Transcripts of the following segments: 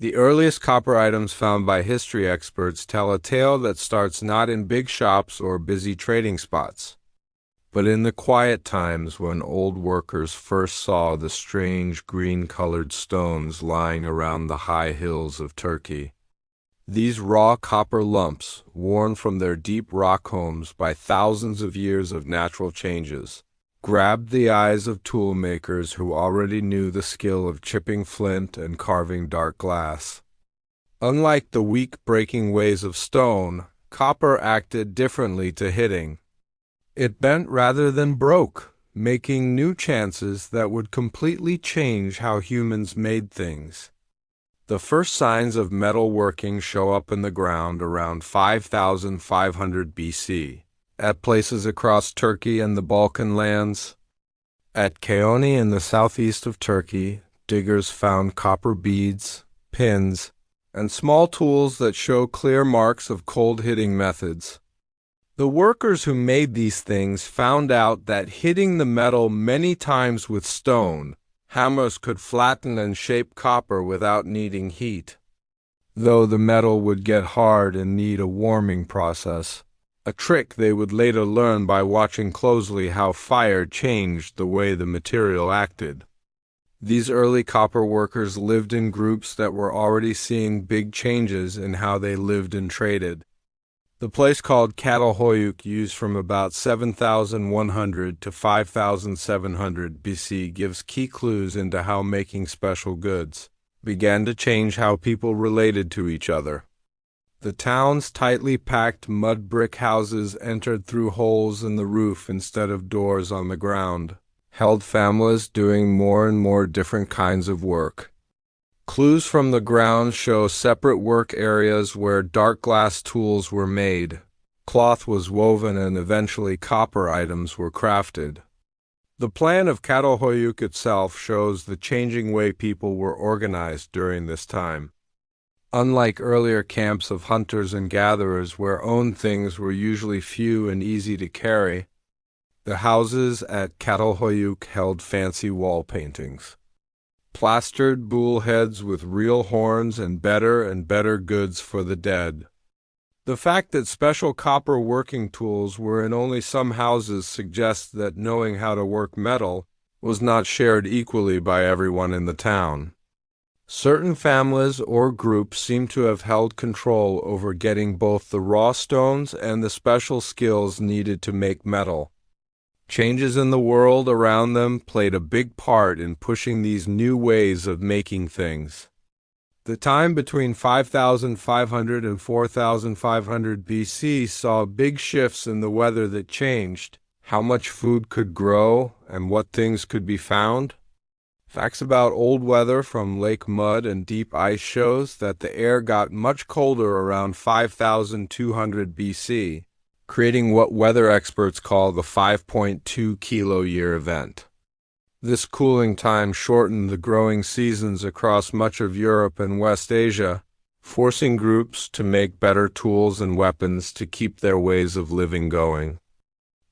The earliest copper items found by history experts tell a tale that starts not in big shops or busy trading spots, but in the quiet times when old workers first saw the strange green-colored stones lying around the high hills of Turkey. These raw copper lumps, worn from their deep rock homes by thousands of years of natural changes, grabbed the eyes of toolmakers who already knew the skill of chipping flint and carving dark glass. Unlike the weak breaking ways of stone, copper acted differently to hitting. It bent rather than broke, making new chances that would completely change how humans made things. The first signs of metal working show up in the ground around 5500 BC. At places across Turkey and the Balkan lands. At Keoni in the southeast of Turkey, diggers found copper beads, pins, and small tools that show clear marks of cold-hitting methods. The workers who made these things found out that hitting the metal many times with stone, hammers could flatten and shape copper without needing heat, though the metal would get hard and need a warming process. A trick they would later learn by watching closely how fire changed the way the material acted. These early copper workers lived in groups that were already seeing big changes in how they lived and traded. The place called Chalcolithic, used from about 7,100 to 5,700 BC, gives key clues into how making special goods began to change how people related to each other. The town's tightly packed mud brick houses entered through holes in the roof instead of doors on the ground, held families doing more and more different kinds of work. Clues from the ground show separate work areas where dark glass tools were made, cloth was woven, and eventually copper items were crafted. The plan of Chalcolithic itself shows the changing way people were organized during this time. Unlike earlier camps of hunters and gatherers where owned things were usually few and easy to carry, the houses at Chalcolithic held fancy wall paintings, plastered bull heads with real horns, and better goods for the dead. The fact that special copper working tools were in only some houses suggests that knowing how to work metal was not shared equally by everyone in the town. Certain families or groups seem to have held control over getting both the raw stones and the special skills needed to make metal. Changes in the world around them played a big part in pushing these new ways of making things. The time between 5,500 and 4,500 BC saw big shifts in the weather that changed how much food could grow and what things could be found. Facts about old weather from lake mud and deep ice shows that the air got much colder around 5,200 BC, creating what weather experts call the 5.2 kilo-year event. This cooling time shortened the growing seasons across much of Europe and West Asia, forcing groups to make better tools and weapons to keep their ways of living going.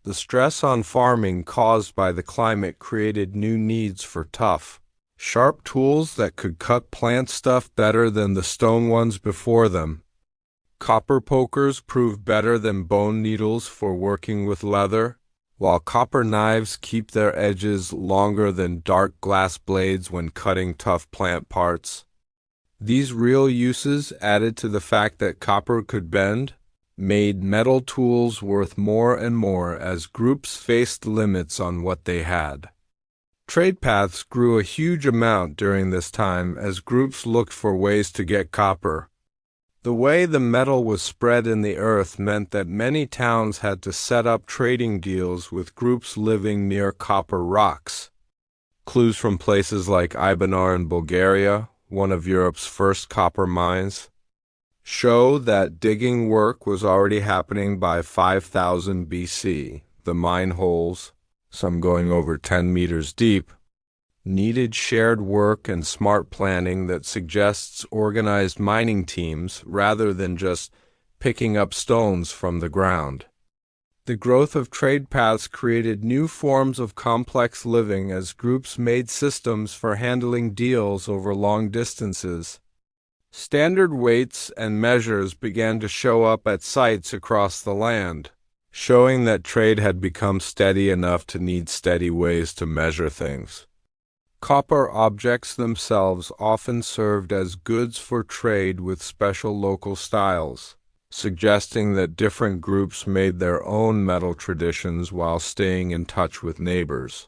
The stress on farming caused by the climate created new needs for tough, sharp tools that could cut plant stuff better than the stone ones before them. Copper pokers proved better than bone needles for working with leather, while copper knives keep their edges longer than dark glass blades when cutting tough plant parts. These real uses, added to the fact that copper could bend, made metal tools worth more and more as groups faced limits on what they had. Trade paths grew a huge amount during this time as groups looked for ways to get copper. The way the metal was spread in the earth meant that many towns had to set up trading deals with groups living near copper rocks. Clues from places like Ibanar in Bulgaria, one of Europe's first copper mines, show that digging work was already happening by 5000 BC. The mine holes, some going over 10 meters deep, needed shared work and smart planning that suggests organized mining teams rather than just picking up stones from the ground. The growth of trade paths created new forms of complex living as groups made systems for handling deals over long distances. Standard weights and measures began to show up at sites across the land, showing that trade had become steady enough to need steady ways to measure things. Copper objects themselves often served as goods for trade with special local styles, suggesting that different groups made their own metal traditions while staying in touch with neighbors.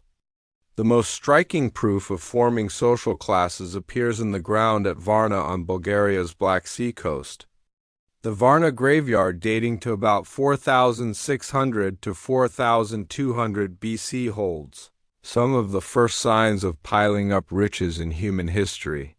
The most striking proof of forming social classes appears in the ground at Varna on Bulgaria's Black Sea coast. The Varna graveyard, dating to about 4,600 to 4,200 BC, holds some of the first signs of piling up riches in human history.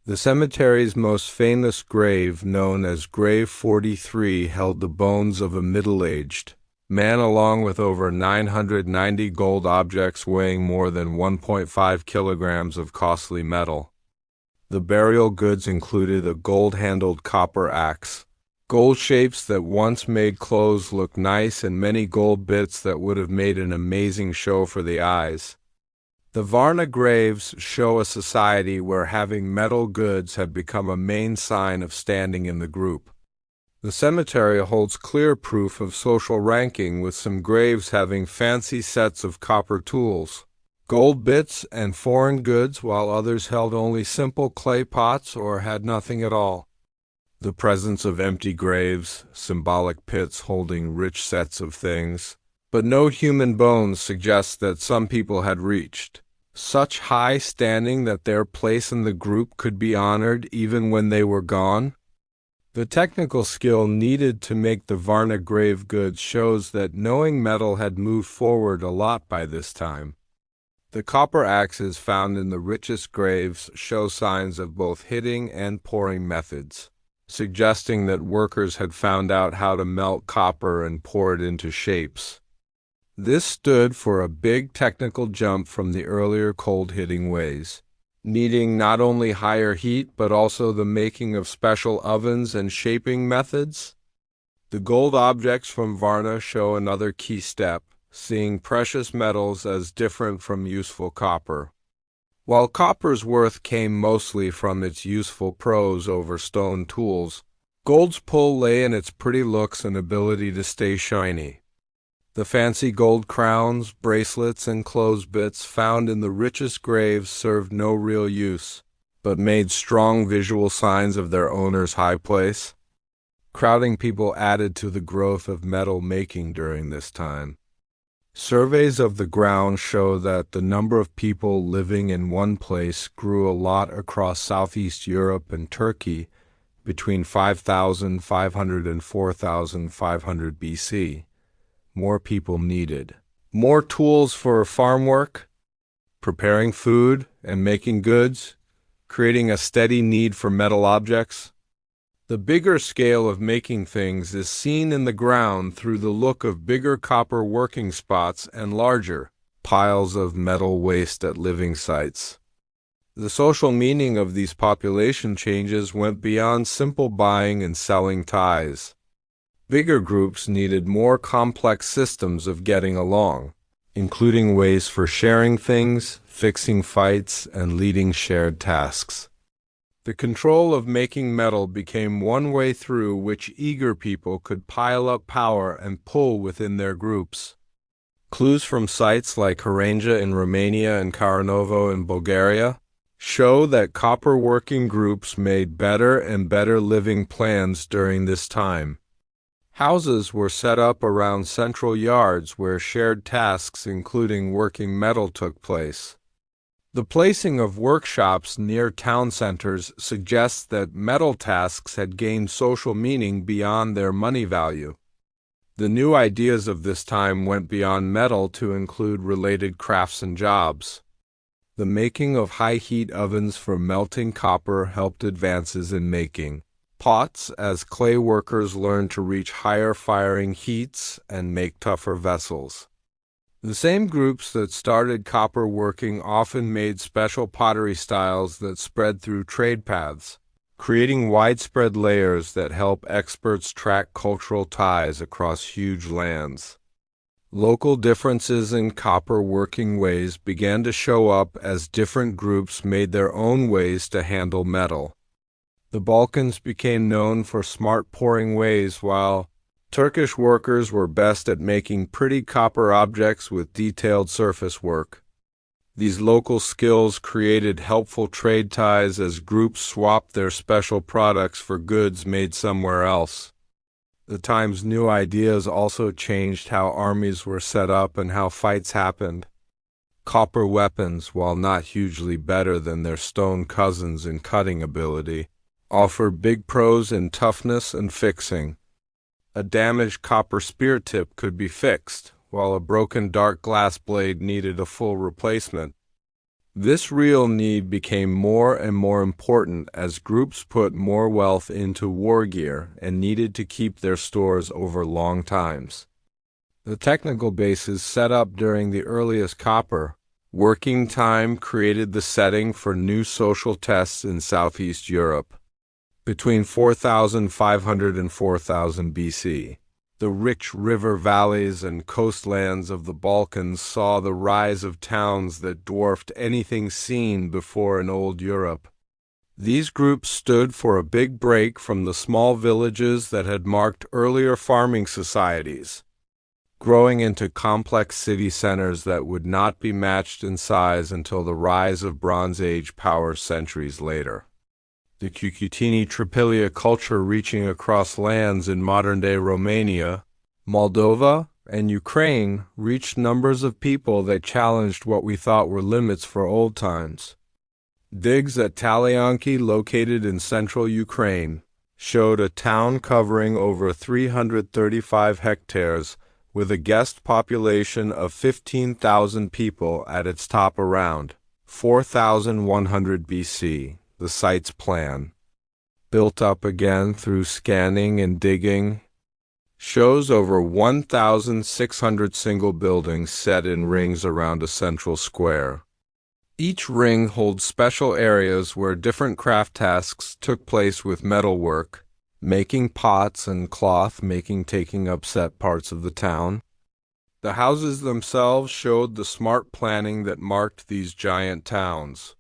The cemetery's most famous grave, known as Grave 43, held the bones of a middle-aged man along with over 990 gold objects weighing more than 1.5 kilograms of costly metal. The burial goods included a gold-handled copper axe, gold shapes that once made clothes look nice, and many gold bits that would have made an amazing show for the eyes. The Varna graves show a society where having metal goods had become a main sign of standing in the group. The cemetery holds clear proof of social ranking, with some graves having fancy sets of copper tools, gold bits, and foreign goods, while others held only simple clay pots or had nothing at all. The presence of empty graves, symbolic pits holding rich sets of things, but no human bones, suggests that some people had reached such high standing that their place in the group could be honored even when they were gone. The technical skill needed to make the Varna grave goods shows that knowing metal had moved forward a lot by this time. The copper axes found in the richest graves show signs of both hitting and pouring methods, suggesting that workers had found out how to melt copper and pour it into shapes. This stood for a big technical jump from the earlier cold-hitting ways, needing not only higher heat but also the making of special ovens and shaping methods. The gold objects from Varna show another key step, seeing precious metals as different from useful copper. While copper's worth came mostly from its useful pros over stone tools, gold's pull lay in its pretty looks and ability to stay shiny. The fancy gold crowns, bracelets, and clothes bits found in the richest graves served no real use, but made strong visual signs of their owner's high place. Crowding people added to the growth of metal making during this time. Surveys of the ground show that the number of people living in one place grew a lot across Southeast Europe and Turkey between 5,500 and 4,500 BC. More people needed more tools for farm work, preparing food, and making goods, creating a steady need for metal objects. The bigger scale of making things is seen in the ground through the look of bigger copper working spots and larger piles of metal waste at living sites. The social meaning of these population changes went beyond simple buying and selling ties. Bigger groups needed more complex systems of getting along, including ways for sharing things, fixing fights, and leading shared tasks. The control of making metal became one way through which eager people could pile up power and pull within their groups. Clues from sites like Hranja in Romania and Karanovo in Bulgaria show that copper working groups made better and better living plans during this time. Houses were set up around central yards where shared tasks including working metal took place. The placing of workshops near town centers suggests that metal tasks had gained social meaning beyond their money value. The new ideas of this time went beyond metal to include related crafts and jobs. The making of high-heat ovens for melting copper helped advances in making pots as clay workers learned to reach higher firing heats and make tougher vessels. The same groups that started copper working often made special pottery styles that spread through trade paths, creating widespread layers that help experts track cultural ties across huge lands. Local differences in copper working ways began to show up as different groups made their own ways to handle metal. The Balkans became known for smart pouring ways, while Turkish workers were best at making pretty copper objects with detailed surface work. These local skills created helpful trade ties as groups swapped their special products for goods made somewhere else. The time's new ideas also changed how armies were set up and how fights happened. Copper weapons, while not hugely better than their stone cousins in cutting ability, offer big pros in toughness and fixing. A damaged copper spear tip could be fixed, while a broken dark glass blade needed a full replacement. This real need became more and more important as groups put more wealth into war gear and needed to keep their stores over long times. The technical bases set up during the earliest copper working time created the setting for new social tests in Southeast Europe. Between 4,500 and 4,000 BC, the rich river valleys and coastlands of the Balkans saw the rise of towns that dwarfed anything seen before in Old Europe. These groups stood for a big break from the small villages that had marked earlier farming societies, growing into complex city centers that would not be matched in size until the rise of Bronze Age power centuries later. The Cucuteni Tripilia culture reaching across lands in modern-day Romania, Moldova, and Ukraine reached numbers of people that challenged what we thought were limits for old times. Digs at Talyanki, located in central Ukraine, showed a town covering over 335 hectares with a guest population of 15,000 people at its top around 4,100 BC. The site's plan, built up again through scanning and digging, shows over 1,600 single buildings set in rings around a central square. Each ring holds special areas where different craft tasks took place with metalwork, making pots and cloth making taking up set parts of the town. The houses themselves showed the smart planning that marked these giant towns.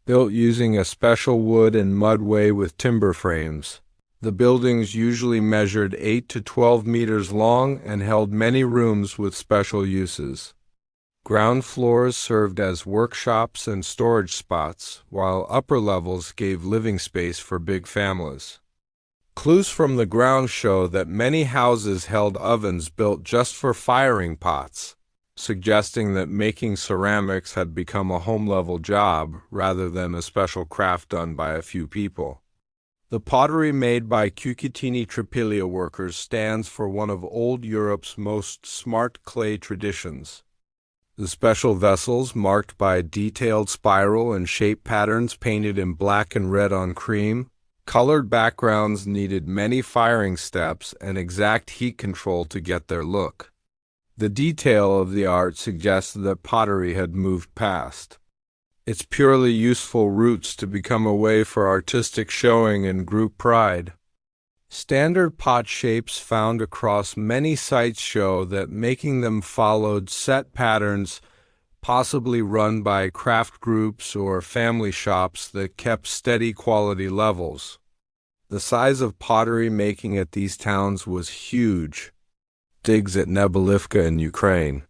Built using a special wood and mud way with timber frames, the buildings usually measured 8 to 12 meters long and held many rooms with special uses. Ground floors served as workshops and storage spots, while upper levels gave living space for big families. Clues from the ground show that many houses held ovens built just for firing pots, suggesting that making ceramics had become a home-level job rather than a special craft done by a few people. The pottery made by Cucuteni Tripilia workers stands for one of old Europe's most smart clay traditions. The special vessels, marked by detailed spiral and shape patterns painted in black and red on cream, colored backgrounds needed many firing steps and exact heat control to get their look. The detail of the art suggests that pottery had moved past its purely useful roots to become a way for artistic showing and group pride. Standard pot shapes found across many sites show that making them followed set patterns, possibly run by craft groups or family shops that kept steady quality levels. The size of pottery making at these towns was huge. Digs at Nebelivka in Ukraine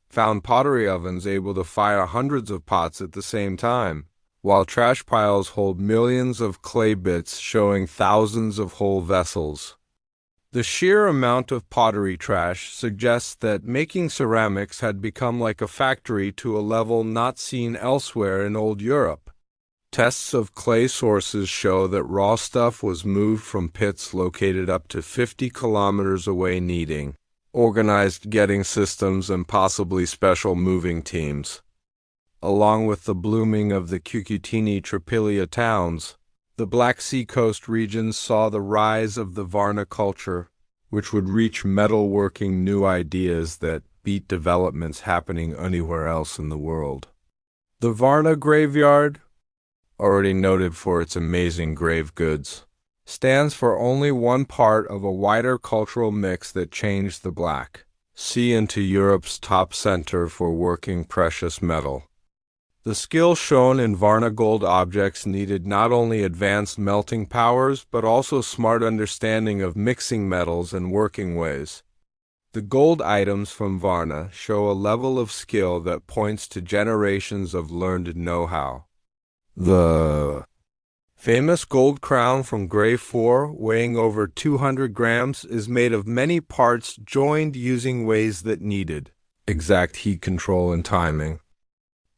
found pottery ovens able to fire hundreds of pots at the same time, while trash piles hold millions of clay bits showing thousands of whole vessels. The sheer amount of pottery trash suggests that making ceramics had become like a factory to a level not seen elsewhere in old Europe. Tests of clay sources show that raw stuff was moved from pits located up to 50 kilometers away needing organized getting systems and possibly special moving teams. Along with the blooming of the Cucuteni Tripilia towns, the Black Sea coast regions saw the rise of the Varna culture, which would reach metalworking new ideas that beat developments happening anywhere else in the world. The Varna graveyard, already noted for its amazing grave goods, stands for only one part of a wider cultural mix that changed the Black Sea into Europe's top center for working precious metal. The skill shown in Varna gold objects needed not only advanced melting powers but also smart understanding of mixing metals and working ways. The gold items from Varna show a level of skill that points to generations of learned know-how. The famous gold crown from Grave 4, weighing over 200 grams, is made of many parts joined using ways that needed exact heat control and timing.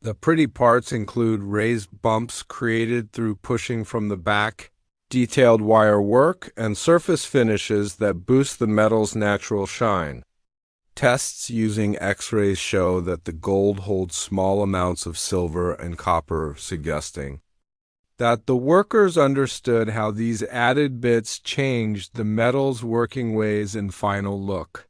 The pretty parts include raised bumps created through pushing from the back, detailed wire work, and surface finishes that boost the metal's natural shine. Tests using X-rays show that the gold holds small amounts of silver and copper, suggesting that the workers understood how these added bits changed the metal's working ways and final look.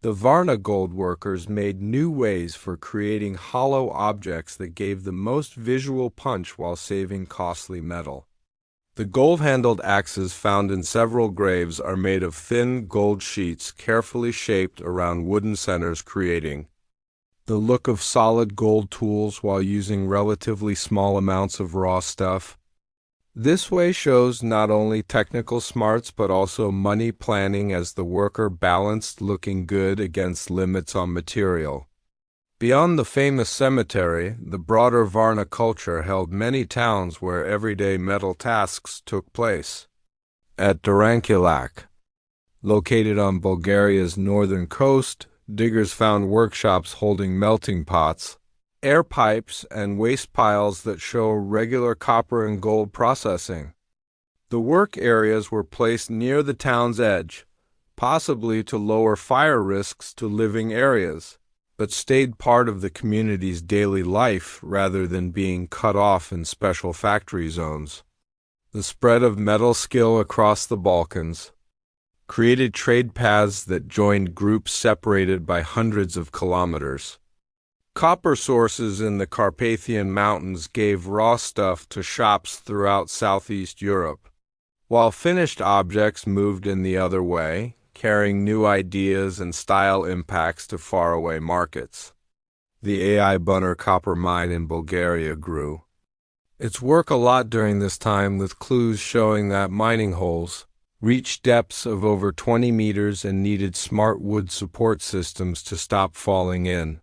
The Varna gold workers made new ways for creating hollow objects that gave the most visual punch while saving costly metal. The gold-handled axes found in several graves are made of thin gold sheets carefully shaped around wooden centers, creating the look of solid gold tools while using relatively small amounts of raw stuff. This way shows not only technical smarts but also money planning, as the worker balanced looking good against limits on material. Beyond the famous cemetery, the broader Varna culture held many towns where everyday metal tasks took place. At Chalcolithic, located on Bulgaria's northern coast, diggers found workshops holding melting pots, air pipes, and waste piles that show regular copper and gold processing. The work areas were placed near the town's edge, possibly to lower fire risks to living areas, but stayed part of the community's daily life rather than being cut off in special factory zones. The spread of metal skill across the Balkans created trade paths that joined groups separated by hundreds of kilometers. Copper sources in the Carpathian Mountains gave raw stuff to shops throughout Southeast Europe, while finished objects moved in the other way, carrying new ideas and style impacts to faraway markets. The AI Bunner copper mine in Bulgaria grew its work a lot during this time, with clues showing that mining holes reached depths of over 20 meters and needed smart wood support systems to stop falling in.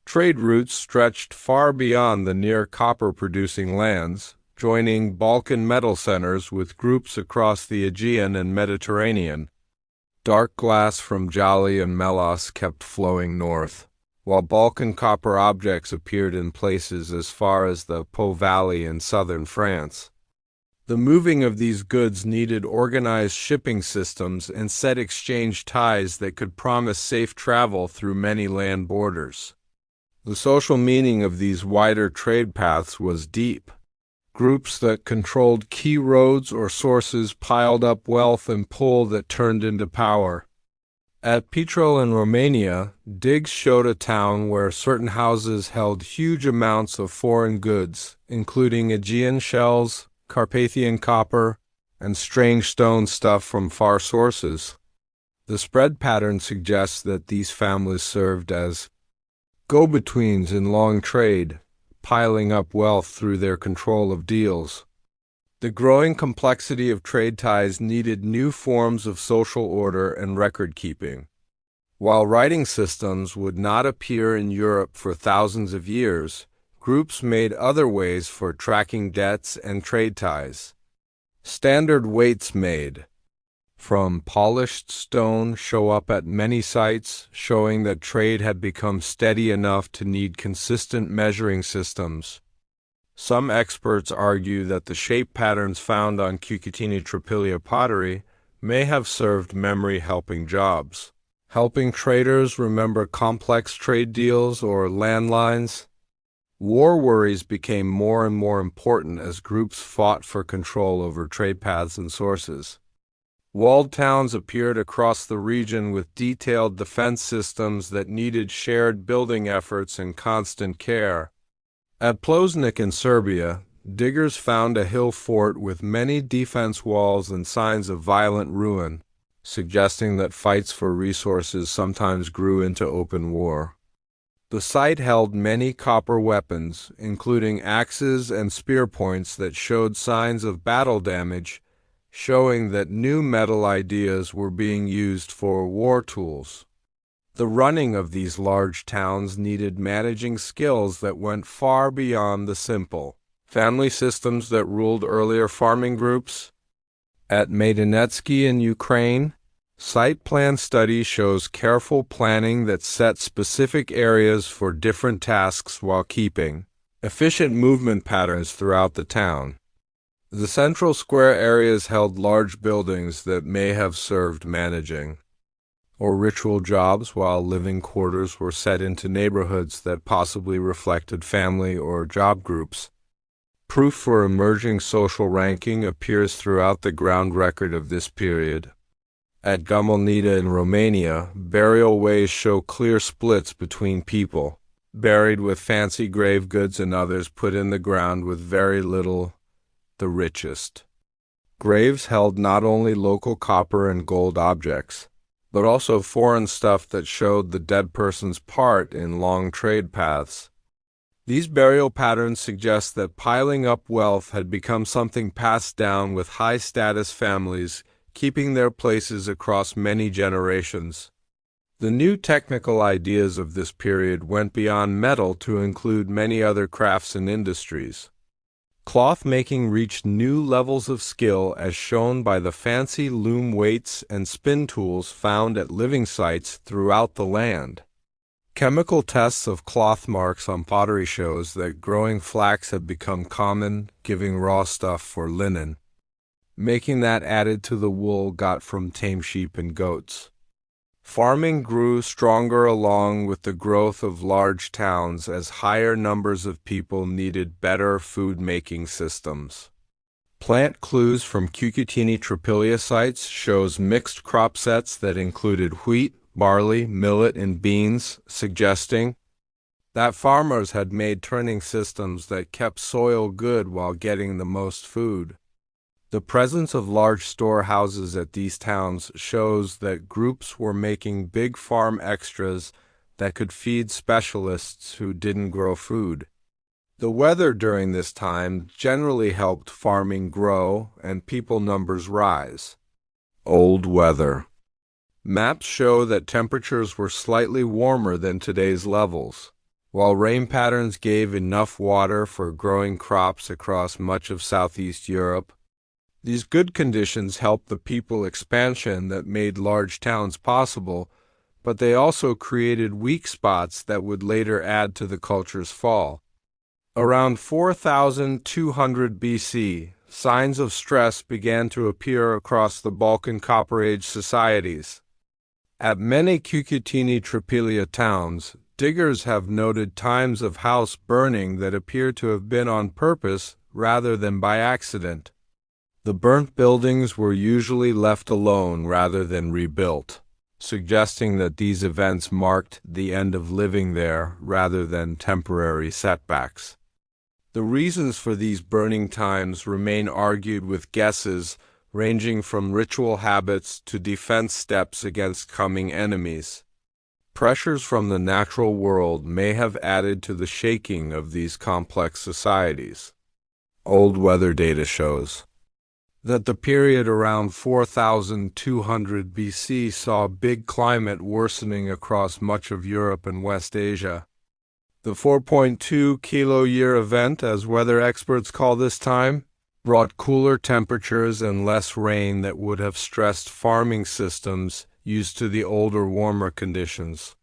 Trade routes stretched far beyond the near copper-producing lands, joining Balkan metal centers with groups across the Aegean and Mediterranean. Dark glass from Jali and Melos kept flowing north, while Balkan copper objects appeared in places as far as the Po Valley in southern France. The moving of these goods needed organized shipping systems and set exchange ties that could promise safe travel through many land borders. The social meaning of these wider trade paths was deep. Groups that controlled key roads or sources piled up wealth and pull that turned into power. At Petrol in Romania, digs showed a town where certain houses held huge amounts of foreign goods, including Aegean shells, Carpathian copper, and strange stone stuff from far sources. The spread pattern suggests that these families served as go-betweens in long trade, piling up wealth through their control of deals. The growing complexity of trade ties needed new forms of social order and record-keeping. While writing systems would not appear in Europe for thousands of years, groups made other ways for tracking debts and trade ties. Standard weights made from polished stone show up at many sites, showing that trade had become steady enough to need consistent measuring systems. Some experts argue that the shape patterns found on Cucutini Tripilia pottery may have served memory-helping jobs, helping traders remember complex trade deals or landlines. War worries became more and more important as groups fought for control over trade paths and sources. Walled towns appeared across the region with detailed defense systems that needed shared building efforts and constant care. At Plosnik in Serbia, diggers found a hill fort with many defense walls and signs of violent ruin, suggesting that fights for resources sometimes grew into open war. The site held many copper weapons, including axes and spear points that showed signs of battle damage, showing that new metal ideas were being used for war tools. The running of these large towns needed managing skills that went far beyond the simple family systems that ruled earlier farming groups. At Maidanetsky in Ukraine, site plan study shows careful planning that set specific areas for different tasks while keeping efficient movement patterns throughout the town. The central square areas held large buildings that may have served managing or ritual jobs, while living quarters were set into neighborhoods that possibly reflected family or job groups. Proof for emerging social ranking appears throughout the ground record of this period. At Gămălnița in Romania, burial ways show clear splits between people buried with fancy grave goods and others put in the ground with very little, the richest. Graves held not only local copper and gold objects, but also foreign stuff that showed the dead person's part in long trade paths. These burial patterns suggest that piling up wealth had become something passed down with high-status families, keeping their places across many generations. The new technical ideas of this period went beyond metal to include many other crafts and industries. Cloth making reached new levels of skill as shown by the fancy loom weights and spin tools found at living sites throughout the land. Chemical tests of cloth marks on pottery shows that growing flax had become common, giving raw stuff for linen, making that added to the wool got from tame sheep and goats. Farming grew stronger along with the growth of large towns as higher numbers of people needed better food-making systems. Plant clues from Cucutini Tripilia sites shows mixed crop sets that included wheat, barley, millet, and beans, suggesting that farmers had made turning systems that kept soil good while getting the most food. The presence of large storehouses at these towns shows that groups were making big farm extras that could feed specialists who didn't grow food. The weather during this time generally helped farming grow and people numbers rise. Old weather. Maps show that temperatures were slightly warmer than today's levels, while rain patterns gave enough water for growing crops across much of Southeast Europe. These good conditions helped the people expansion that made large towns possible, but they also created weak spots that would later add to the culture's fall. Around 4200 BC, signs of stress began to appear across the Balkan Copper Age societies. At many Cucutini Tripilia towns, diggers have noted times of house burning that appear to have been on purpose rather than by accident. The burnt buildings were usually left alone rather than rebuilt, suggesting that these events marked the end of living there rather than temporary setbacks. The reasons for these burning times remain argued with guesses ranging from ritual habits to defense steps against coming enemies. Pressures from the natural world may have added to the shaking of these complex societies. Old weather data shows that the period around 4200 BC saw big climate worsening across much of Europe and West Asia. The 4.2 kilo-year event, as weather experts call this time, brought cooler temperatures and less rain that would have stressed farming systems used to the older, warmer conditions.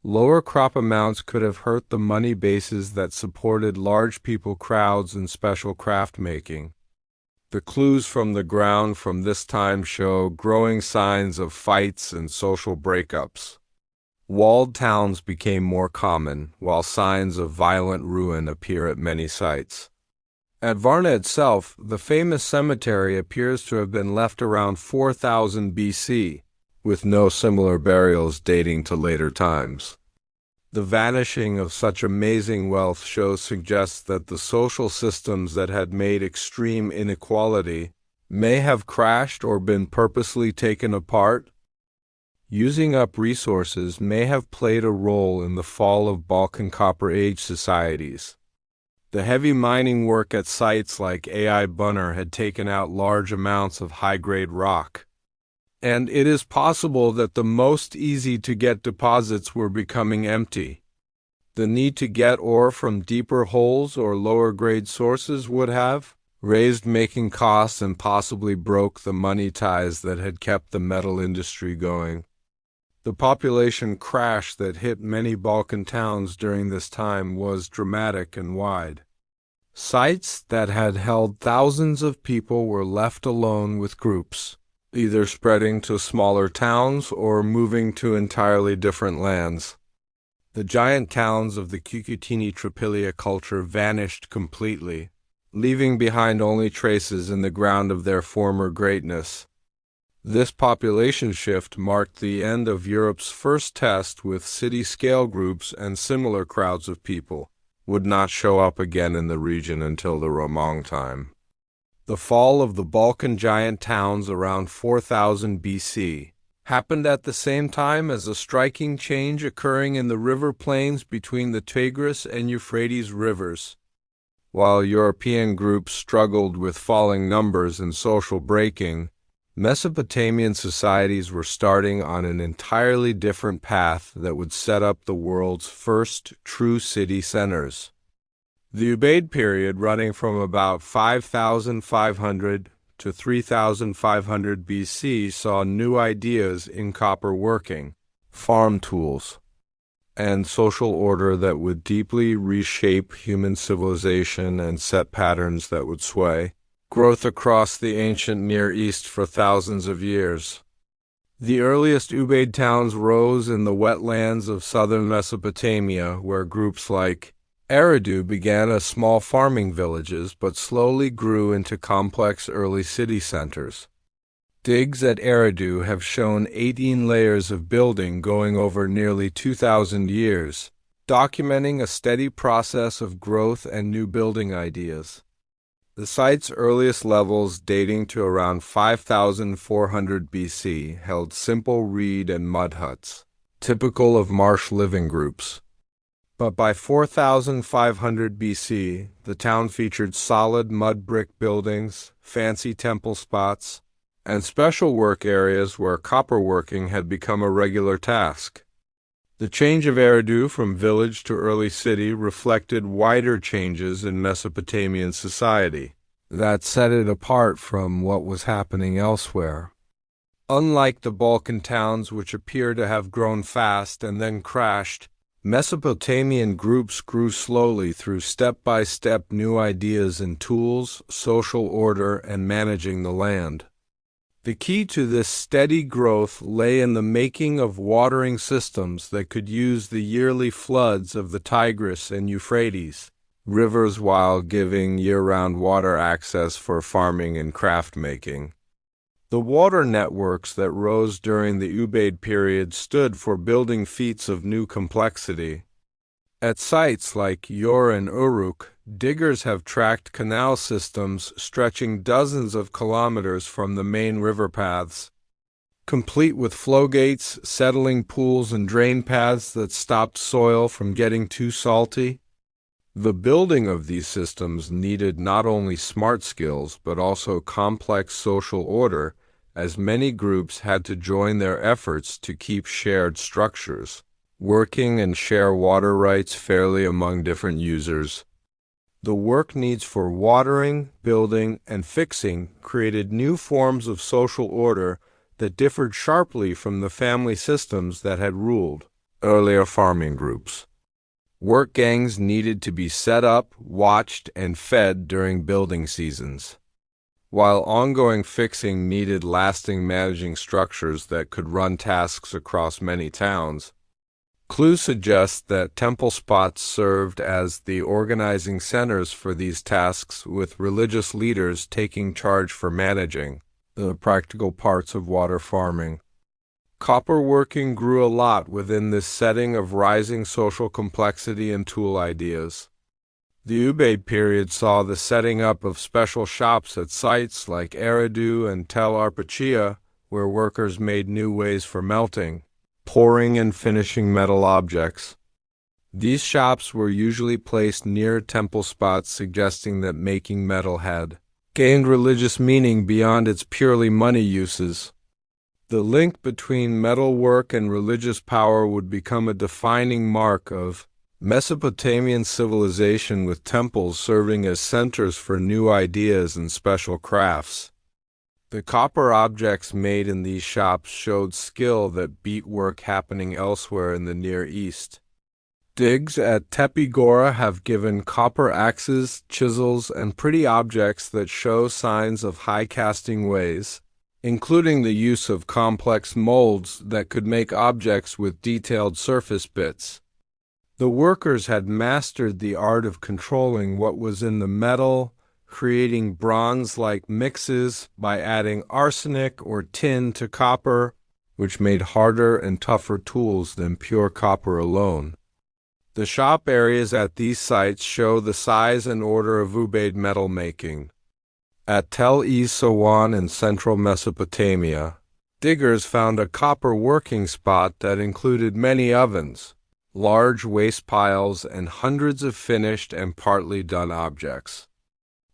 Lower crop amounts could have hurt the money bases that supported large people crowds and special craft making. The clues from the ground from this time show growing signs of fights and social breakups. Walled towns became more common, while signs of violent ruin appear at many sites. At Varna itself, the famous cemetery appears to have been left around 4000 BC, with no similar burials dating to later times. The vanishing of such amazing wealth suggests that the social systems that had made extreme inequality may have crashed or been purposely taken apart. Using up resources may have played a role in the fall of Balkan Copper Age societies. The heavy mining work at sites like Ai Bunner had taken out large amounts of high-grade rock. And it is possible that the most easy-to-get deposits were becoming empty. The need to get ore from deeper holes or lower-grade sources would have raised making costs and possibly broke the money ties that had kept the metal industry going. The population crash that hit many Balkan towns during this time was dramatic and wide. Sites that had held thousands of people were left alone with groups, either spreading to smaller towns or moving to entirely different lands. The giant towns of the Cucutini Tripilia culture vanished completely, leaving behind only traces in the ground of their former greatness. This population shift marked the end of Europe's first test with city-scale groups, and similar crowds of people would not show up again in the region until the Romang time. The fall of the Balkan giant towns around 4000 BC happened at the same time as a striking change occurring in the river plains between the Tigris and Euphrates rivers. While European groups struggled with falling numbers and social breaking, Mesopotamian societies were starting on an entirely different path that would set up the world's first true city centers. The Ubaid period, running from about 5500 to 3500 BC, saw new ideas in copper working, farm tools, and social order that would deeply reshape human civilization and set patterns that would sway growth across the ancient Near East for thousands of years. The earliest Ubaid towns rose in the wetlands of southern Mesopotamia, where groups like Eridu began as small farming villages but slowly grew into complex early city centers. Digs at Eridu have shown 18 layers of building going over nearly 2,000 years, documenting a steady process of growth and new building ideas. The site's earliest levels, dating to around 5400 BC, held simple reed and mud huts, typical of marsh living groups. But by 4500 BC, the town featured solid mud brick buildings, fancy temple spots, and special work areas where copper working had become a regular task. The change of Eridu from village to early city reflected wider changes in Mesopotamian society that set it apart from what was happening elsewhere. Unlike the Balkan towns, which appear to have grown fast and then crashed, Mesopotamian groups grew slowly through step-by-step new ideas in tools, social order, and managing the land. The key to this steady growth lay in the making of watering systems that could use the yearly floods of the Tigris and Euphrates rivers while giving year-round water access for farming and craft-making. The water networks that rose during the Ubaid period stood for building feats of new complexity. At sites like Yor and Uruk, diggers have tracked canal systems stretching dozens of kilometers from the main river paths, complete with flow gates, settling pools, and drain paths that stopped soil from getting too salty. The building of these systems needed not only smart skills but also complex social order, as many groups had to join their efforts to keep shared structures working and share water rights fairly among different users. The work needs for watering, building, and fixing created new forms of social order that differed sharply from the family systems that had ruled earlier farming groups. Work gangs needed to be set up, watched, and fed during building seasons, while ongoing fixing needed lasting managing structures that could run tasks across many towns. Clues suggest that temple spots served as the organizing centers for these tasks, with religious leaders taking charge for managing the practical parts of water farming. Copper working grew a lot within this setting of rising social complexity and tool ideas. The Ubaid period saw the setting up of special shops at sites like Eridu and Tel Arpachia, where workers made new ways for melting, pouring, and finishing metal objects. These shops were usually placed near temple spots, suggesting that making metal had gained religious meaning beyond its purely money uses. The link between metal work and religious power would become a defining mark of Mesopotamian civilization, with temples serving as centers for new ideas and special crafts. The copper objects made in these shops showed skill that beat work happening elsewhere in the Near East. Digs at Tepe Gora have given copper axes, chisels, and pretty objects that show signs of high casting ways, including the use of complex molds that could make objects with detailed surface bits. The workers had mastered the art of controlling what was in the metal, creating bronze-like mixes by adding arsenic or tin to copper, which made harder and tougher tools than pure copper alone. The shop areas at these sites show the size and order of Ubaid metal making. At Tel Sawan in central Mesopotamia, diggers found a copper working spot that included many ovens, large waste piles, and hundreds of finished and partly done objects.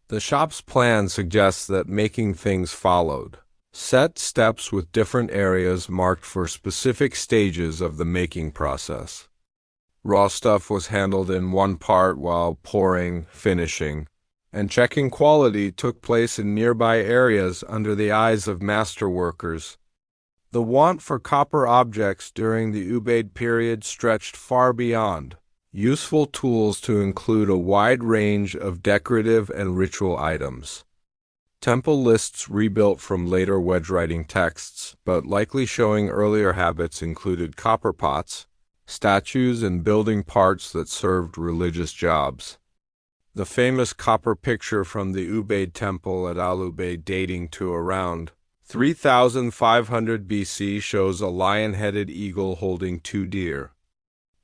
The shop's plan suggests that making things followed set steps with different areas marked for specific stages of the making process. Raw stuff was handled in one part, while pouring, finishing, and checking quality took place in nearby areas under the eyes of master workers. The want for copper objects during the Ubaid period stretched far beyond useful tools to include a wide range of decorative and ritual items. Temple lists rebuilt from later wedge-writing texts, but likely showing earlier habits, included copper pots, statues, and building parts that served religious jobs. The famous copper picture from the Ubaid temple at Al-Ubaid, dating to around 3500 BC, shows a lion-headed eagle holding two deer,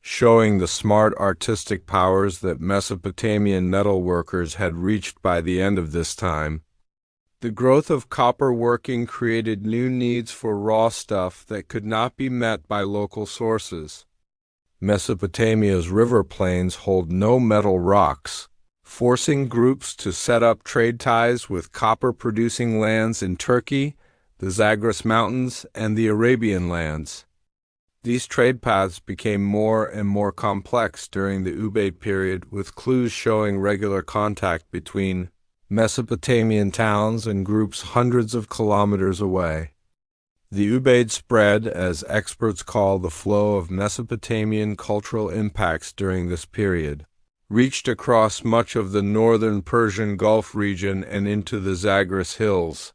showing the smart artistic powers that Mesopotamian metalworkers had reached by the end of this time. The growth of copper working created new needs for raw stuff that could not be met by local sources. Mesopotamia's river plains hold no metal rocks, forcing groups to set up trade ties with copper-producing lands in Turkey, the Zagros Mountains, and the Arabian lands. These trade paths became more and more complex during the Ubaid period, with clues showing regular contact between Mesopotamian towns and groups hundreds of kilometers away. The Ubaid spread, as experts call the flow of Mesopotamian cultural impacts during this period, reached across much of the northern Persian Gulf region and into the Zagros Hills.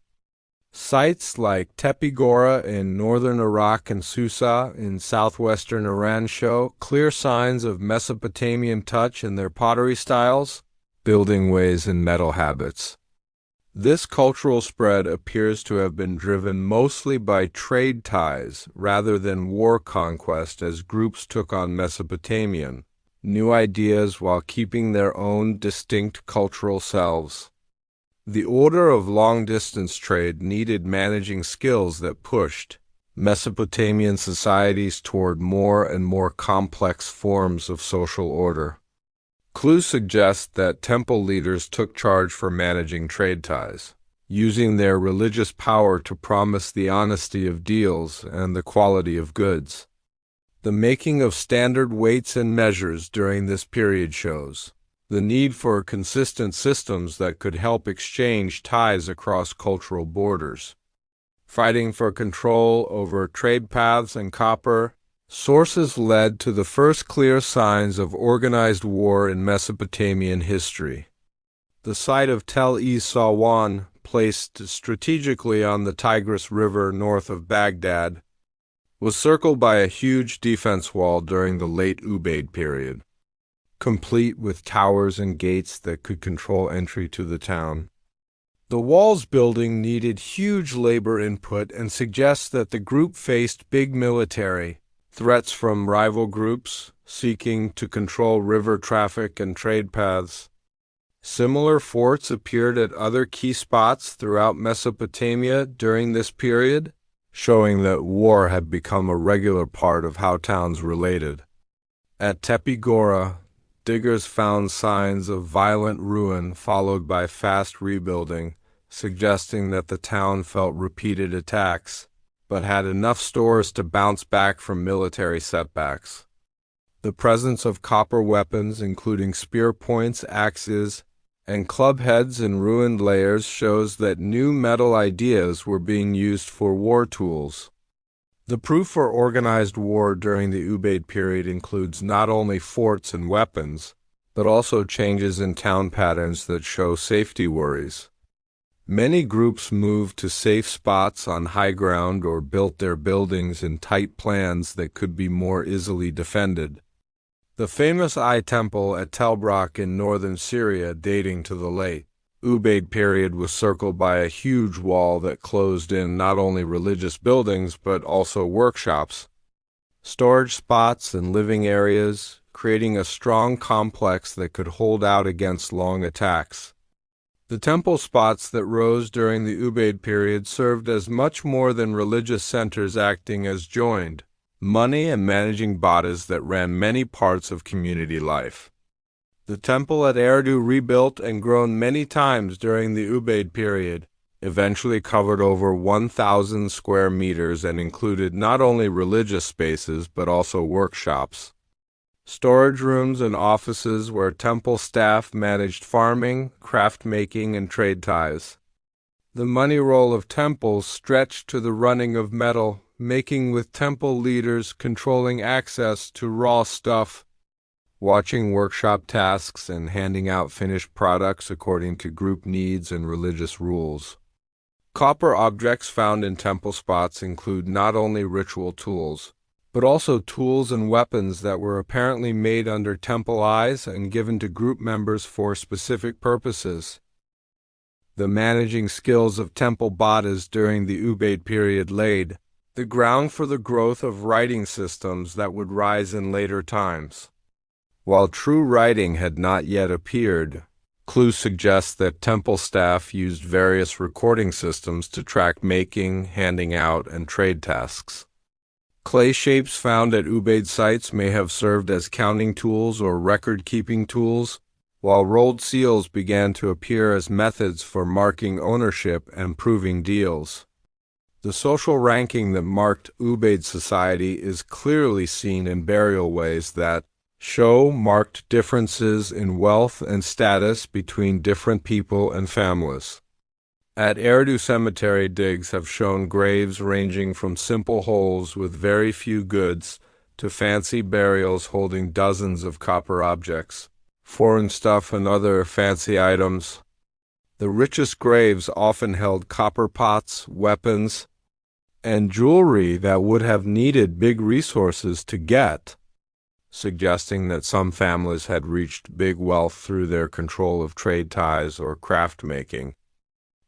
Sites like Tepe Gora in northern Iraq and Susa in southwestern Iran show clear signs of Mesopotamian touch in their pottery styles, building ways, and metal habits. This cultural spread appears to have been driven mostly by trade ties rather than war conquest, as groups took on Mesopotamian new ideas while keeping their own distinct cultural selves. The order of long-distance trade needed managing skills that pushed Mesopotamian societies toward more and more complex forms of social order. Clues suggest that temple leaders took charge for managing trade ties, using their religious power to promise the honesty of deals and the quality of goods. The making of standard weights and measures during this period shows the need for consistent systems that could help exchange ties across cultural borders. Fighting for control over trade paths and copper sources led to the first clear signs of organized war in Mesopotamian history. The site of Tel Sawan, placed strategically on the Tigris River north of Baghdad, was circled by a huge defense wall during the late Ubaid period, complete with towers and gates that could control entry to the town. The wall's building needed huge labor input and suggests that the group faced big military threats from rival groups seeking to control river traffic and trade paths. Similar forts appeared at other key spots throughout Mesopotamia during this period, showing that war had become a regular part of how towns related. At Tepe Gora, diggers found signs of violent ruin followed by fast rebuilding, suggesting that the town felt repeated attacks, but had enough stores to bounce back from military setbacks. The presence of copper weapons, including spear points, axes, and club heads in ruined layers, shows that new metal ideas were being used for war tools. The proof for organized war during the Ubaid period includes not only forts and weapons, but also changes in town patterns that show safety worries. Many groups moved to safe spots on high ground or built their buildings in tight plans that could be more easily defended. The famous Eye Temple at Tel Brak in northern Syria, dating to the late Ubaid period, was circled by a huge wall that closed in not only religious buildings but also workshops, storage spots, and living areas, creating a strong complex that could hold out against long attacks. The temple spots that rose during the Ubaid period served as much more than religious centers, acting as joined money and managing bodies that ran many parts of community life. The temple at Eridu, rebuilt and grown many times during the Ubaid period, eventually covered over 1,000 square meters and included not only religious spaces but also workshops, storage rooms, and offices where temple staff managed farming, craft making, and trade ties. The money roll of temples stretched to the running of metal making, with temple leaders controlling access to raw stuff, watching workshop tasks, and handing out finished products according to group needs and religious rules. Copper objects found in temple spots include not only ritual tools, but also tools and weapons that were apparently made under temple eyes and given to group members for specific purposes. The managing skills of temple bodies during the Ubaid period laid the ground for the growth of writing systems that would rise in later times. While true writing had not yet appeared, clues suggest that temple staff used various recording systems to track making, handing out, and trade tasks. Clay shapes found at Ubaid sites may have served as counting tools or record-keeping tools, while rolled seals began to appear as methods for marking ownership and proving deals. The social ranking that marked Ubaid society is clearly seen in burial ways that show marked differences in wealth and status between different people and families. At Eridu cemetery, digs have shown graves ranging from simple holes with very few goods to fancy burials holding dozens of copper objects, foreign stuff, and other fancy items. The richest graves often held copper pots, weapons, and jewelry that would have needed big resources to get, suggesting that some families had reached big wealth through their control of trade ties or craft making.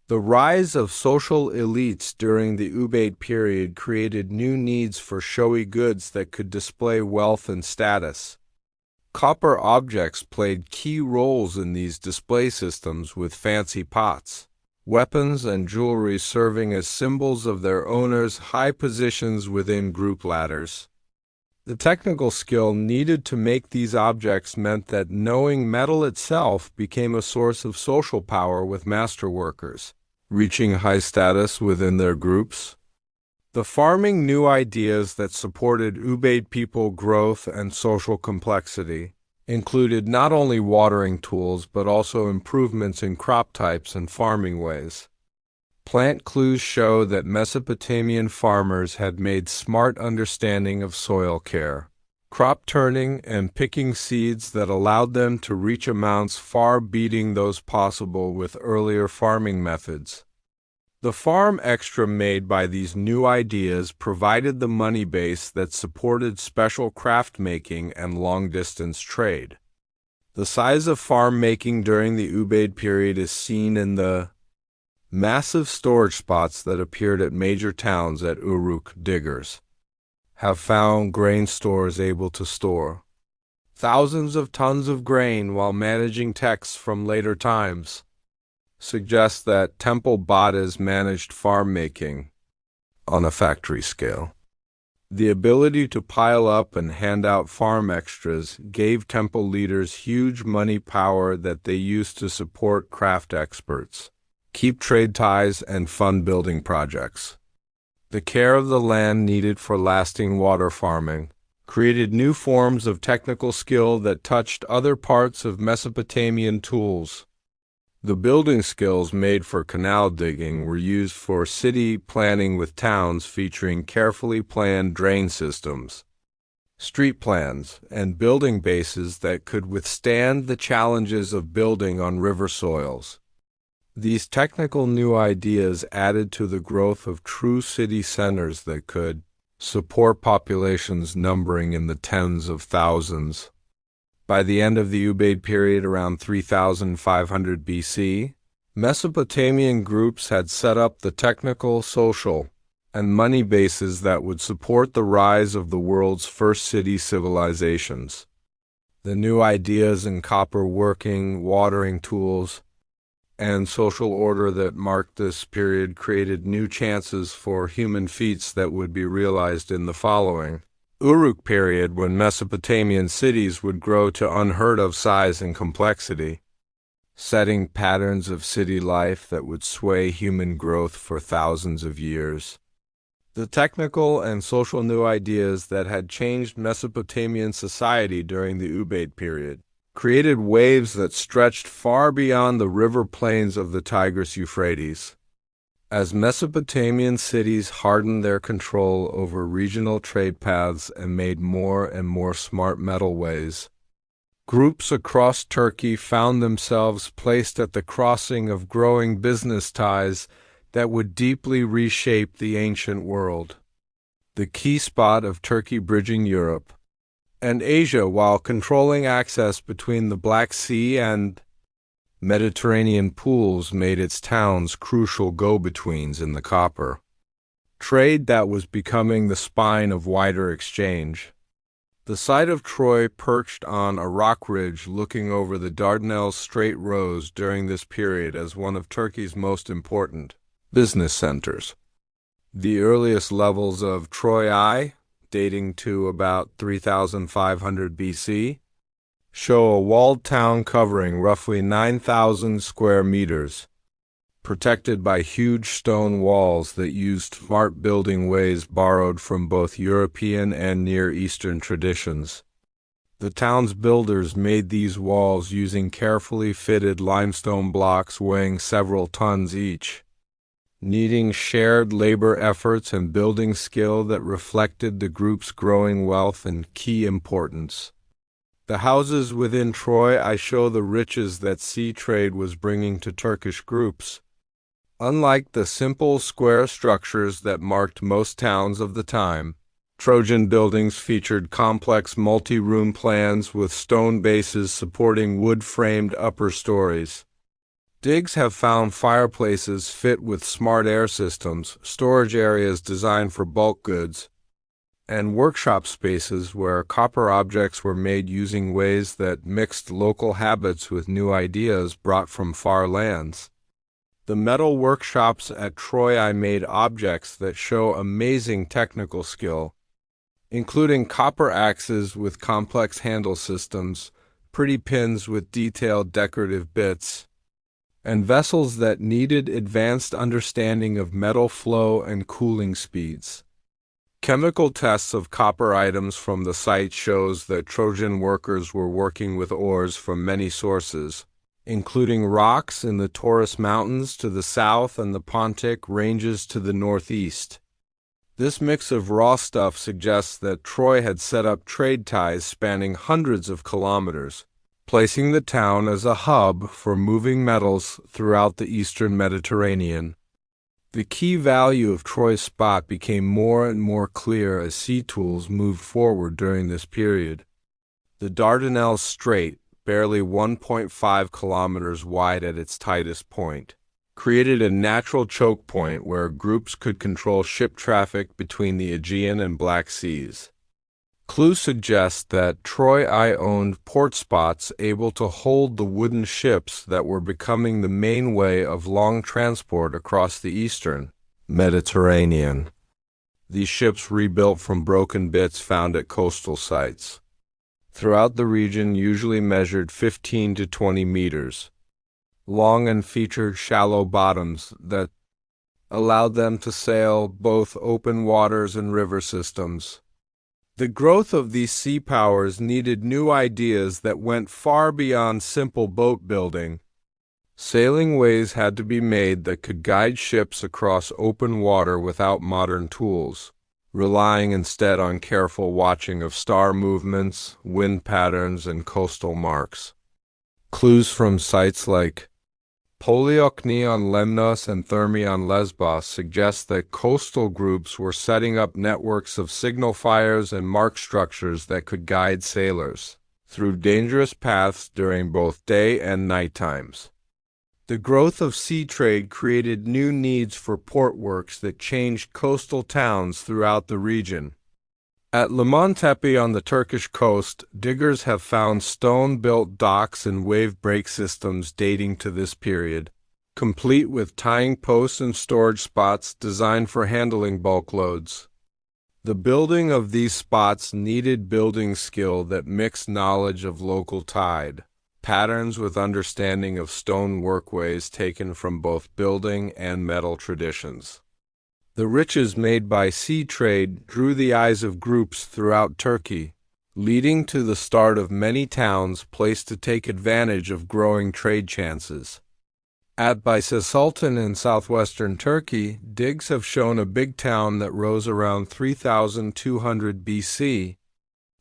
The rise of social elites during the Ubaid period created new needs for showy goods that could display wealth and status. Copper objects played key roles in these display systems, with fancy pots, weapons, and jewelry serving as symbols of their owners' high positions within group ladders. The technical skill needed to make these objects meant that knowing metal itself became a source of social power, with masterworkers reaching high status within their groups. The farming new ideas that supported Ubaid people growth and social complexity included not only watering tools but also improvements in crop types and farming ways. Plant clues show that Mesopotamian farmers had made smart understanding of soil care, crop turning, and picking seeds that allowed them to reach amounts far beating those possible with earlier farming methods. The farm extra made by these new ideas provided the money base that supported special craft making and long-distance trade. The size of farm making during the Ubaid period is seen in the massive storage spots that appeared at major towns. At Uruk, diggers have found grain stores able to store thousands of tons of grain while managing texts from later times, suggests that temple bodies managed farm making. on a factory scale. The ability to pile up and hand out farm extras gave temple leaders huge money power that they used to support craft experts, keep trade ties, and fund building projects. The care of the land needed for lasting water farming created new forms of technical skill that touched other parts of Mesopotamian tools. The building skills made for canal digging were used for city planning, with towns featuring carefully planned drain systems, street plans, and building bases that could withstand the challenges of building on river soils. These technical new ideas added to the growth of true city centers that could support populations numbering in the tens of thousands. By the end of the Ubaid period, around 3500 BC, Mesopotamian groups had set up the technical, social, and money bases that would support the rise of the world's first city civilizations. The new ideas in copper working, watering tools, and social order that marked this period created new chances for human feats that would be realized in the following Uruk period, when Mesopotamian cities would grow to unheard-of size and complexity, setting patterns of city life that would sway human growth for thousands of years. The technical and social new ideas that had changed Mesopotamian society during the Ubaid period created waves that stretched far beyond the river plains of the Tigris-Euphrates. As Mesopotamian cities hardened their control over regional trade paths and made more and more smart metalways, groups across Turkey found themselves placed at the crossing of growing business ties that would deeply reshape the ancient world. The key spot of Turkey bridging Europe and Asia while controlling access between the Black Sea and Mediterranean pools made its towns crucial go-betweens in the copper trade that was becoming the spine of wider exchange. The site of Troy, perched on a rock ridge looking over the Dardanelles Strait, rose during this period as one of Turkey's most important business centers. The earliest levels of Troy, dating to about 3500 BC, show a walled town covering roughly 9,000 square meters, protected by huge stone walls that used smart building ways borrowed from both European and Near Eastern traditions. The town's builders made these walls using carefully fitted limestone blocks weighing several tons each, needing shared labor efforts and building skill that reflected the group's growing wealth and key importance. The houses within Troy show the riches that sea trade was bringing to Turkish groups. Unlike the simple square structures that marked most towns of the time, Trojan buildings featured complex multi-room plans with stone bases supporting wood-framed upper stories. Digs have found fireplaces fit with smart air systems, storage areas designed for bulk goods, and workshop spaces where copper objects were made using ways that mixed local habits with new ideas brought from far lands. The metal workshops at Troy made objects that show amazing technical skill, including copper axes with complex handle systems, pretty pins with detailed decorative bits, and vessels that needed advanced understanding of metal flow and cooling speeds. Chemical tests of copper items from the site shows that Trojan workers were working with ores from many sources, including rocks in the Taurus Mountains to the south and the Pontic Ranges to the northeast. This mix of raw stuff suggests that Troy had set up trade ties spanning hundreds of kilometers, placing the town as a hub for moving metals throughout the eastern Mediterranean. The key value of Troy's spot became more and more clear as sea tools moved forward during this period. The Dardanelles Strait, barely 1.5 kilometers wide at its tightest point, created a natural choke point where groups could control ship traffic between the Aegean and Black Seas. Clues suggest that Troy owned port spots able to hold the wooden ships that were becoming the main way of long transport across the eastern Mediterranean. these ships rebuilt from broken bits found at coastal sites. Throughout the region usually measured 15 to 20 meters long and featured shallow bottoms that allowed them to sail both open waters and river systems. The growth of these sea powers needed new ideas that went far beyond simple boat building. Sailing ways had to be made that could guide ships across open water without modern tools, relying instead on careful watching of star movements, wind patterns, and coastal marks. Clues from sites like Poliokni on Lemnos and Thermi on Lesbos suggest that coastal groups were setting up networks of signal fires and mark structures that could guide sailors through dangerous paths during both day and night times. The growth of sea trade created new needs for port works that changed coastal towns throughout the region. At Levant Tepe on the Turkish coast, diggers have found stone-built docks and wave break systems dating to this period, complete with tying posts and storage spots designed for handling bulk loads. The building of these spots needed building skill that mixed knowledge of local tide patterns with understanding of stone workways taken from both building and metal traditions. The riches made by sea trade drew the eyes of groups throughout Turkey, leading to the start of many towns placed to take advantage of growing trade chances. At Baysa Sultan in southwestern Turkey, digs have shown a big town that rose around 3200 BC,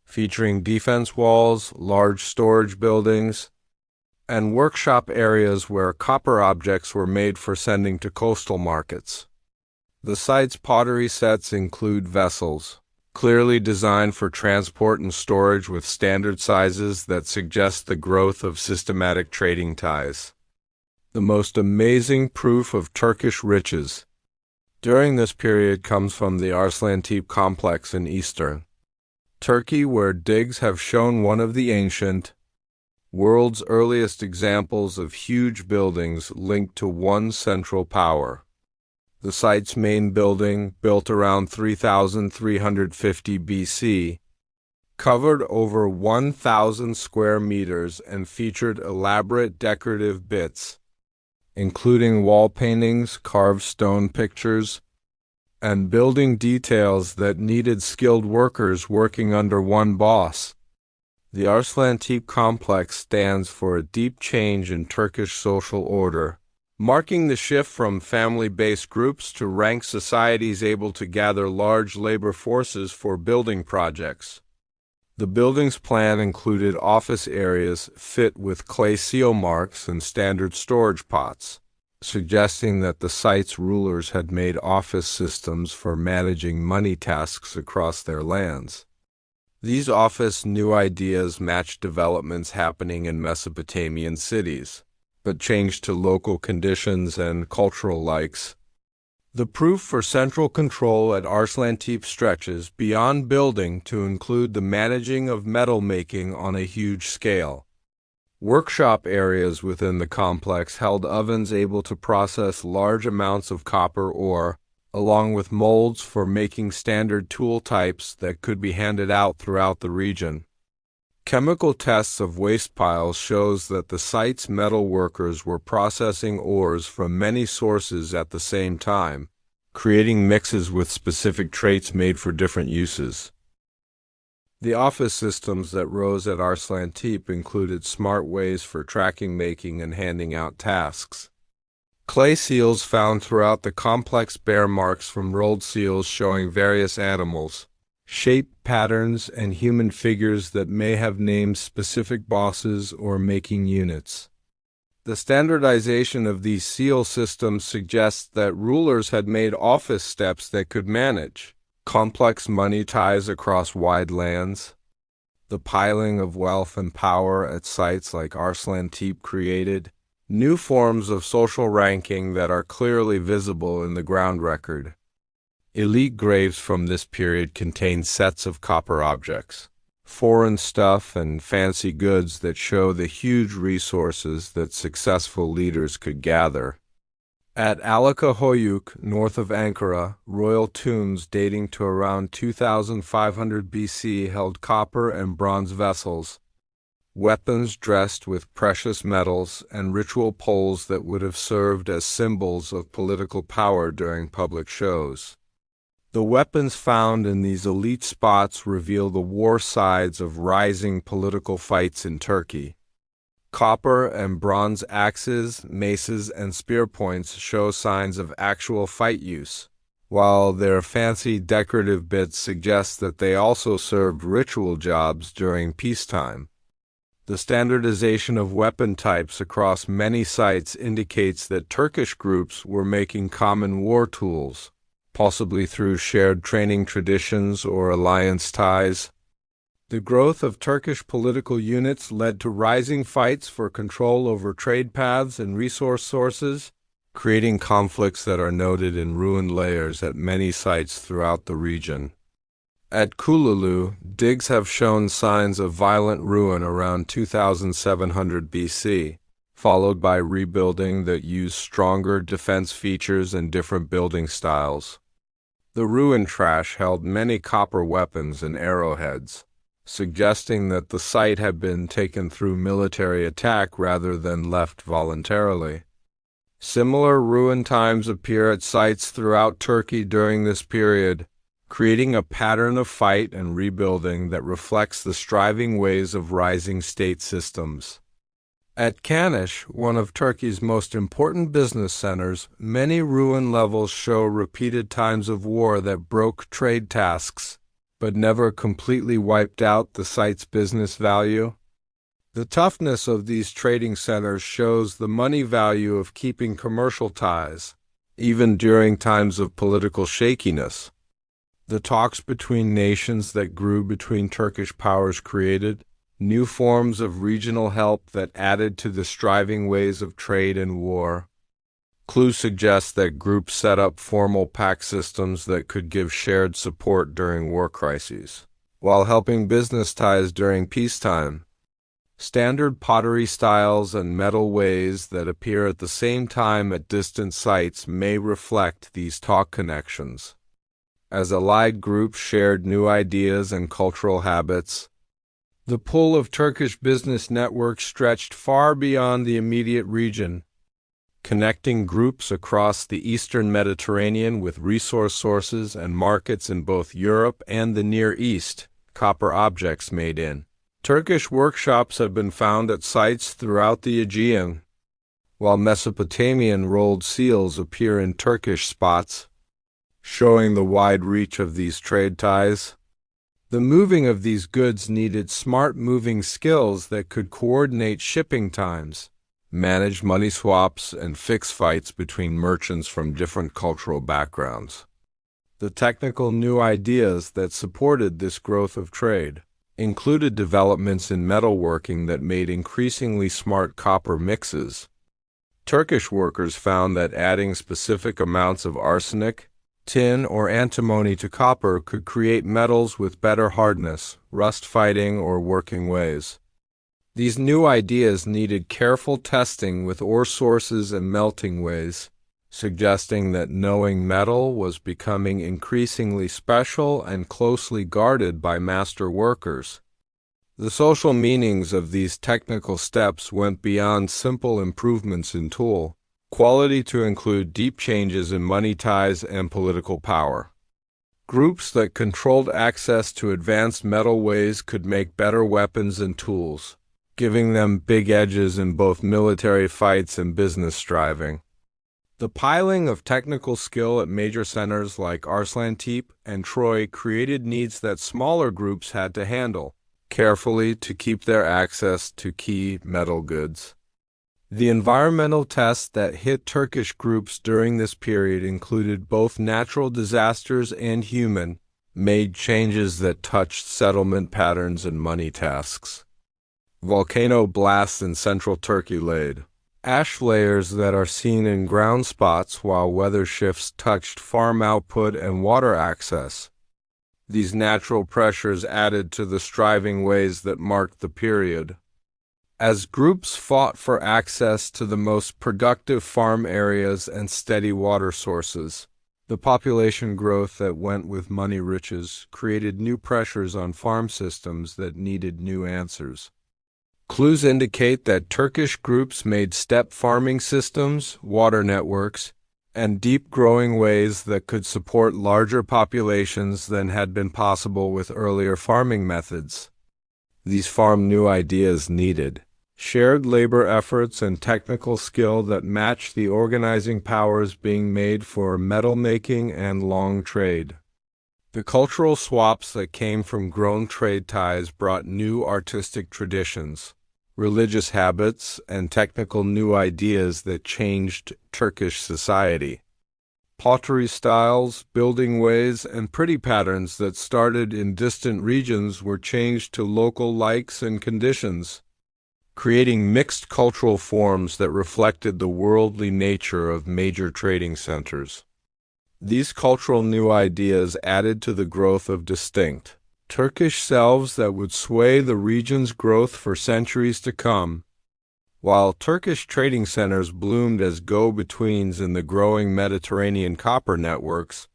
featuring defense walls, large storage buildings, and workshop areas where copper objects were made for sending to coastal markets. The site's pottery sets include vessels, clearly designed for transport and storage with standard sizes that suggest the growth of systematic trading ties. The most amazing proof of Turkish riches during this period comes from the Arslantepe complex in eastern Turkey, where digs have shown one of the ancient world's earliest examples of huge buildings linked to one central power. The site's main building, built around 3350 BC, covered over 1,000 square meters and featured elaborate decorative bits, including wall paintings, carved stone pictures, and building details that needed skilled workers working under one boss. The Arslantepe complex stands for a deep change in Turkish social order, marking the shift from family-based groups to rank societies able to gather large labor forces for building projects. The building's plan included office areas fit with clay seal marks and standard storage pots, suggesting that the site's rulers had made office systems for managing money tasks across their lands. These office new ideas matched developments happening in Mesopotamian cities, but changed to local conditions and cultural likes. The proof for central control at Arslantepe stretches beyond building to include the managing of metal making on a huge scale. Workshop areas within the complex held ovens able to process large amounts of copper ore, along with molds for making standard tool types that could be handed out throughout the region. Chemical tests of waste piles shows that the site's metal workers were processing ores from many sources at the same time, creating mixes with specific traits made for different uses. The office systems that rose at Arslantepe included smart ways for tracking, making, and handing out tasks. Clay seals found throughout the complex bear marks from rolled seals showing various animals, shape patterns, and human figures that may have named specific bosses or making units. The standardization of these seal systems suggests that rulers had made office steps that could manage complex money ties across wide lands. The piling of wealth and power at sites like Arslantepe created new forms of social ranking that are clearly visible in the ground record. Elite graves from this period contain sets of copper objects, foreign stuff, and fancy goods that show the huge resources that successful leaders could gather. At Alaka north of Ankara, royal tombs dating to around 2500 BC held copper and bronze vessels, weapons dressed with precious metals, and ritual poles that would have served as symbols of political power during public shows. The weapons found in these elite spots reveal the war sides of rising political fights in Turkey. Copper and bronze axes, maces, and spear points show signs of actual fight use, while their fancy decorative bits suggest that they also served ritual jobs during peacetime. The standardization of weapon types across many sites indicates that Turkish groups were making common war tools, possibly through shared training traditions or alliance ties. The growth of Turkish political units led to rising fights for control over trade paths and resource sources, creating conflicts that are noted in ruined layers at many sites throughout the region. At Kululu, digs have shown signs of violent ruin around 2700 BC, followed by rebuilding that used stronger defense features and different building styles. The ruined trash held many copper weapons and arrowheads, suggesting that the site had been taken through military attack rather than left voluntarily. Similar ruin times appear at sites throughout Turkey during this period, creating a pattern of fight and rebuilding that reflects the striving ways of rising state systems. At Kanish, one of Turkey's most important business centers, many ruin levels show repeated times of war that broke trade tasks, but never completely wiped out the site's business value. The toughness of these trading centers shows the money value of keeping commercial ties, even during times of political shakiness. The talks between nations that grew between Turkish powers created new forms of regional help that added to the striving ways of trade and war. Clues suggest that groups set up formal pact systems that could give shared support during war crises, while helping business ties during peacetime. Standard pottery styles and metal ways that appear at the same time at distant sites may reflect these talk connections. As allied groups shared new ideas and cultural habits, the pull of Turkish business networks stretched far beyond the immediate region, connecting groups across the eastern Mediterranean with resource sources and markets in both Europe and the Near East. Copper objects made in Turkish workshops have been found at sites throughout the Aegean, while Mesopotamian rolled seals appear in Turkish spots, showing the wide reach of these trade ties. The moving of these goods needed smart moving skills that could coordinate shipping times, manage money swaps, and fix fights between merchants from different cultural backgrounds. The technical new ideas that supported this growth of trade included developments in metalworking that made increasingly smart copper mixes. Turkish workers found that adding specific amounts of arsenic, tin, or antimony to copper could create metals with better hardness, rust-fighting, or working ways. These new ideas needed careful testing with ore sources and melting ways, suggesting that knowing metal was becoming increasingly special and closely guarded by master workers. The social meanings of these technical steps went beyond simple improvements in tool quality to include deep changes in money ties and political power. Groups that controlled access to advanced metal ways could make better weapons and tools, giving them big edges in both military fights and business striving. The piling of technical skill at major centers like Arslantepe and Troy created needs that smaller groups had to handle carefully to keep their access to key metal goods. The environmental tests that hit Turkish groups during this period included both natural disasters and human-made changes that touched settlement patterns and money tasks. Volcano blasts in central Turkey laid ash layers that are seen in ground spots while weather shifts touched farm output and water access. These natural pressures added to the striving ways that marked the period. as groups fought for access to the most productive farm areas and steady water sources. The population growth that went with money riches created new pressures on farm systems that needed new answers. Clues indicate that Turkish groups made step farming systems, water networks, and deep growing ways that could support larger populations than had been possible with earlier farming methods. These farm new ideas needed shared labor efforts and technical skill that matched the organizing powers being made for metal making and long trade. The cultural swaps that came from grown trade ties brought new artistic traditions, religious habits, and technical new ideas that changed Turkish society. Pottery styles, building ways, and pretty patterns that started in distant regions were changed to local likes and conditions, creating mixed cultural forms that reflected the worldly nature of major trading centers. These cultural new ideas added to the growth of distinct Turkish selves that would sway the region's growth for centuries to come. While Turkish trading centers bloomed as go-betweens in the growing Mediterranean copper networks,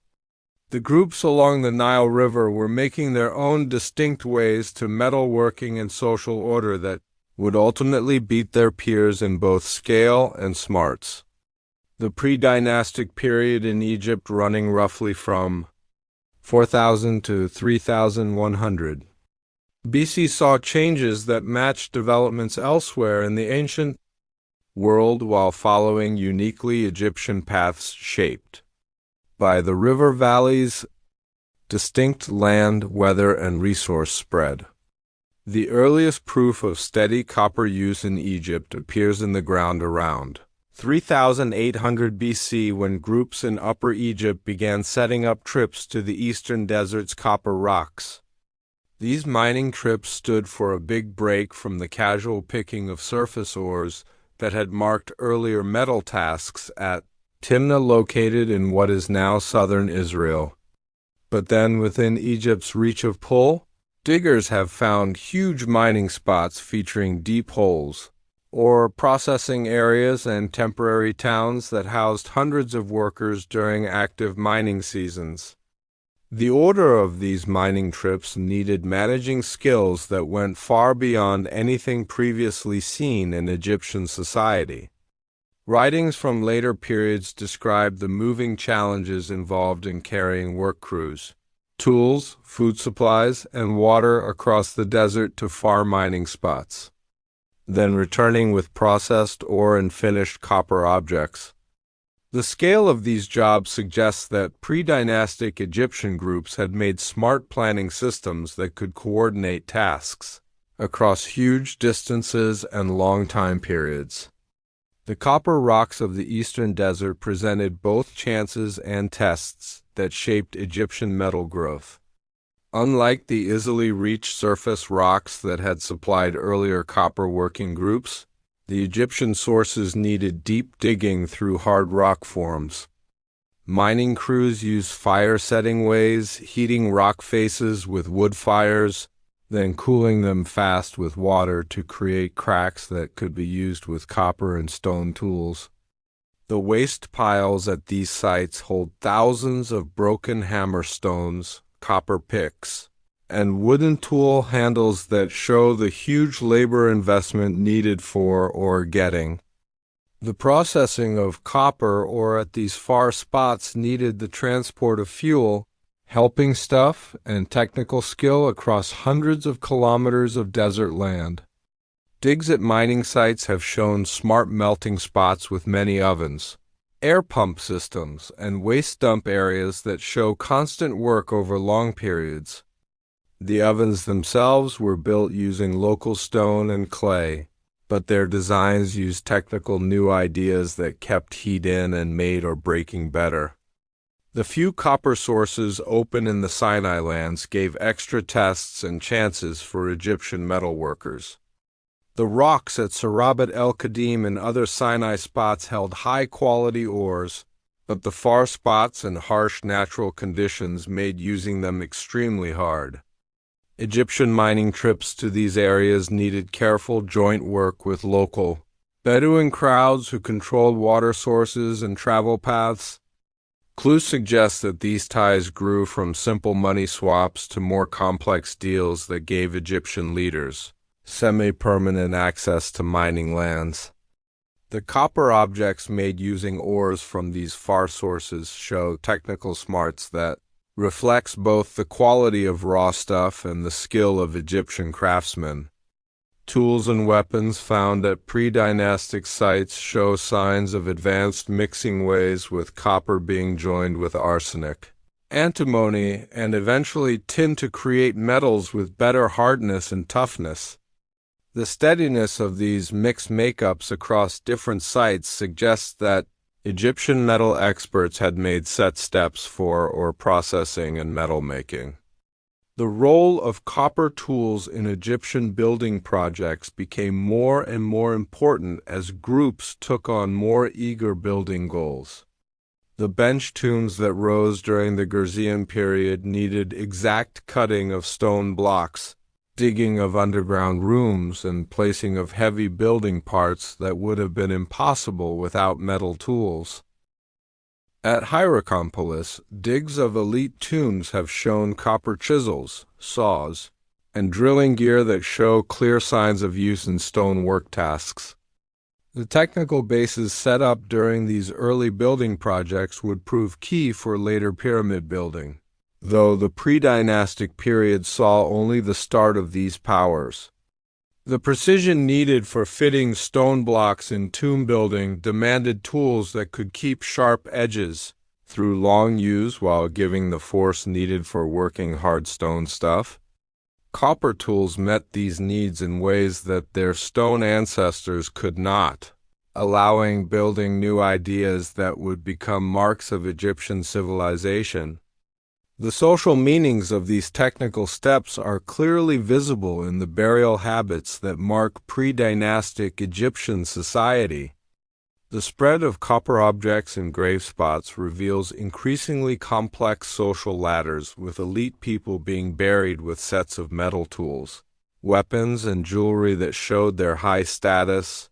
the groups along the Nile River were making their own distinct ways to metalworking and social order that would ultimately beat their peers in both scale and smarts. The pre-dynastic period in Egypt running roughly from 4000 to 3100 BC saw changes that matched developments elsewhere in the ancient world while following uniquely Egyptian paths shaped by the river valleys, distinct land, weather, and resource spread. The earliest proof of steady copper use in Egypt appears in the ground around 3800 BC when groups in Upper Egypt began setting up trips to the eastern desert's copper rocks. These mining trips stood for a big break from the casual picking of surface ores that had marked earlier metal tasks at Timna, located in what is now southern Israel. But then within Egypt's reach of pull, diggers have found huge mining spots featuring deep holes, or processing areas and temporary towns that housed hundreds of workers during active mining seasons. The order of these mining trips needed managing skills that went far beyond anything previously seen in Egyptian society. Writings from later periods describe the moving challenges involved in carrying work crews, tools, food supplies, and water across the desert to far mining spots, then returning with processed ore and finished copper objects. The scale of these jobs suggests that pre-dynastic Egyptian groups had made smart planning systems that could coordinate tasks across huge distances and long time periods. The copper rocks of the eastern desert presented both chances and tests that shaped Egyptian metal growth. Unlike the easily reached surface rocks that had supplied earlier copper working groups, the Egyptian sources needed deep digging through hard rock forms. Mining crews used fire-setting ways, heating rock faces with wood fires, then cooling them fast with water to create cracks that could be used with copper and stone tools. The waste piles at these sites hold thousands of broken hammer stones, copper picks, and wooden tool handles that show the huge labor investment needed for or getting. The processing of copper ore at these far spots needed the transport of fuel, helping stuff, and technical skill across hundreds of kilometers of desert land. Digs at mining sites have shown smart melting spots with many ovens, air pump systems, and waste dump areas that show constant work over long periods. The ovens themselves were built using local stone and clay, but their designs used technical new ideas that kept heat in and made or breaking better. The few copper sources open in the Sinai lands gave extra tests and chances for Egyptian metalworkers. The rocks at Sarabat el-Qadim and other Sinai spots held high-quality ores, but the far spots and harsh natural conditions made using them extremely hard. Egyptian mining trips to these areas needed careful joint work with local Bedouin crowds who controlled water sources and travel paths. Clues suggest that these ties grew from simple money swaps to more complex deals that gave Egyptian leaders semi-permanent access to mining lands. The copper objects made using ores from these far sources show technical smarts that reflects both the quality of raw stuff and the skill of Egyptian craftsmen. Tools and weapons found at pre-dynastic sites show signs of advanced mixing ways, with copper being joined with arsenic, antimony, and eventually tin to create metals with better hardness and toughness. The steadiness of these mixed makeups across different sites suggests that Egyptian metal experts had made set steps for ore processing and metal making. The role of copper tools in Egyptian building projects became more and more important as groups took on more eager building goals. The bench tombs that rose during the Girzian period needed exact cutting of stone blocks, digging of underground rooms, and placing of heavy building parts that would have been impossible without metal tools. At Hierakonpolis, digs of elite tombs have shown copper chisels, saws, and drilling gear that show clear signs of use in stone work tasks. The technical bases set up during these early building projects would prove key for later pyramid building, though the pre-dynastic period saw only the start of these powers. The precision needed for fitting stone blocks in tomb building demanded tools that could keep sharp edges through long use while giving the force needed for working hard stone stuff. Copper tools met these needs in ways that their stone ancestors could not, allowing building new ideas that would become marks of Egyptian civilization. The social meanings of these technical steps are clearly visible in the burial habits that mark pre-dynastic Egyptian society. The spread of copper objects in grave spots reveals increasingly complex social ladders, with elite people being buried with sets of metal tools, weapons, and jewelry that showed their high status.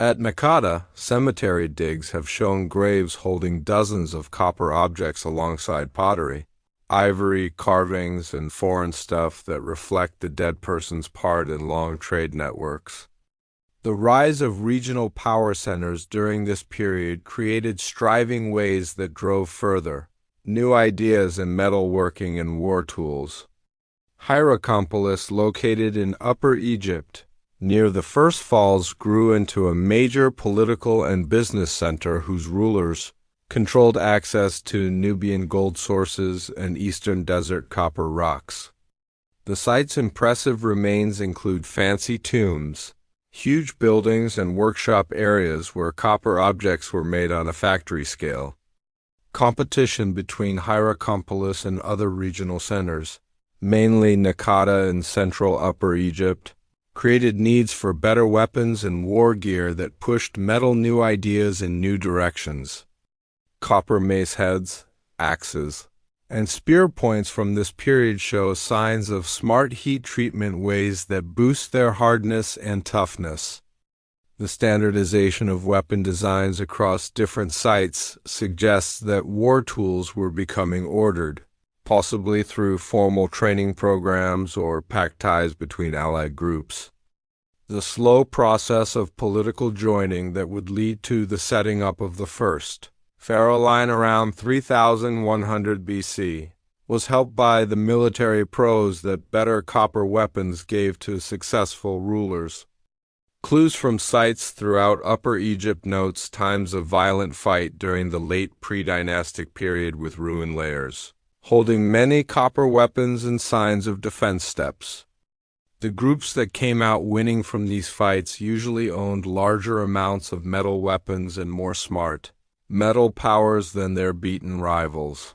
At Makata, cemetery digs have shown graves holding dozens of copper objects alongside pottery, ivory, carvings, and foreign stuff that reflect the dead person's part in long trade networks. The rise of regional power centers during this period created striving ways that drove further new ideas in metalworking and war tools. Hierakonpolis, located in Upper Egypt, near the First Falls, grew into a major political and business center whose rulers controlled access to Nubian gold sources and eastern desert copper rocks. The site's impressive remains include fancy tombs, huge buildings, and workshop areas where copper objects were made on a factory scale. Competition between Hierakonpolis and other regional centers, mainly Nakata and central Upper Egypt, created needs for better weapons and war gear that pushed metal new ideas in new directions. Copper mace heads, axes, and spear points from this period show signs of smart heat treatment ways that boost their hardness and toughness. The standardization of weapon designs across different sites suggests that war tools were becoming ordered, possibly through formal training programs or pact ties between allied groups. The slow process of political joining that would lead to the setting up of the first Pharaoh line around 3100 BC was helped by the military prose that better copper weapons gave to successful rulers. Clues from sites throughout Upper Egypt notes times of violent fight during the late pre-dynastic period with ruined layers, holding many copper weapons and signs of defense steps. The groups that came out winning from these fights usually owned larger amounts of metal weapons and more smart metal powers than their beaten rivals.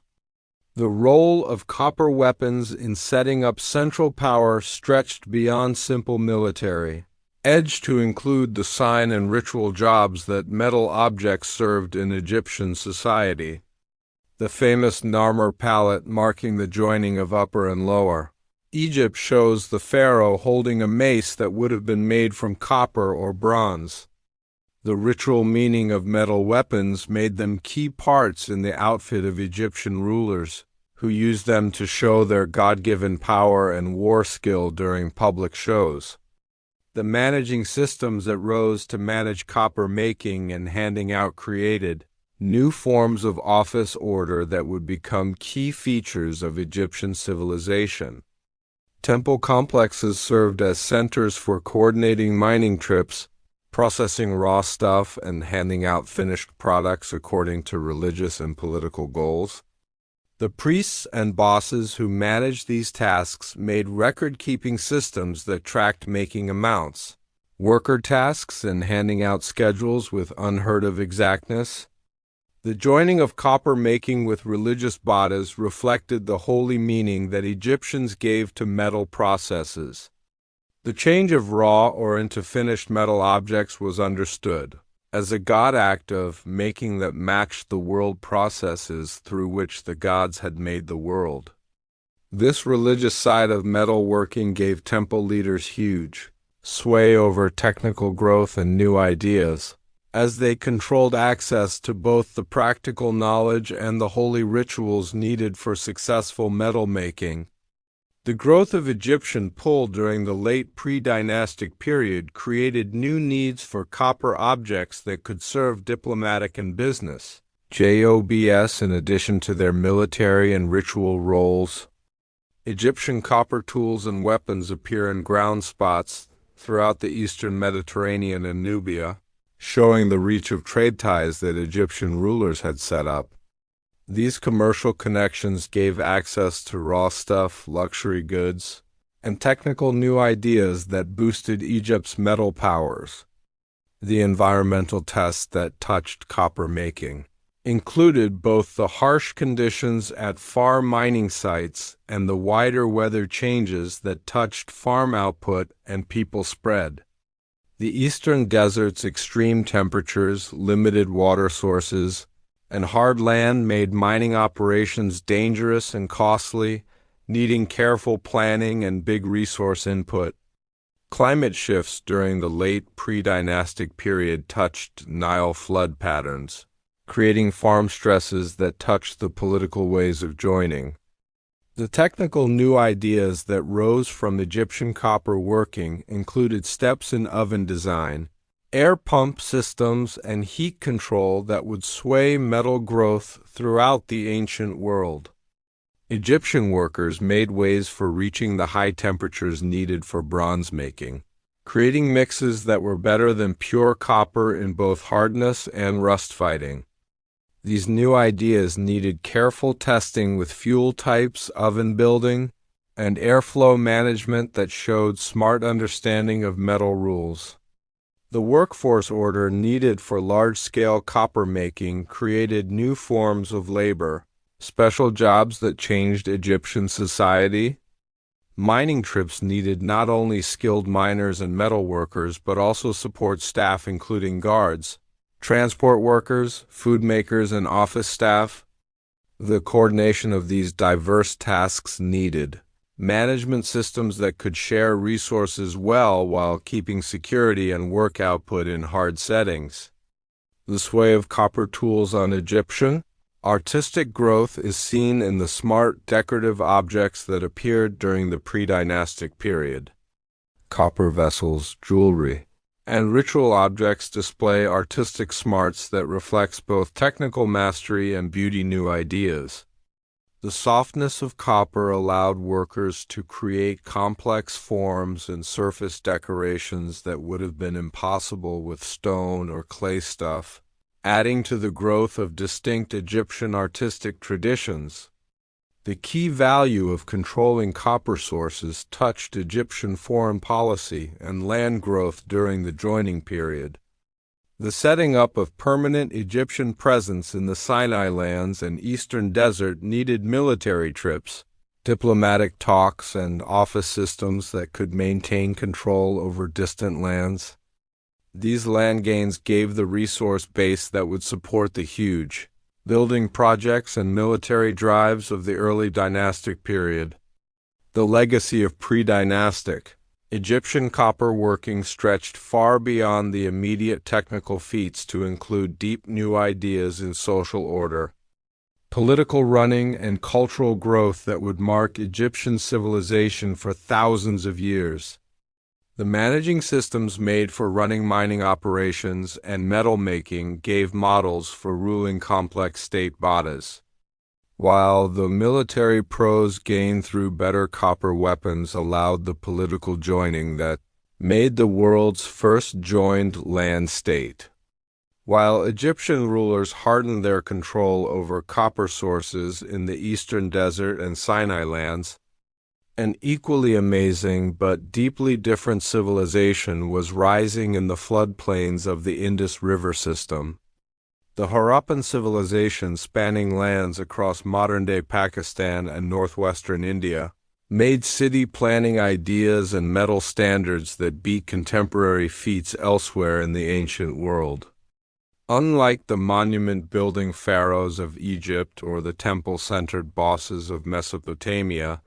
The role of copper weapons in setting up central power stretched beyond simple military edge to include the sign and ritual jobs that metal objects served in Egyptian society. The famous Narmer palette marking the joining of upper and lower Egypt shows the pharaoh holding a mace that would have been made from copper or bronze. The ritual meaning of metal weapons made them key parts in the outfit of Egyptian rulers, who used them to show their God-given power and war skill during public shows. The managing systems that rose to manage copper making and handing out created new forms of office order that would become key features of Egyptian civilization. Temple complexes served as centers for coordinating mining trips, processing raw stuff, and handing out finished products according to religious and political goals. The priests and bosses who managed these tasks made record-keeping systems that tracked making amounts, worker tasks, and handing out schedules with unheard-of exactness. The joining of copper making with religious bodies reflected the holy meaning that Egyptians gave to metal processes. The change of raw or into finished metal objects was understood as a god act of making that matched the world processes through which the gods had made the world. This religious side of metalworking gave temple leaders huge sway over technical growth and new ideas, as they controlled access to both the practical knowledge and the holy rituals needed for successful metal making. The growth of Egyptian pull during the late pre-dynastic period created new needs for copper objects that could serve diplomatic and business jobs in addition to their military and ritual roles. Egyptian copper tools and weapons appear in ground spots throughout the eastern Mediterranean and Nubia, showing the reach of trade ties that Egyptian rulers had set up. These commercial connections gave access to raw stuff, luxury goods, and technical new ideas that boosted Egypt's metal powers. The environmental tests that touched copper making included both the harsh conditions at far mining sites and the wider weather changes that touched farm output and people spread. The eastern desert's extreme temperatures, limited water sources, and hard land made mining operations dangerous and costly, needing careful planning and big resource input. Climate shifts during the late pre-dynastic period touched Nile flood patterns, creating farm stresses that touched the political ways of joining. The technical new ideas that rose from Egyptian copper working included steps in oven design, air pump systems, and heat control that would sway metal growth throughout the ancient world. Egyptian workers made ways for reaching the high temperatures needed for bronze making, creating mixes that were better than pure copper in both hardness and rust fighting. These new ideas needed careful testing with fuel types, oven building, and airflow management that showed smart understanding of metal rules. The workforce order needed for large-scale copper making created new forms of labor, special jobs that changed Egyptian society. Mining trips needed not only skilled miners and metal workers but also support staff including guards, transport workers, food makers, and office staff. The coordination of these diverse tasks needed management systems that could share resources well while keeping security and work output in hard settings. The sway of copper tools on Egyptian artistic growth is seen in the smart decorative objects that appeared during the pre-dynastic period. Copper vessels, jewelry, and ritual objects display artistic smarts that reflects both technical mastery and beauty new ideas. The softness of copper allowed workers to create complex forms and surface decorations that would have been impossible with stone or clay stuff, adding to the growth of distinct Egyptian artistic traditions. The key value of controlling copper sources touched Egyptian foreign policy and land growth during the joining period. The setting up of permanent Egyptian presence in the Sinai lands and eastern desert needed military trips, diplomatic talks, and office systems that could maintain control over distant lands. These land gains gave the resource base that would support the huge building projects and military drives of the early dynastic period. The legacy of pre-dynastic Egyptian copper working stretched far beyond the immediate technical feats to include deep new ideas in social order, political running, and cultural growth that would mark Egyptian civilization for thousands of years. The managing systems made for running mining operations and metal making gave models for ruling complex state bodies, while the military prowess gained through better copper weapons allowed the political joining that made the world's first joined land state. While Egyptian rulers hardened their control over copper sources in the eastern desert and Sinai lands, an equally amazing but deeply different civilization was rising in the floodplains of the Indus River system. The Harappan civilization, spanning lands across modern-day Pakistan and northwestern India, made city planning ideas and metal standards that beat contemporary feats elsewhere in the ancient world. Unlike the monument-building pharaohs of Egypt or the temple-centered bosses of Mesopotamia,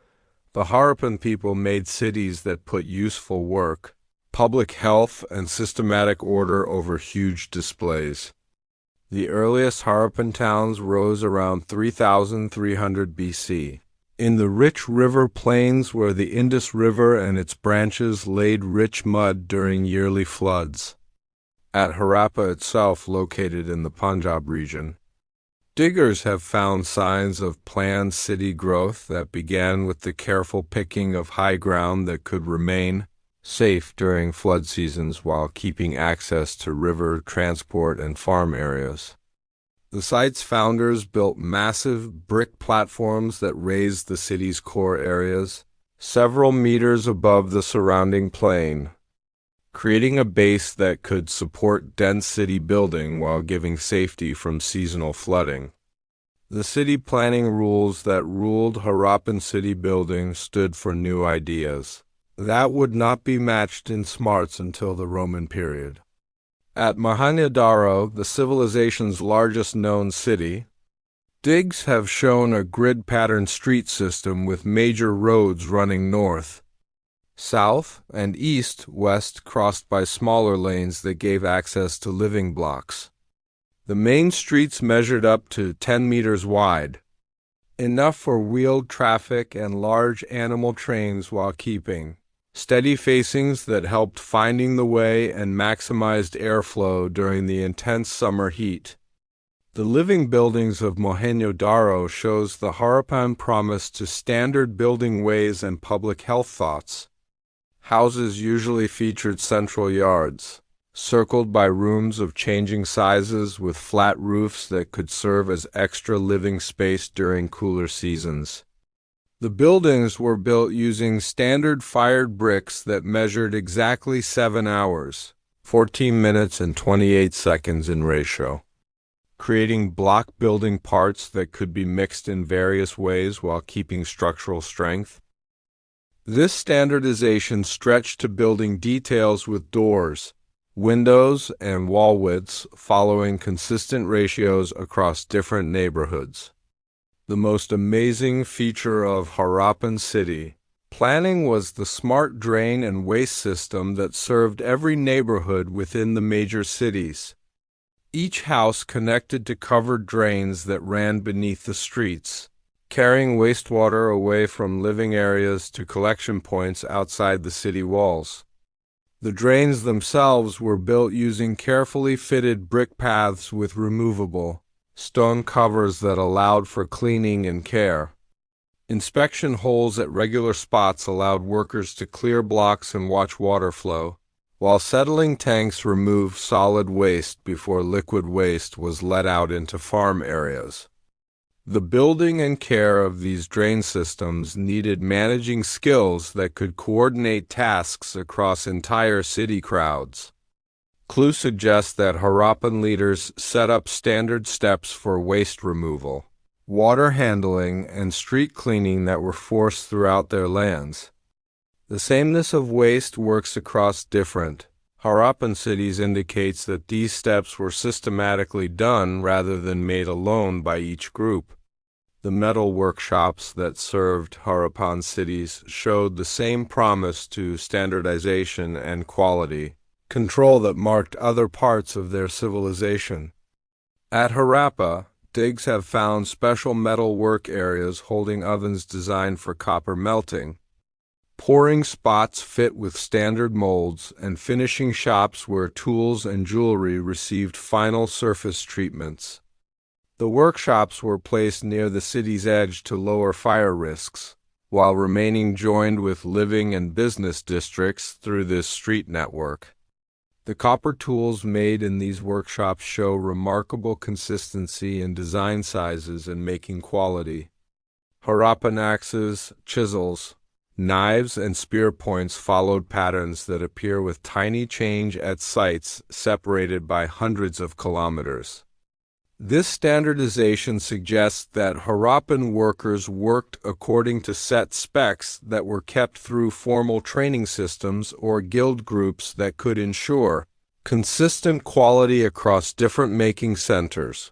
the Harappan people made cities that put useful work, public health, and systematic order over huge displays. The earliest Harappan towns rose around 3300 BC, in the rich river plains where the Indus River and its branches laid rich mud during yearly floods. At Harappa itself, located in the Punjab region, diggers have found signs of planned city growth that began with the careful picking of high ground that could remain safe during flood seasons while keeping access to river transport and farm areas. The site's founders built massive brick platforms that raised the city's core areas, several meters above the surrounding plain, creating a base that could support dense city building while giving safety from seasonal flooding. The city planning rules that ruled Harappan city building stood for new ideas that would not be matched in smarts until the Roman period. At Mohenjo-daro, the civilization's largest known city, digs have shown a grid-patterned street system with major roads running north, south, and east-west crossed by smaller lanes that gave access to living blocks. The main streets measured up to 10 meters wide, enough for wheeled traffic and large animal trains while keeping steady facings that helped finding the way and maximized airflow during the intense summer heat. The living buildings of Mohenjo-daro shows the Harappan promise to standard building ways and public health thoughts. Houses usually featured central yards, circled by rooms of changing sizes with flat roofs that could serve as extra living space during cooler seasons. The buildings were built using standard fired bricks that measured exactly 7 hours, 14 minutes and 28 seconds in ratio, creating block building parts that could be mixed in various ways while keeping structural strength. This standardization stretched to building details with doors, windows, and wall widths following consistent ratios across different neighborhoods. The most amazing feature of Harappan city planning was the smart drain and waste system that served every neighborhood within the major cities. Each house connected to covered drains that ran beneath the streets, carrying wastewater away from living areas to collection points outside the city walls. The drains themselves were built using carefully fitted brick paths with removable stone covers that allowed for cleaning and care. Inspection holes at regular spots allowed workers to clear blocks and watch water flow, while settling tanks removed solid waste before liquid waste was let out into farm areas. The building and care of these drain systems needed managing skills that could coordinate tasks across entire city crowds. Clues suggest that Harappan leaders set up standard steps for waste removal, water handling, and street cleaning that were forced throughout their lands. The sameness of waste works across different Harappan cities indicates that these steps were systematically done rather than made alone by each group. The metal workshops that served Harappan cities showed the same promise to standardization and quality control that marked other parts of their civilization. At Harappa, digs have found special metal work areas holding ovens designed for copper melting, pouring spots fit with standard molds, and finishing shops where tools and jewelry received final surface treatments. The workshops were placed near the city's edge to lower fire risks, while remaining joined with living and business districts through this street network. The copper tools made in these workshops show remarkable consistency in design sizes and making quality. Harappan axes, chisels, knives, and spear points followed patterns that appear with tiny change at sites separated by hundreds of kilometers. This standardization suggests that Harappan workers worked according to set specs that were kept through formal training systems or guild groups that could ensure consistent quality across different making centers.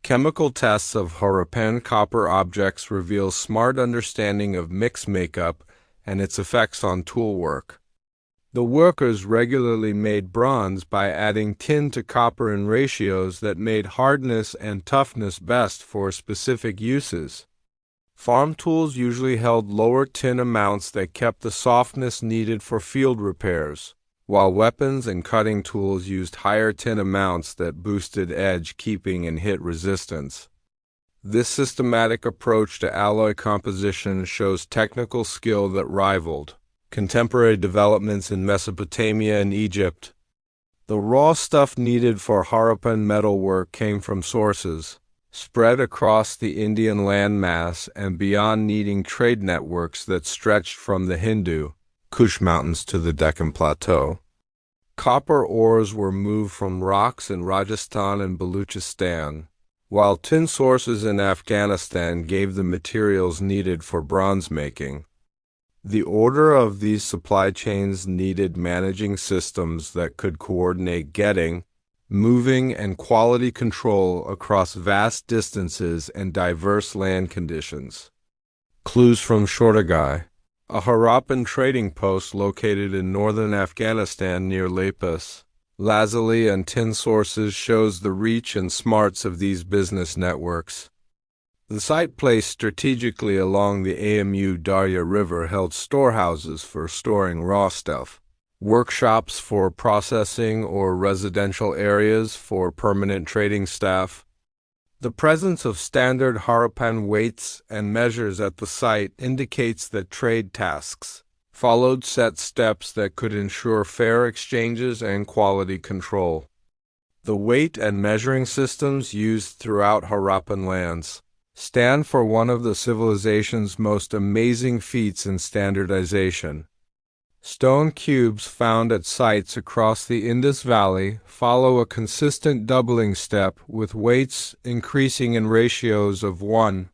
Chemical tests of Harappan copper objects reveal smart understanding of mix makeup and its effects on toolwork. The workers regularly made bronze by adding tin to copper in ratios that made hardness and toughness best for specific uses. Farm tools usually held lower tin amounts that kept the softness needed for field repairs, while weapons and cutting tools used higher tin amounts that boosted edge keeping and hit resistance. This systematic approach to alloy composition shows technical skill that rivaled contemporary developments in Mesopotamia and Egypt. The raw stuff needed for Harappan metalwork came from sources spread across the Indian landmass and beyond, needing trade networks that stretched from the Hindu Kush Mountains to the Deccan Plateau. Copper ores were moved from rocks in Rajasthan and Baluchistan, while tin sources in Afghanistan gave the materials needed for bronze making. The order of these supply chains needed managing systems that could coordinate getting, moving, and quality control across vast distances and diverse land conditions. Clues from Shortagai, a Harappan trading post located in northern Afghanistan near Lapis lazuli, and tin sources shows the reach and smarts of these business networks. The site placed strategically along the Amu Darya River held storehouses for storing raw stuff, workshops for processing, or residential areas for permanent trading staff. The presence of standard Harappan weights and measures at the site indicates that trade tasks followed set steps that could ensure fair exchanges and quality control. The weight and measuring systems used throughout Harappan lands stand for one of the civilization's most amazing feats in standardization. Stone cubes found at sites across the Indus Valley follow a consistent doubling step, with weights increasing in ratios of 1,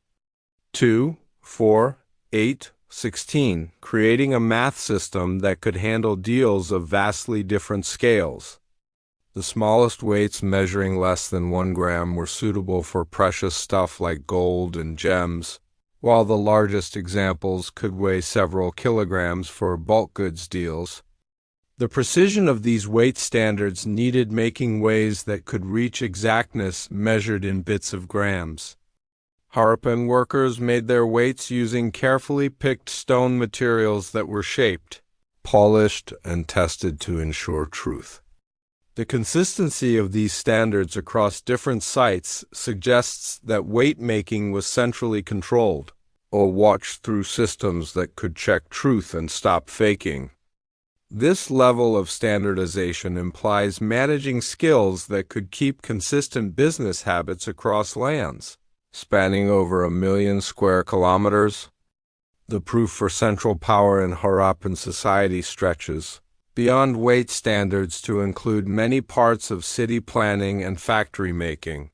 2, 4, 8, 16, creating a math system that could handle deals of vastly different scales. The smallest weights, measuring less than 1 gram, were suitable for precious stuff like gold and gems, while the largest examples could weigh several kilograms for bulk goods deals. The precision of these weight standards needed making ways that could reach exactness measured in bits of grams. Harappan workers made their weights using carefully picked stone materials that were shaped, polished, and tested to ensure truth. The consistency of these standards across different sites suggests that weight making was centrally controlled, or watched through systems that could check truth and stop faking. This level of standardization implies managing skills that could keep consistent business habits across lands, spanning over 1 million square kilometers. The proof for central power in Harappan society stretches beyond weight standards to include many parts of city planning and factory making.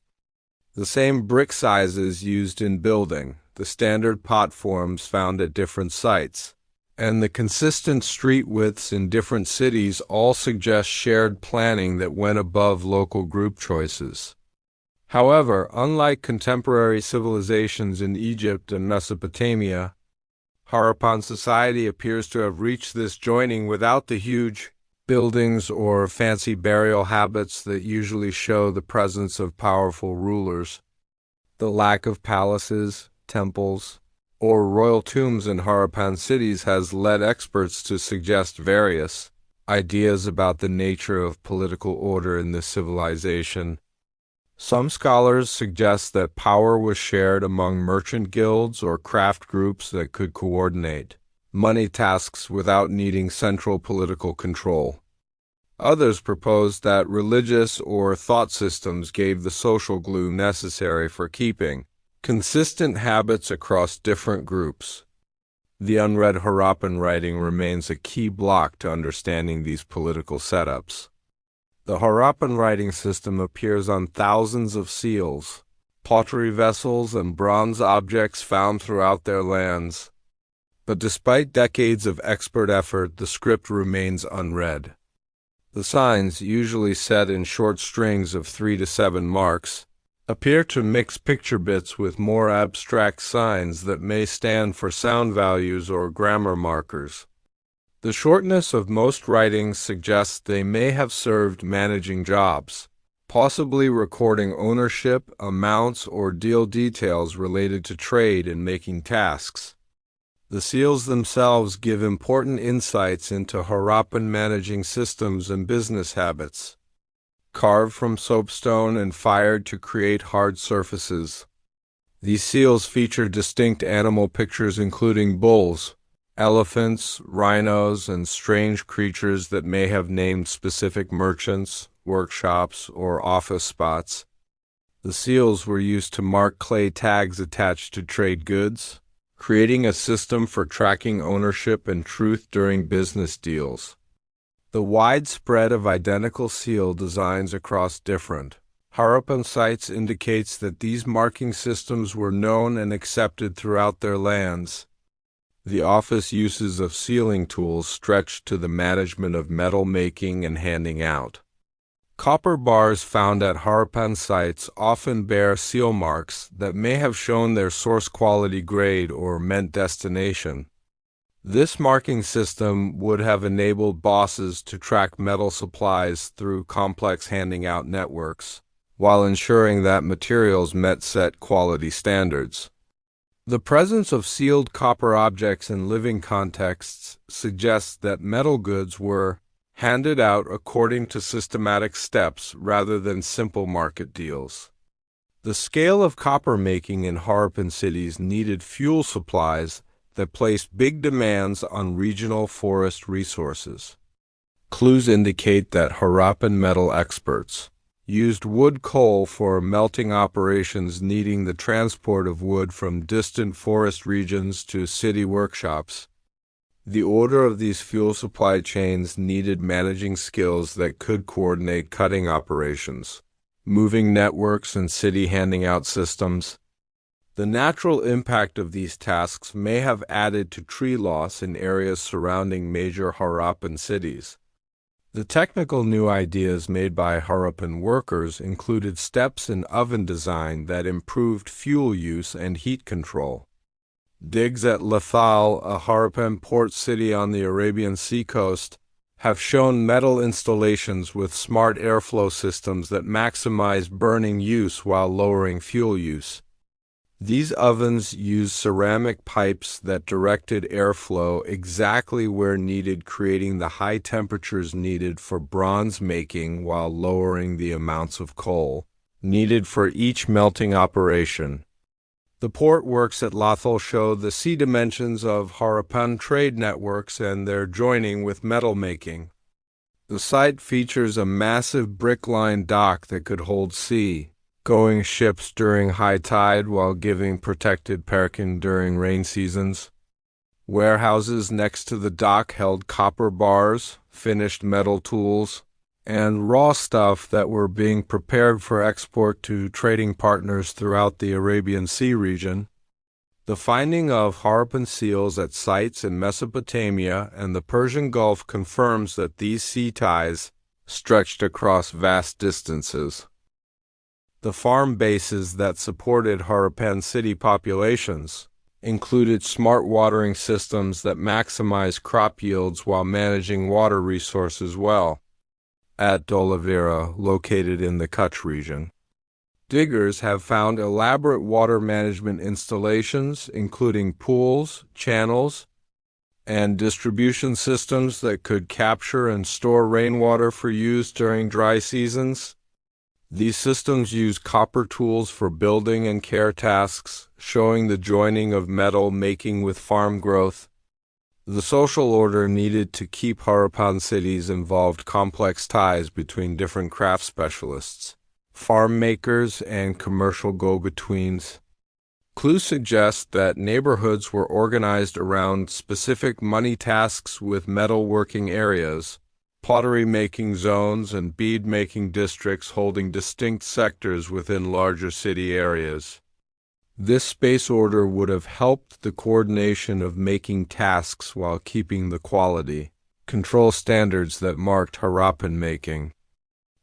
The same brick sizes used in building, the standard pot forms found at different sites, and the consistent street widths in different cities all suggest shared planning that went above local group choices. However, unlike contemporary civilizations in Egypt and Mesopotamia, Harappan society appears to have reached this joining without the huge buildings or fancy burial habits that usually show the presence of powerful rulers. The lack of palaces, temples, or royal tombs in Harappan cities has led experts to suggest various ideas about the nature of political order in this civilization. Some scholars suggest that power was shared among merchant guilds or craft groups that could coordinate money tasks without needing central political control. Others proposed that religious or thought systems gave the social glue necessary for keeping consistent habits across different groups. The unread Harappan writing remains a key block to understanding these political setups. The Harappan writing system appears on thousands of seals, pottery vessels, and bronze objects found throughout their lands. But despite decades of expert effort, the script remains unread. The signs, usually set in short strings of 3 to 7 marks, appear to mix picture bits with more abstract signs that may stand for sound values or grammar markers. The shortness of most writings suggests they may have served managing jobs, possibly recording ownership, amounts, or deal details related to trade and making tasks. The seals themselves give important insights into Harappan managing systems and business habits. Carved from soapstone and fired to create hard surfaces. These seals feature distinct animal pictures including bulls, elephants, rhinos, and strange creatures that may have named specific merchants, workshops, or office spots. The seals were used to mark clay tags attached to trade goods, creating a system for tracking ownership and truth during business deals. The wide spread of identical seal designs across different Harappan sites indicates that these marking systems were known and accepted throughout their lands. The office uses of sealing tools stretched to the management of metal making and handing out. Copper bars found at Harappan sites often bear seal marks that may have shown their source quality grade or meant destination. This marking system would have enabled bosses to track metal supplies through complex handing out networks, while ensuring that materials met set quality standards. The presence of sealed copper objects in living contexts suggests that metal goods were handed out according to systematic steps rather than simple market deals. The scale of copper making in Harappan cities needed fuel supplies that placed big demands on regional forest resources. Clues indicate that Harappan metal experts used wood coal for melting operations needing the transport of wood from distant forest regions to city workshops. The order of these fuel supply chains needed managing skills that could coordinate cutting operations, moving networks, and city handing out systems. The natural impact of these tasks may have added to tree loss in areas surrounding major Harappan cities. The technical new ideas made by Harappan workers included steps in oven design that improved fuel use and heat control. Digs at Lethal, a Harappan port city on the Arabian Sea coast, have shown metal installations with smart airflow systems that maximize burning use while lowering fuel use. These ovens use ceramic pipes that directed airflow exactly where needed, creating the high temperatures needed for bronze making while lowering the amounts of coal needed for each melting operation. The port works at Lothal show the sea dimensions of Harappan trade networks and their joining with metal making. The site features a massive brick-lined dock that could hold sea-going ships during high tide while giving protected parking during rain seasons. Warehouses next to the dock held copper bars, finished metal tools, and raw stuff that were being prepared for export to trading partners throughout the Arabian Sea region. The finding of Harappan seals at sites in Mesopotamia and the Persian Gulf confirms that these sea ties stretched across vast distances. The farm bases that supported Harappan city populations included smart watering systems that maximize crop yields while managing water resources well. At Dolavira, located in the Kutch region, diggers have found elaborate water management installations, including pools, channels, and distribution systems that could capture and store rainwater for use during dry seasons. These systems use copper tools for building and care tasks, showing the joining of metal making with farm growth. The social order needed to keep Harappan cities involved complex ties between different craft specialists, farm makers, and commercial go-betweens. Clues suggest that neighborhoods were organized around specific money tasks with metalworking areas, pottery-making zones, and bead-making districts holding distinct sectors within larger city areas. This space order would have helped the coordination of making tasks while keeping the quality control standards that marked Harappan making.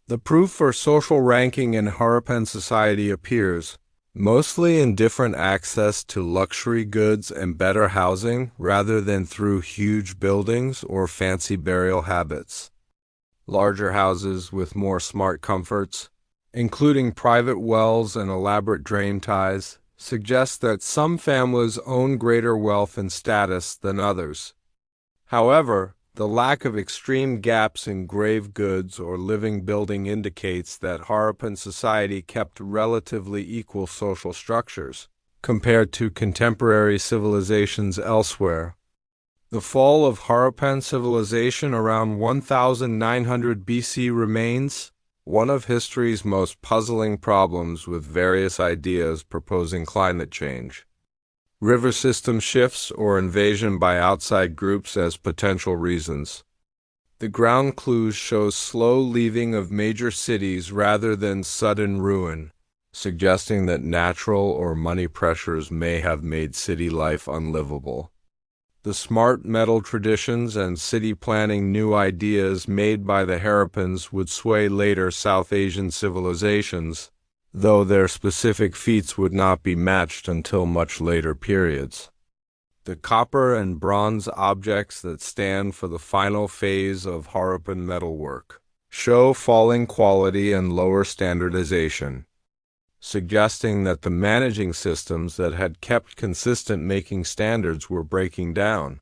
The proof for social ranking in Harappan society appears mostly in different access to luxury goods and better housing rather than through huge buildings or fancy burial habits. Larger houses with more smart comforts, including private wells and elaborate drain ties, suggest that some families own greater wealth and status than others. However, the lack of extreme gaps in grave goods or living building indicates that Harappan society kept relatively equal social structures compared to contemporary civilizations elsewhere. The fall of Harappan civilization around 1900 BC remains one of history's most puzzling problems, with various ideas proposing climate change, river system shifts, or invasion by outside groups as potential reasons. The ground clues show slow leaving of major cities rather than sudden ruin, suggesting that natural or money pressures may have made city life unlivable. The smart metal traditions and city planning new ideas made by the Harappans would sway later South Asian civilizations, though their specific feats would not be matched until much later periods. The copper and bronze objects that stand for the final phase of Harappan metalwork show falling quality and lower standardization, suggesting that the managing systems that had kept consistent making standards were breaking down.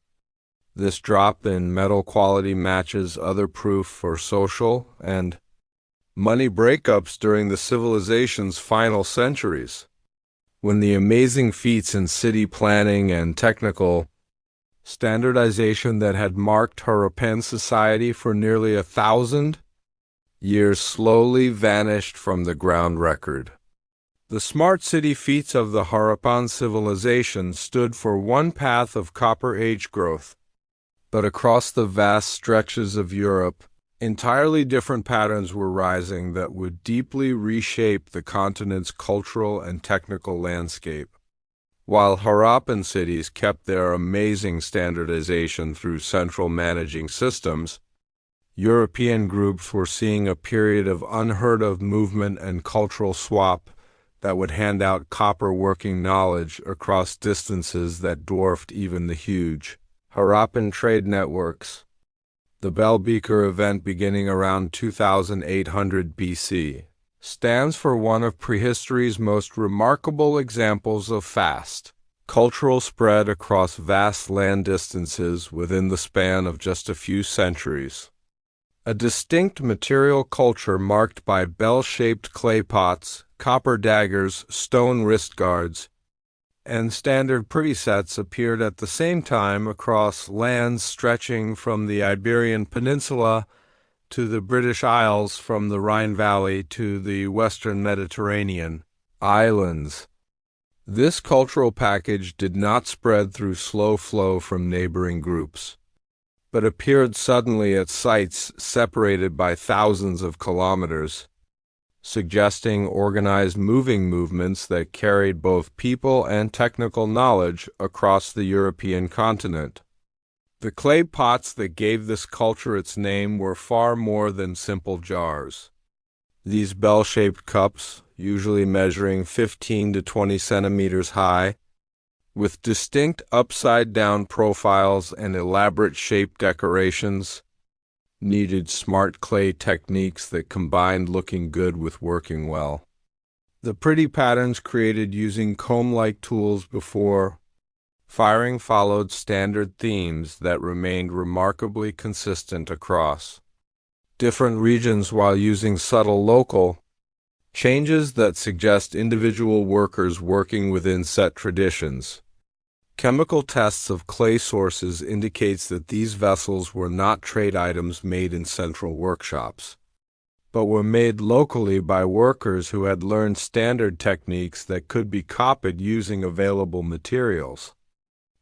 This drop in metal quality matches other proof for social and money breakups during the civilization's final centuries, when the amazing feats in city planning and technical standardization that had marked Harappan society for nearly 1,000 years slowly vanished from the ground record. The smart city feats of the Harappan civilization stood for one path of Copper Age growth, but across the vast stretches of Europe, entirely different patterns were rising that would deeply reshape the continent's cultural and technical landscape. While Harappan cities kept their amazing standardization through central managing systems, European groups were seeing a period of unheard-of movement and cultural swap that would hand out copper working knowledge across distances that dwarfed even the huge Harappan trade networks. The Bell-Beaker event, beginning around 2800 BC, stands for one of prehistory's most remarkable examples of fast cultural spread across vast land distances within the span of just a few centuries. A distinct material culture marked by bell-shaped clay pots, copper daggers, stone wrist guards, and standard presets appeared at the same time across lands stretching from the Iberian Peninsula to the British Isles, from the Rhine Valley to the Western Mediterranean islands. This cultural package did not spread through slow flow from neighboring groups, but appeared suddenly at sites separated by thousands of kilometers, suggesting organized moving movements that carried both people and technical knowledge across the European continent. The clay pots that gave this culture its name were far more than simple jars. These bell-shaped cups, usually measuring 15 to 20 centimeters high, with distinct upside-down profiles and elaborate shape decorations, needed smart clay techniques that combined looking good with working well. The pretty patterns created using comb-like tools before firing followed standard themes that remained remarkably consistent across different regions while using subtle local changes that suggest individual workers working within set traditions. Chemical tests of clay sources indicates that these vessels were not trade items made in central workshops, but were made locally by workers who had learned standard techniques that could be copied using available materials.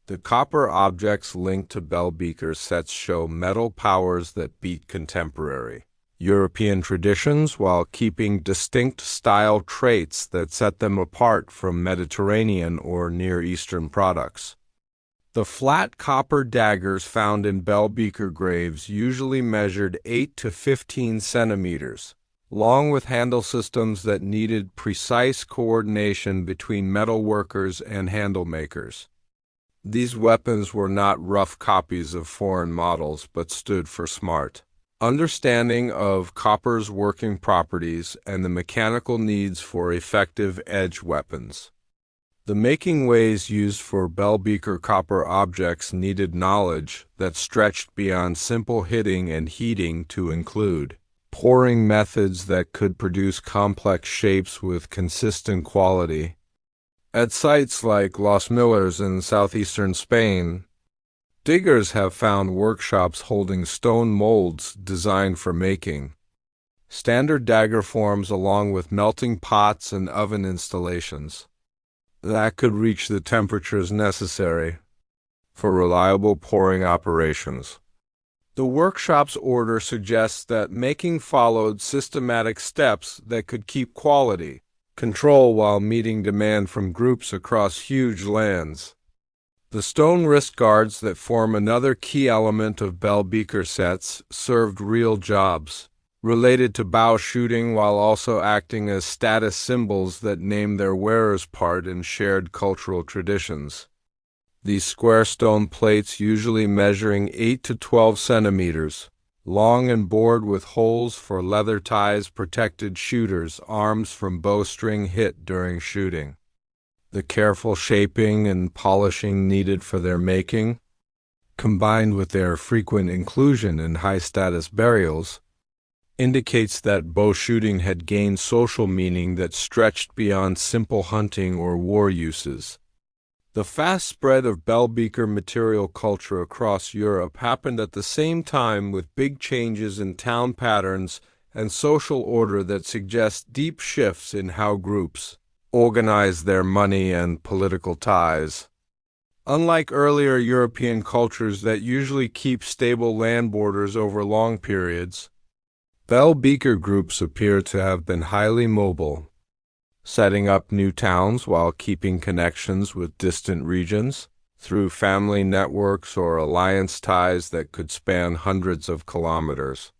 The copper objects linked to bell beaker sets show metal powers that beat contemporary European traditions while keeping distinct style traits that set them apart from Mediterranean or Near Eastern products. The flat copper daggers found in bell beaker graves usually measured 8 to 15 centimeters, long with handle systems that needed precise coordination between metal workers and handle makers. These weapons were not rough copies of foreign models but stood for smart understanding of copper's working properties and the mechanical needs for effective edge weapons. The making ways used for bell beaker copper objects needed knowledge that stretched beyond simple hitting and heating to include pouring methods that could produce complex shapes with consistent quality. At sites like Los Millers in southeastern Spain, diggers have found workshops holding stone molds designed for making standard dagger forms along with melting pots and oven installations that could reach the temperatures necessary for reliable pouring operations. The workshop's order suggests that making followed systematic steps that could keep quality control while meeting demand from groups across huge lands. The stone wrist guards that form another key element of bell beaker sets served real jobs related to bow shooting while also acting as status symbols that named their wearer's part in shared cultural traditions. These square stone plates, usually measuring 8 to 12 centimeters, long and bored with holes for leather ties, protected shooters' arms from bowstring hit during shooting. The careful shaping and polishing needed for their making, combined with their frequent inclusion in high-status burials, indicates that bow shooting had gained social meaning that stretched beyond simple hunting or war uses. The fast spread of bell beaker material culture across Europe happened at the same time with big changes in town patterns and social order that suggest deep shifts in how groups organize their money and political ties. Unlike earlier European cultures that usually keep stable land borders over long periods, bell beaker groups appear to have been highly mobile, setting up new towns while keeping connections with distant regions through family networks or alliance ties that could span hundreds of kilometers.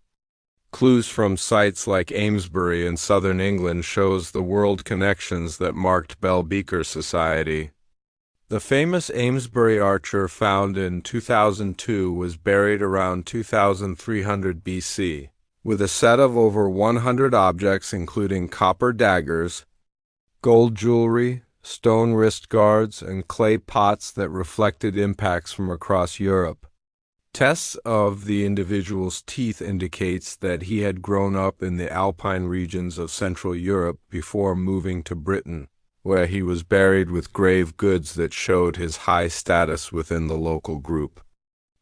Clues from sites like Amesbury in southern England shows the world connections that marked bell beaker society. The famous Amesbury archer found in 2002 was buried around 2300 BC, with a set of over 100 objects including copper daggers, gold jewelry, stone wrist guards, and clay pots that reflected impacts from across Europe. Tests of the individual's teeth indicates that he had grown up in the alpine regions of Central Europe before moving to Britain, where he was buried with grave goods that showed his high status within the local group.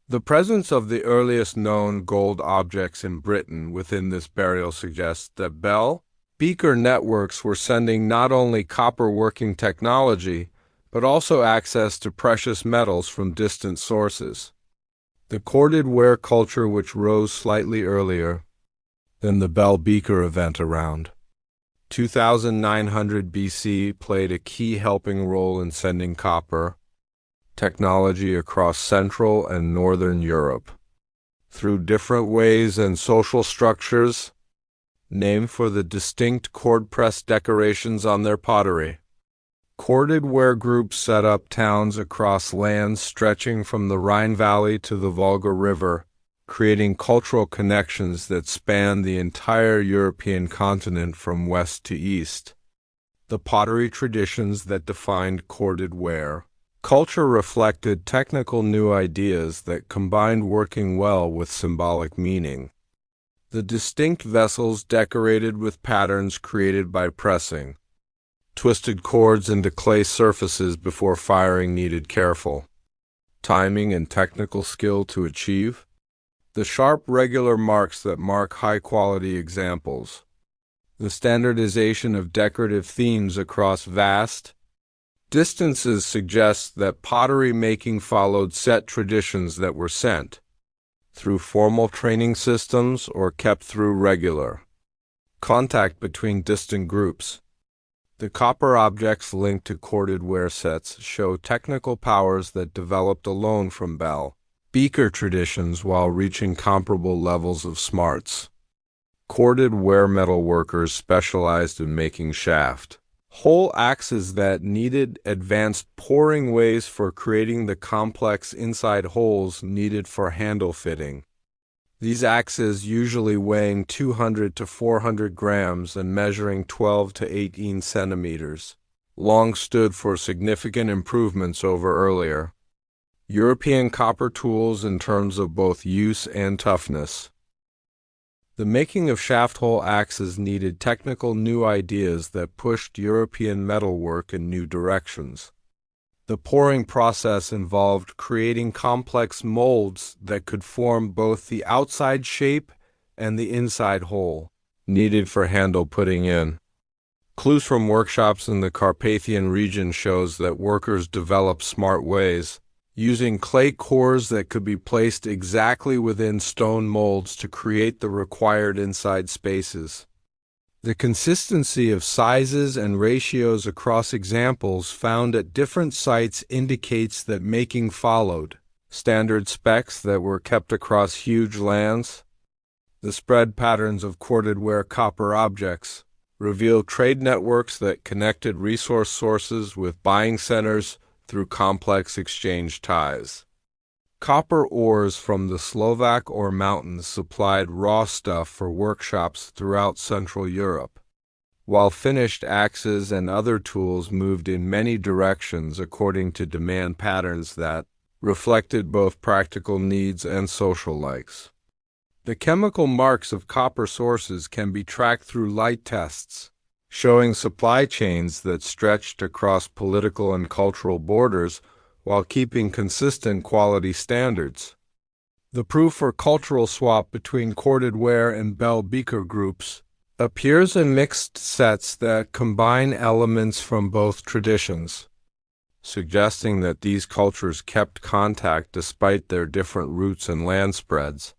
The presence of the earliest known gold objects in Britain within this burial suggests that bell beaker networks were sending not only copper working technology, but also access to precious metals from distant sources. The corded ware culture, which rose slightly earlier than the bell beaker event around 2900 BC, played a key helping role in sending copper technology across Central and Northern Europe. Through different ways and social structures, named for the distinct cord-pressed decorations on their pottery. Corded ware groups set up towns across lands stretching from the Rhine Valley to the Volga River, creating cultural connections that span the entire European continent from west to east. The pottery traditions that defined corded ware culture reflected technical new ideas that combined working well with symbolic meaning. The distinct vessels decorated with patterns created by pressing twisted cords into clay surfaces before firing needed careful timing and technical skill to achieve. The sharp regular marks that mark high-quality examples. The standardization of decorative themes across vast distances suggests that pottery making followed set traditions that were sent through formal training systems or kept through regular contact between distant groups. The copper objects linked to corded ware sets show technical powers that developed alone from bell beaker traditions while reaching comparable levels of smarts. Corded ware metal workers specialized in making shaft hole axes that needed advanced pouring ways for creating the complex inside holes needed for handle fitting. These axes, usually weighing 200 to 400 grams and measuring 12 to 18 centimeters, long stood for significant improvements over earlier European copper tools in terms of both use and toughness. The making of shaft hole axes needed technical new ideas that pushed European metalwork in new directions. The pouring process involved creating complex molds that could form both the outside shape and the inside hole, needed for handle putting in. Clues from workshops in the Carpathian region shows that workers developed smart ways, using clay cores that could be placed exactly within stone molds to create the required inside spaces. The consistency of sizes and ratios across examples found at different sites indicates that making followed standard specs that were kept across huge lands. The spread patterns of corded ware copper objects reveal trade networks that connected resource sources with buying centers through complex exchange ties. Copper ores from the Slovak ore mountains supplied raw stuff for workshops throughout Central Europe, while finished axes and other tools moved in many directions according to demand patterns that reflected both practical needs and social likes. The chemical marks of copper sources can be tracked through light tests, showing supply chains that stretched across political and cultural borders while keeping consistent quality standards. The proof for cultural swap between corded ware and bell beaker groups appears in mixed sets that combine elements from both traditions, suggesting that these cultures kept contact despite their different roots and land spreads.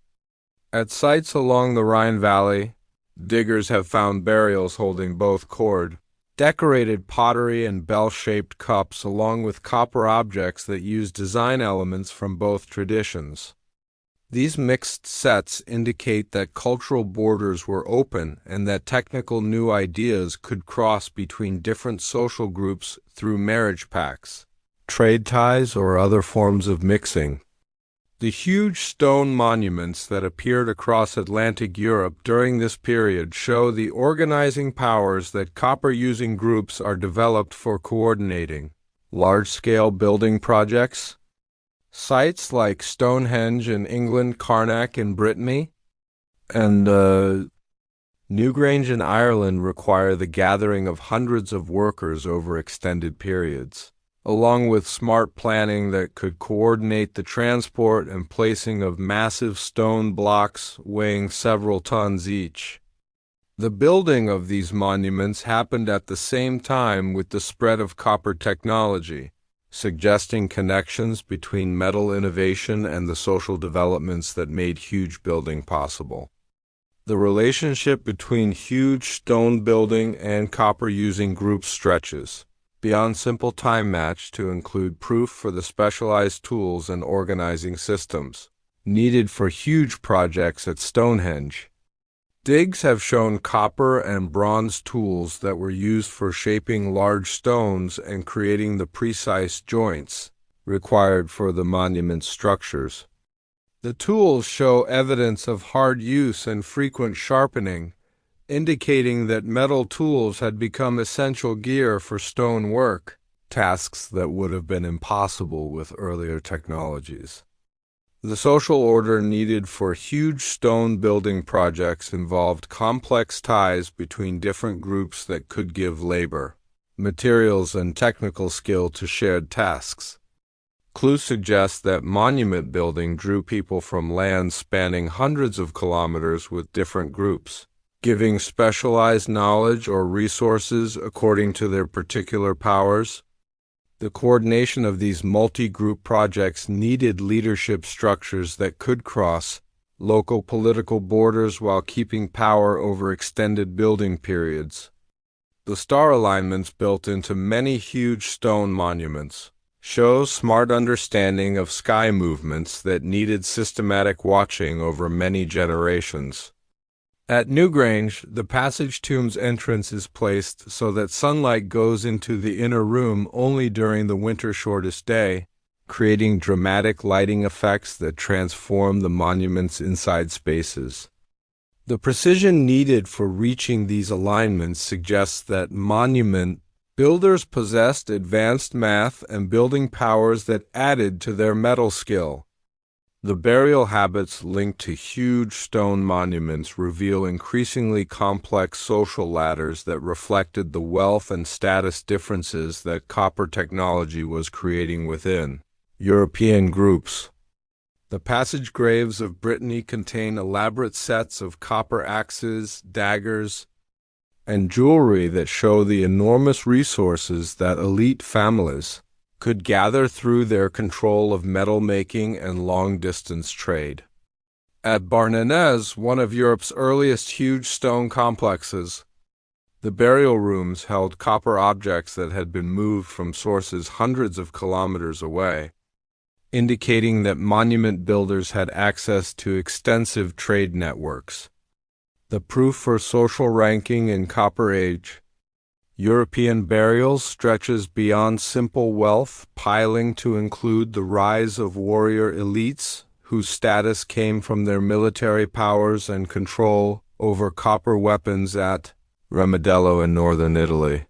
At sites along the Rhine Valley, diggers have found burials holding both cord, decorated pottery and bell-shaped cups along with copper objects that use design elements from both traditions. These mixed sets indicate that cultural borders were open and that technical new ideas could cross between different social groups through marriage pacts, trade ties, or other forms of mixing. The huge stone monuments that appeared across Atlantic Europe during this period show the organizing powers that copper-using groups are developed for coordinating large-scale building projects. Sites like Stonehenge in England, Carnac in Brittany, and Newgrange in Ireland require the gathering of hundreds of workers over extended periods, along with smart planning that could coordinate the transport and placing of massive stone blocks weighing several tons each. The building of these monuments happened at the same time with the spread of copper technology, suggesting connections between metal innovation and the social developments that made huge building possible. The relationship between huge stone building and copper-using groups stretches beyond simple time match to include proof for the specialized tools and organizing systems needed for huge projects at Stonehenge. Digs have shown copper and bronze tools that were used for shaping large stones and creating the precise joints required for the monument structures. The tools show evidence of hard use and frequent sharpening, indicating that metal tools had become essential gear for stone work, tasks that would have been impossible with earlier technologies. The social order needed for huge stone building projects involved complex ties between different groups that could give labor, materials, and technical skill to shared tasks. Clues suggest that monument building drew people from lands spanning hundreds of kilometers with different groups, giving specialized knowledge or resources according to their particular powers. The coordination of these multi-group projects needed leadership structures that could cross local political borders while keeping power over extended building periods. The star alignments built into many huge stone monuments show smart understanding of sky movements that needed systematic watching over many generations. At Newgrange, the passage tomb's entrance is placed so that sunlight goes into the inner room only during the winter's shortest day, creating dramatic lighting effects that transform the monument's inside spaces. The precision needed for reaching these alignments suggests that monument builders possessed advanced math and building powers that added to their metal skill. The burial habits linked to huge stone monuments reveal increasingly complex social ladders that reflected the wealth and status differences that copper technology was creating within European groups. The passage graves of Brittany contain elaborate sets of copper axes, daggers, and jewelry that show the enormous resources that elite families could gather through their control of metal making and long-distance trade. At Barnenez, one of Europe's earliest huge stone complexes, the burial rooms held copper objects that had been moved from sources hundreds of kilometers away, indicating that monument builders had access to extensive trade networks. The proof for social ranking in Copper Age European burials stretches beyond simple wealth, piling to include the rise of warrior elites whose status came from their military powers and control over copper weapons at Remedello in northern Italy.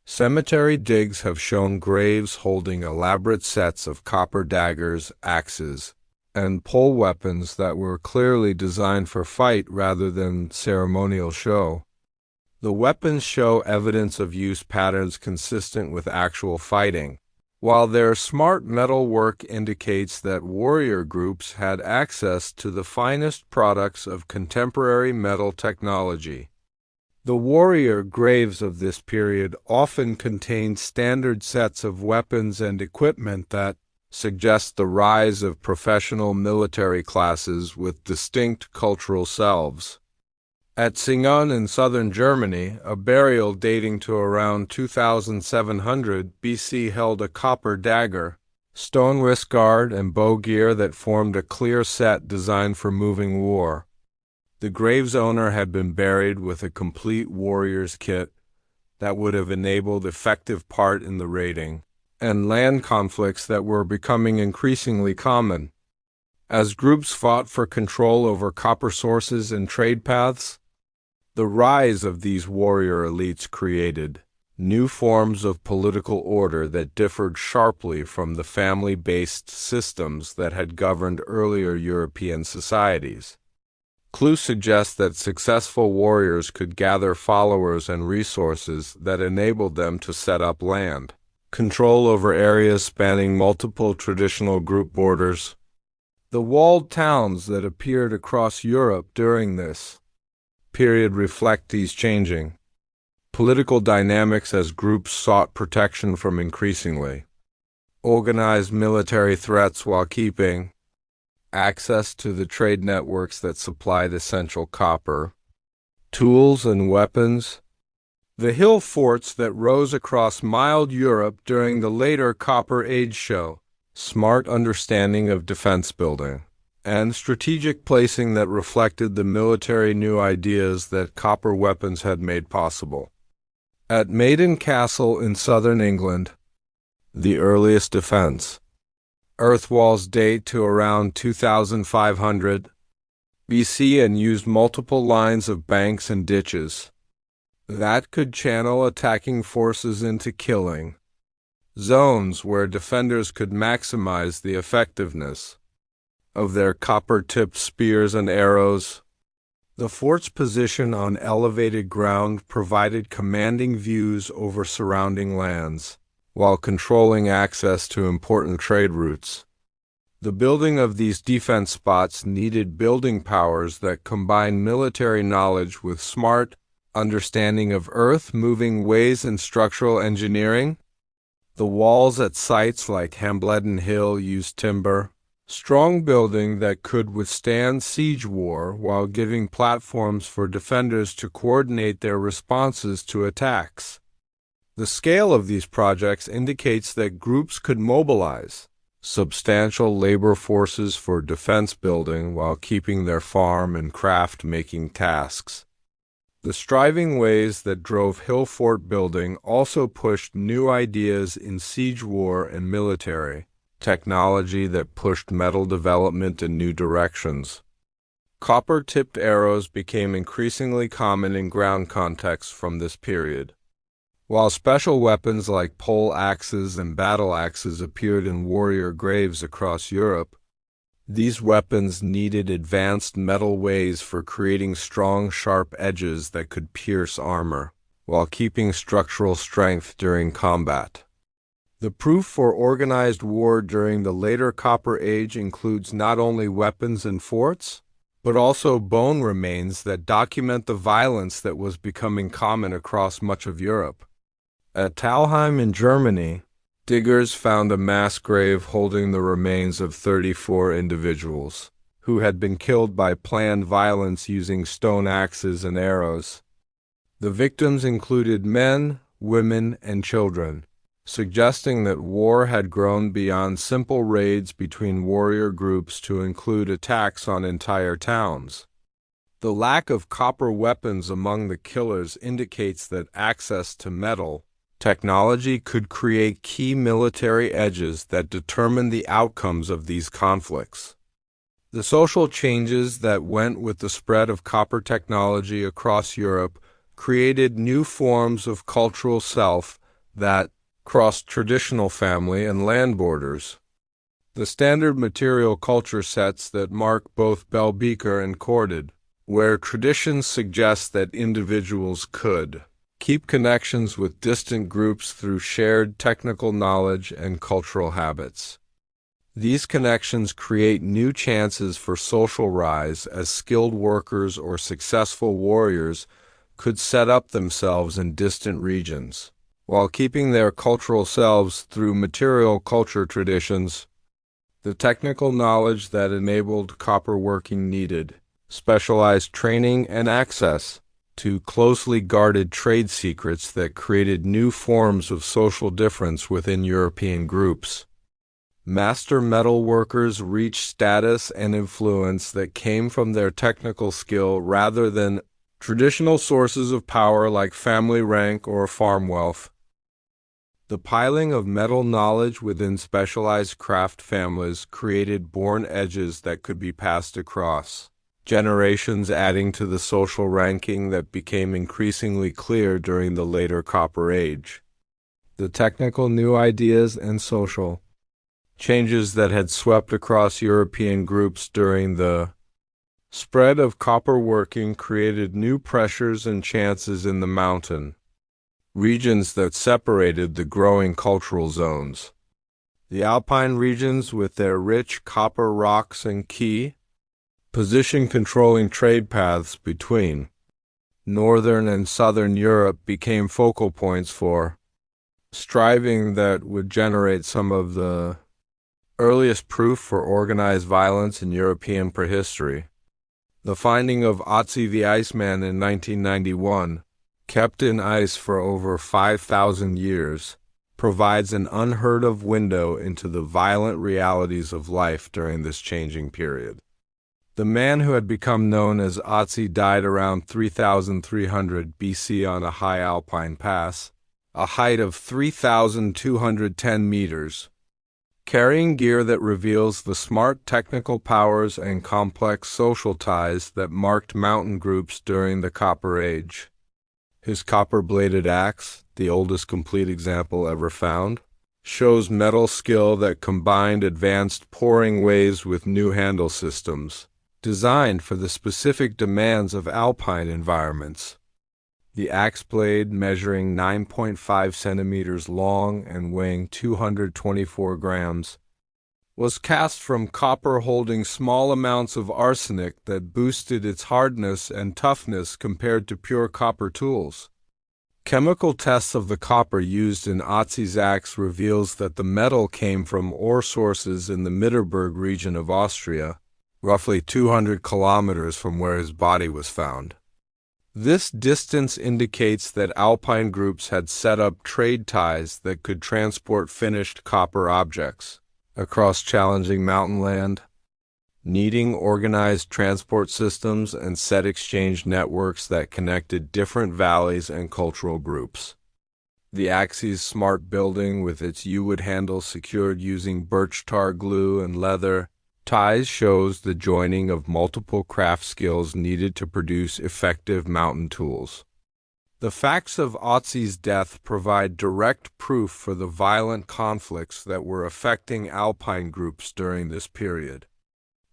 Cemetery digs have shown graves holding elaborate sets of copper daggers, axes, and pole weapons that were clearly designed for fight rather than ceremonial show. The weapons show evidence of use patterns consistent with actual fighting, while their smart metal work indicates that warrior groups had access to the finest products of contemporary metal technology. The warrior graves of this period often contain standard sets of weapons and equipment that suggest the rise of professional military classes with distinct cultural selves. At Singon in southern Germany, a burial dating to around 2700 BC held a copper dagger, stone wrist guard, and bow gear that formed a clear set designed for moving war. The grave's owner had been buried with a complete warrior's kit that would have enabled effective part in the raiding and land conflicts that were becoming increasingly common. As groups fought for control over copper sources and trade paths, the rise of these warrior elites created new forms of political order that differed sharply from the family-based systems that had governed earlier European societies. Clues suggest that successful warriors could gather followers and resources that enabled them to set up land, control over areas spanning multiple traditional group borders. The walled towns that appeared across Europe during this period reflect these changing political dynamics as groups sought protection from increasingly organized military threats while keeping access to the trade networks that supplied essential copper, tools, and weapons. The hill forts that rose across mild Europe during the later Copper Age show smart understanding of defense building and strategic placing that reflected the military new ideas that copper weapons had made possible. At Maiden Castle in southern England, the earliest defense, earth walls date to around 2500 BC and used multiple lines of banks and ditches that could channel attacking forces into killing zones where defenders could maximize the effectiveness of their copper-tipped spears and arrows. The fort's position on elevated ground provided commanding views over surrounding lands, while controlling access to important trade routes. The building of these defense spots needed building powers that combined military knowledge with smart understanding of earth-moving ways and structural engineering. The walls at sites like Hambledon Hill used timber, strong building that could withstand siege war while giving platforms for defenders to coordinate their responses to attacks. The scale of these projects indicates that groups could mobilize substantial labor forces for defense building while keeping their farm and craft-making tasks. The striving ways that drove hill fort building also pushed new ideas in siege war and military technology that pushed metal development in new directions. Copper-tipped arrows became increasingly common in ground contexts from this period. While special weapons like pole axes and battle axes appeared in warrior graves across Europe, these weapons needed advanced metal ways for creating strong, sharp edges that could pierce armor, while keeping structural strength during combat. The proof for organized war during the later Copper Age includes not only weapons and forts, but also bone remains that document the violence that was becoming common across much of Europe. At Talheim in Germany, diggers found a mass grave holding the remains of 34 individuals, who had been killed by planned violence using stone axes and arrows. The victims included men, women, and children, suggesting that war had grown beyond simple raids between warrior groups to include attacks on entire towns. The lack of copper weapons among the killers indicates that access to metal technology could create key military edges that determined the outcomes of these conflicts. The social changes that went with the spread of copper technology across Europe created new forms of cultural self that crossed traditional family and land borders. The standard material culture sets that mark both Bellbeaker and corded, where traditions suggest that individuals could keep connections with distant groups through shared technical knowledge and cultural habits. These connections create new chances for social rise as skilled workers or successful warriors could set up themselves in distant regions, while keeping their cultural selves through material culture traditions. The technical knowledge that enabled copper working needed specialized training and access to closely guarded trade secrets that created new forms of social difference within European groups. Master metal workers reached status and influence that came from their technical skill rather than traditional sources of power like family rank or farm wealth. The piling of metal knowledge within specialized craft families created born edges that could be passed across generations, adding to the social ranking that became increasingly clear during the later Copper Age. The technical new ideas and social changes that had swept across European groups during the spread of copper working created new pressures and chances in the mountain regions that separated the growing cultural zones. The Alpine regions, with their rich copper rocks and key position controlling trade paths between northern and southern Europe, became focal points for striving that would generate some of the earliest proof for organized violence in European prehistory. The finding of Ötzi the Iceman in 1991, kept in ice for over 5,000 years, provides an unheard-of window into the violent realities of life during this changing period. The man who had become known as Ötzi died around 3300 BC on a high alpine pass, a height of 3,210 meters, carrying gear that reveals the smart technical powers and complex social ties that marked mountain groups during the Copper Age. His copper-bladed axe, the oldest complete example ever found, shows metal skill that combined advanced pouring ways with new handle systems, designed for the specific demands of alpine environments. The axe blade, measuring 9.5 centimeters long and weighing 224 grams, was cast from copper holding small amounts of arsenic that boosted its hardness and toughness compared to pure copper tools. Chemical tests of the copper used in Ötzi's axe reveals that the metal came from ore sources in the Mitterberg region of Austria, roughly 200 kilometers from where his body was found. This distance indicates that alpine groups had set up trade ties that could transport finished copper objects across challenging mountain land, needing organized transport systems and set exchange networks that connected different valleys and cultural groups. The axe's smart building, with its U-wood handle secured using birch tar glue and leather ties, shows the joining of multiple craft skills needed to produce effective mountain tools. The facts of Ötzi's death provide direct proof for the violent conflicts that were affecting alpine groups during this period.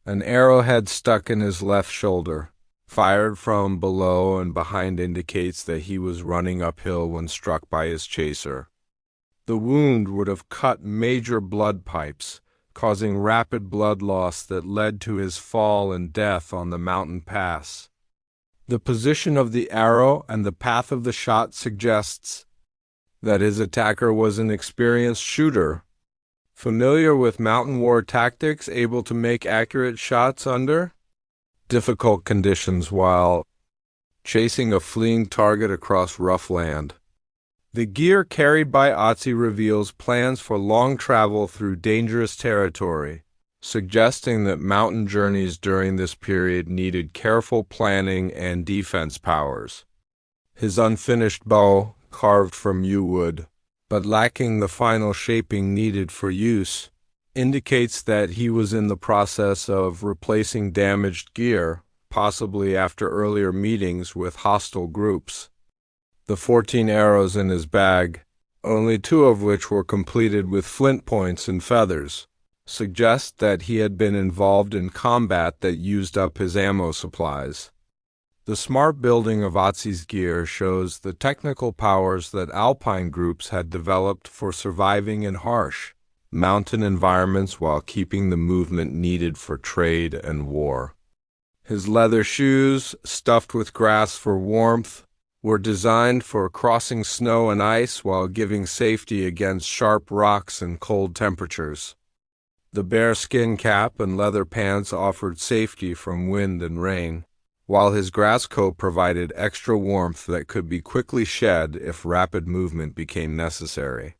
An arrowhead stuck in his left shoulder, fired from below and behind, indicates that he was running uphill when struck by his chaser. The wound would have cut major blood pipes, causing rapid blood loss that led to his fall and death on the mountain pass. The position of the arrow and the path of the shot suggests that his attacker was an experienced shooter, familiar with mountain war tactics, able to make accurate shots under difficult conditions while chasing a fleeing target across rough land. The gear carried by Ötzi reveals plans for long travel through dangerous territory, suggesting that mountain journeys during this period needed careful planning and defense powers. His unfinished bow, carved from yew wood, but lacking the final shaping needed for use, indicates that he was in the process of replacing damaged gear, possibly after earlier meetings with hostile groups. The 14 arrows in his bag, only 2 of which were completed with flint points and feathers, suggest that he had been involved in combat that used up his ammo supplies. The smart building of Ötzi's gear shows the technical powers that alpine groups had developed for surviving in harsh mountain environments while keeping the movement needed for trade and war. His leather shoes, stuffed with grass for warmth, were designed for crossing snow and ice while giving safety against sharp rocks and cold temperatures. The bearskin cap and leather pants offered safety from wind and rain, while his grass coat provided extra warmth that could be quickly shed if rapid movement became necessary.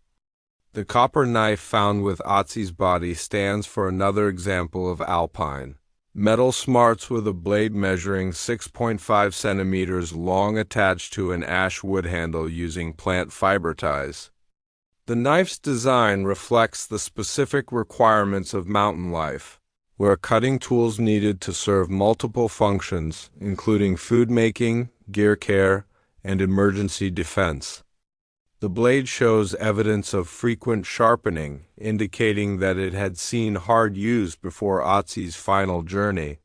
The copper knife found with Ötzi's body stands for another example of alpine metal smarts, with a blade measuring 6.5 centimeters long attached to an ash wood handle using plant fiber ties. The knife's design reflects the specific requirements of mountain life, where cutting tools needed to serve multiple functions, including food making, gear care, and emergency defense. The blade shows evidence of frequent sharpening, indicating that it had seen hard use before Ötzi's final journey.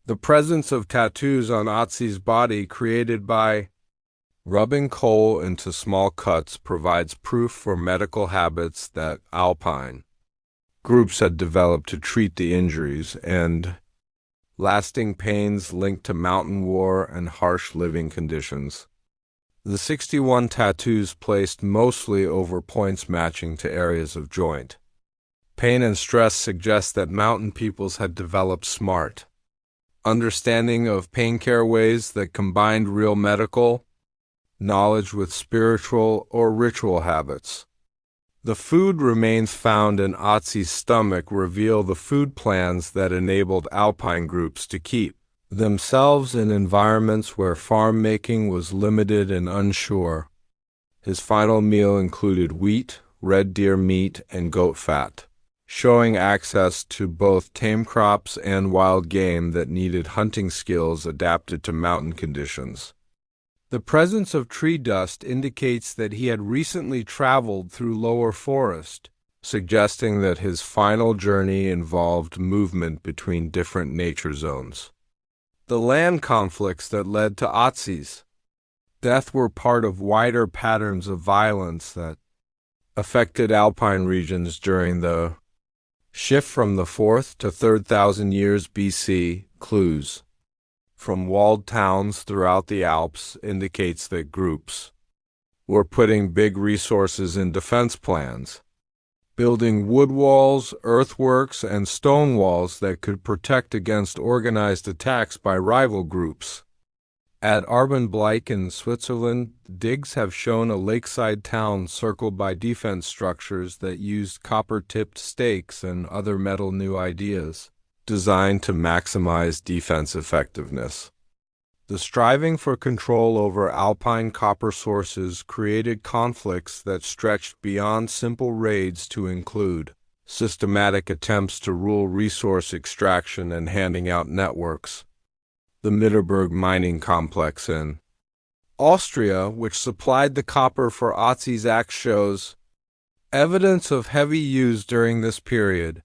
The presence of tattoos on Ötzi's body created by rubbing coal into small cuts provides proof for medical habits that alpine groups had developed to treat the injuries, and lasting pains linked to mountain war and harsh living conditions. The 61 tattoos placed mostly over points matching to areas of joint. Pain and stress suggest that mountain peoples had developed smart understanding of pain care ways that combined real medical knowledge with spiritual or ritual habits. The food remains found in Ötzi's stomach reveal the food plans that enabled alpine groups to keep themselves in environments where farm making was limited and unsure. His final meal included wheat, red deer meat, and goat fat, showing access to both tame crops and wild game that needed hunting skills adapted to mountain conditions. The presence of tree dust indicates that he had recently traveled through lower forest, suggesting that his final journey involved movement between different nature zones. The land conflicts that led to Ötzi's death were part of wider patterns of violence that affected alpine regions during the shift from the 4th to 3rd thousand years BC. Clues from walled towns throughout the Alps indicates that groups were putting big resources in defense plans, building wood walls, earthworks, and stone walls that could protect against organized attacks by rival groups. At Arbenbleich in Switzerland, digs have shown a lakeside town circled by defense structures that used copper-tipped stakes and other metal new ideas, designed to maximize defense effectiveness. The striving for control over alpine copper sources created conflicts that stretched beyond simple raids to include systematic attempts to rule resource extraction and handing out networks. The Mitterberg mining complex in Austria, which supplied the copper for Ötzi's axe, shows evidence of heavy use during this period,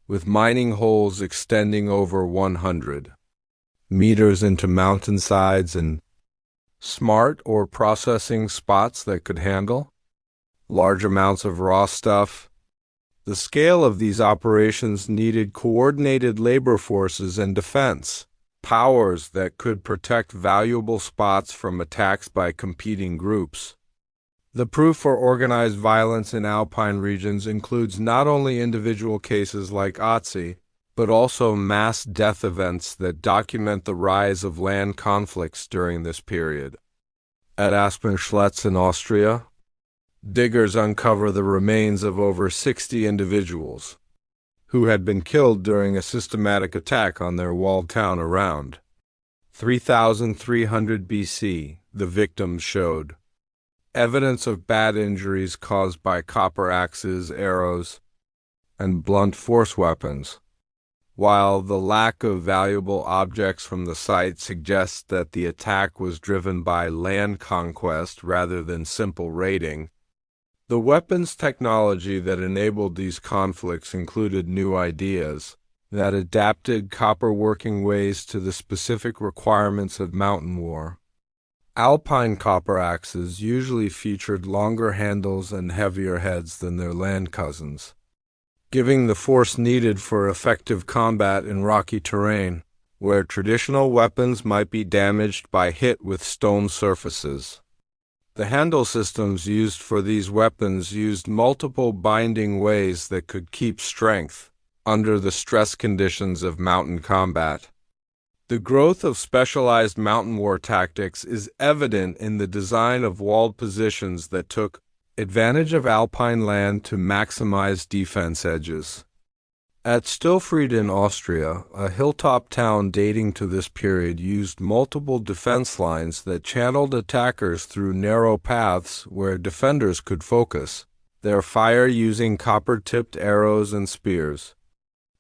with mining holes extending over 100 meters into mountainsides and smart or processing spots that could handle large amounts of raw stuff. The scale of these operations needed coordinated labor forces and defense powers that could protect valuable spots from attacks by competing groups. The proof for organized violence in alpine regions includes not only individual cases like Ötzi, but also mass death events that document the rise of land conflicts during this period. At Aspenschletz in Austria, diggers uncover the remains of over 60 individuals who had been killed during a systematic attack on their walled town around 3300 BC. The victims showed evidence of bad injuries caused by copper axes, arrows, and blunt force weapons, while the lack of valuable objects from the site suggests that the attack was driven by land conquest rather than simple raiding. The weapons technology that enabled these conflicts included new ideas that adapted copper working ways to the specific requirements of mountain war. Alpine copper axes usually featured longer handles and heavier heads than their land cousins, giving the force needed for effective combat in rocky terrain, where traditional weapons might be damaged by hit with stone surfaces. The handle systems used for these weapons used multiple binding ways that could keep strength under the stress conditions of mountain combat. The growth of specialized mountain war tactics is evident in the design of walled positions that took advantage of alpine land to maximize defense edges. At Stillfried in Austria, a hilltop town dating to this period used multiple defense lines that channeled attackers through narrow paths where defenders could focus their fire using copper-tipped arrows and spears.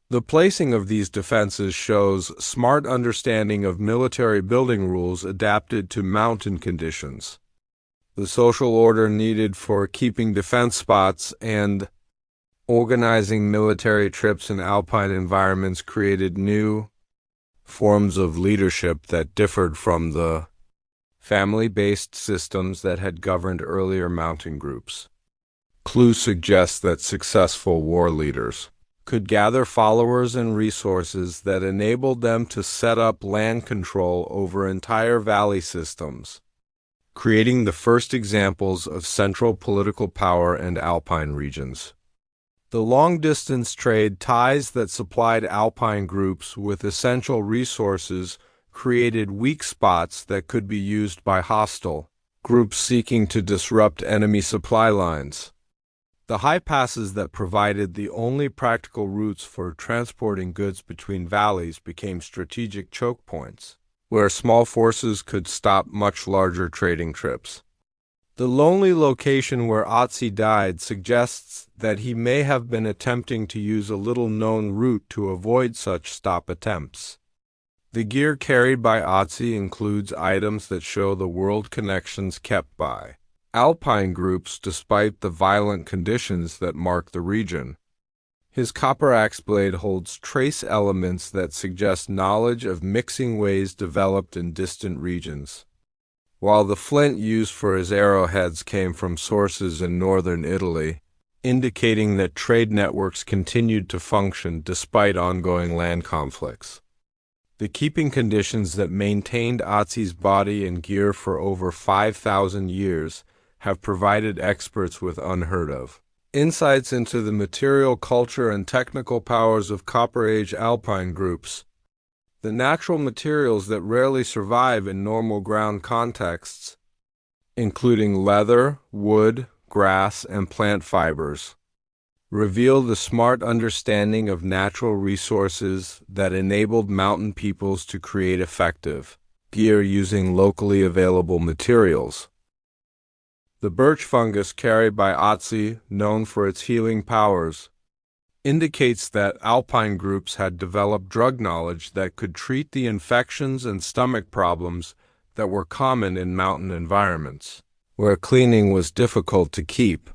The placing of these defenses shows smart understanding of military building rules adapted to mountain conditions, the social order needed for keeping defense spots, and organizing military trips in alpine environments created new forms of leadership that differed from the family-based systems that had governed earlier mountain groups. Clues suggest that successful war leaders could gather followers and resources that enabled them to set up land control over entire valley systems, creating the first examples of central political power in alpine regions. The long-distance trade ties that supplied alpine groups with essential resources created weak spots that could be used by hostile groups seeking to disrupt enemy supply lines. The high passes that provided the only practical routes for transporting goods between valleys became strategic choke points, where small forces could stop much larger trading trips. The lonely location where Ötzi died suggests that he may have been attempting to use a little-known route to avoid such stop attempts. The gear carried by Ötzi includes items that show the world connections kept by Alpine groups despite the violent conditions that mark the region. His copper axe blade holds trace elements that suggest knowledge of mixing ways developed in distant regions, while the flint used for his arrowheads came from sources in northern Italy, indicating that trade networks continued to function despite ongoing land conflicts. The keeping conditions that maintained Ötzi's body and gear for over 5,000 years have provided experts with unheard of insights into the material culture and technical powers of Copper Age Alpine groups. The natural materials that rarely survive in normal ground contexts, including leather, wood, grass, and plant fibers, reveal the smart understanding of natural resources that enabled mountain peoples to create effective gear using locally available materials. The birch fungus carried by Ötzi, known for its healing powers, indicates that Alpine groups had developed drug knowledge that could treat the infections and stomach problems that were common in mountain environments, where cleaning was difficult to keep.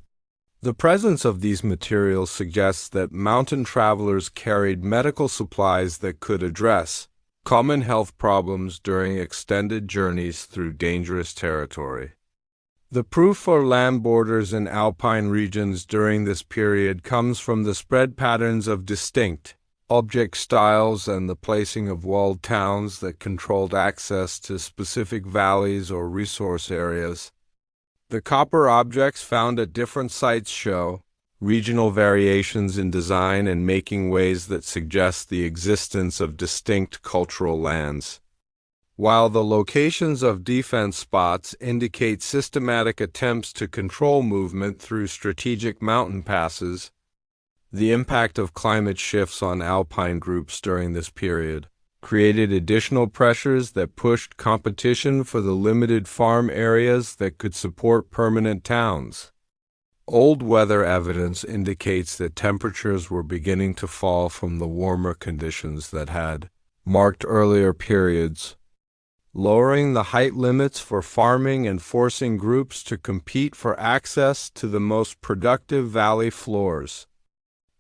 The presence of these materials suggests that mountain travelers carried medical supplies that could address common health problems during extended journeys through dangerous territory. The proof for land borders in alpine regions during this period comes from the spread patterns of distinct object styles and the placing of walled towns that controlled access to specific valleys or resource areas. The copper objects found at different sites show regional variations in design and making ways that suggest the existence of distinct cultural lands, while the locations of defense spots indicate systematic attempts to control movement through strategic mountain passes. The impact of climate shifts on alpine groups during this period created additional pressures that pushed competition for the limited farm areas that could support permanent towns. Old weather evidence indicates that temperatures were beginning to fall from the warmer conditions that had marked earlier periods, lowering the height limits for farming and forcing groups to compete for access to the most productive valley floors.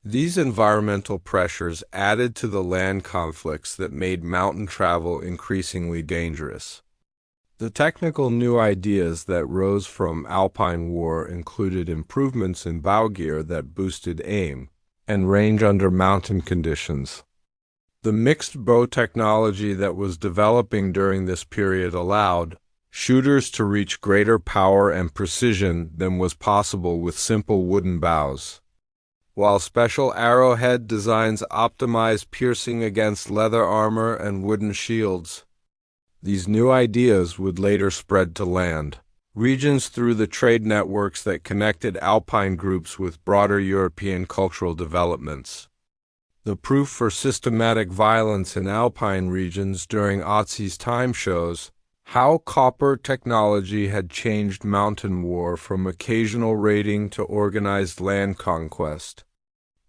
These environmental pressures added to the land conflicts that made mountain travel increasingly dangerous. The technical new ideas that rose from Alpine war included improvements in bow gear that boosted aim and range under mountain conditions. The mixed bow technology that was developing during this period allowed shooters to reach greater power and precision than was possible with simple wooden bows, while special arrowhead designs optimized piercing against leather armor and wooden shields. These new ideas would later spread to land regions through the trade networks that connected Alpine groups with broader European cultural developments. The proof for systematic violence in alpine regions during Ötzi's time shows how copper technology had changed mountain war from occasional raiding to organized land conquest.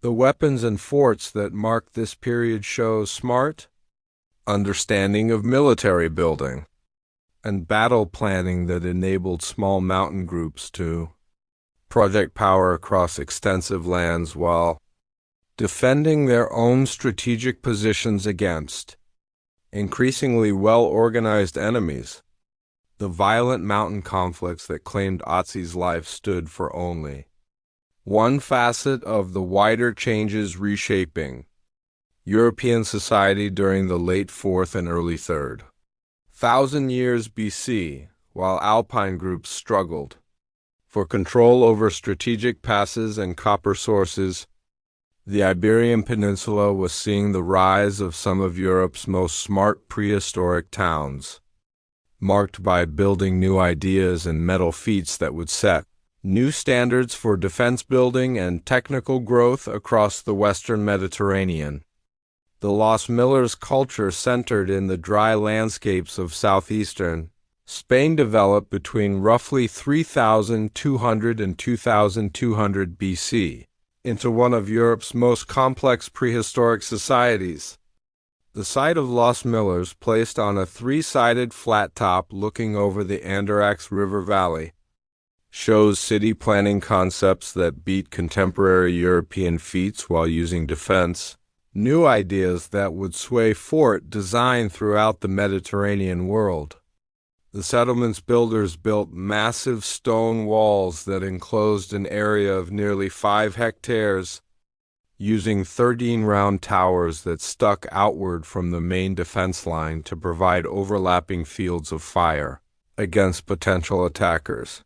The weapons and forts that mark this period show smart understanding of military building and battle planning that enabled small mountain groups to project power across extensive lands while defending their own strategic positions against increasingly well-organized enemies. The violent mountain conflicts that claimed Ötzi's life stood for only one facet of the wider changes reshaping European society during the late 4th and early 3rd thousand years BC, while alpine groups struggled for control over strategic passes and copper sources. The Iberian Peninsula was seeing the rise of some of Europe's most smart prehistoric towns, marked by building new ideas and metal feats that would set new standards for defense building and technical growth across the Western Mediterranean. The Los Millers culture centered in the dry landscapes of southeastern Spain developed between roughly 3,200 and 2,200 BC into one of Europe's most complex prehistoric societies. The site of Los Millers, placed on a three-sided flat top looking over the Andarax River Valley, shows city planning concepts that beat contemporary European feats while using defense, new ideas that would sway fort design throughout the Mediterranean world. The settlement's builders built massive stone walls that enclosed an area of nearly 5 hectares, using 13 round towers that stuck outward from the main defense line to provide overlapping fields of fire against potential attackers.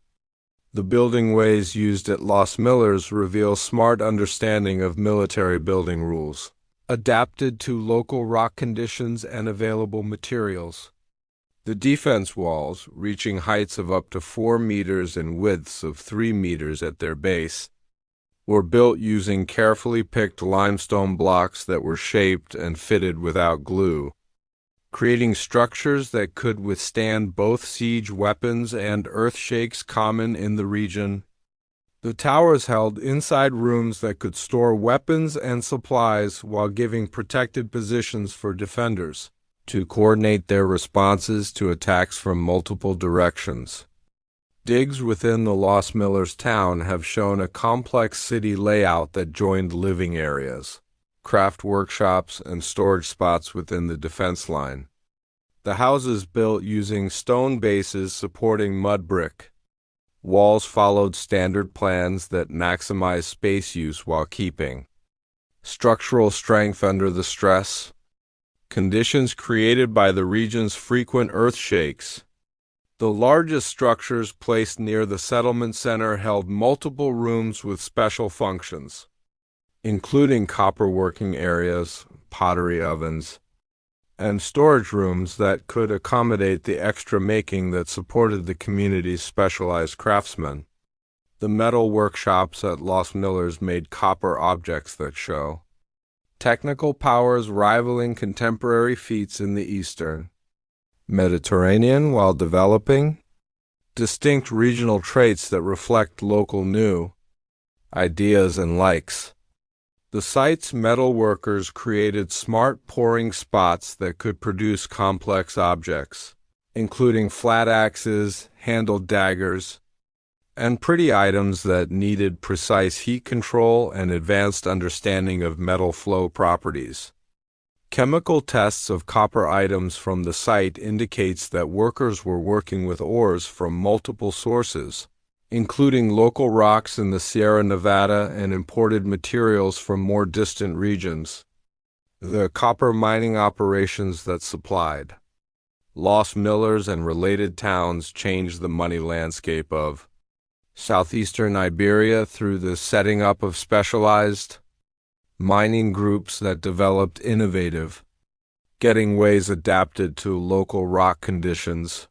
The building ways used at Los Millers reveal smart understanding of military building rules, adapted to local rock conditions and available materials. The defense walls, reaching heights of up to 4 meters and widths of 3 meters at their base, were built using carefully picked limestone blocks that were shaped and fitted without glue, creating structures that could withstand both siege weapons and earthshakes common in the region. The towers held inside rooms that could store weapons and supplies while giving protected positions for defenders to coordinate their responses to attacks from multiple directions. Digs within the Los Millers town have shown a complex city layout that joined living areas, craft workshops, and storage spots within the defense line. The houses built using stone bases supporting mud brick. Walls followed standard plans that maximize space use while keeping structural strength under the stress. Conditions created by the region's frequent earthshakes. The largest structures placed near the settlement center held multiple rooms with special functions, including copper working areas, pottery ovens, and storage rooms that could accommodate the extra making that supported the community's specialized craftsmen. The metal workshops at Los Millers made copper objects that show technical powers rivaling contemporary feats in the Eastern Mediterranean while developing distinct regional traits that reflect local new ideas and likes. The site's metal workers created smart pouring spots that could produce complex objects, including flat axes, handled daggers, and pretty items that needed precise heat control and advanced understanding of metal flow properties. Chemical tests of copper items from the site indicates that workers were working with ores from multiple sources, including local rocks in the Sierra Nevada and imported materials from more distant regions. The copper mining operations that supplied Los Millers and related towns changed the money landscape of southeastern Iberia through the setting up of specialized mining groups that developed innovative getting ways adapted to local rock conditions.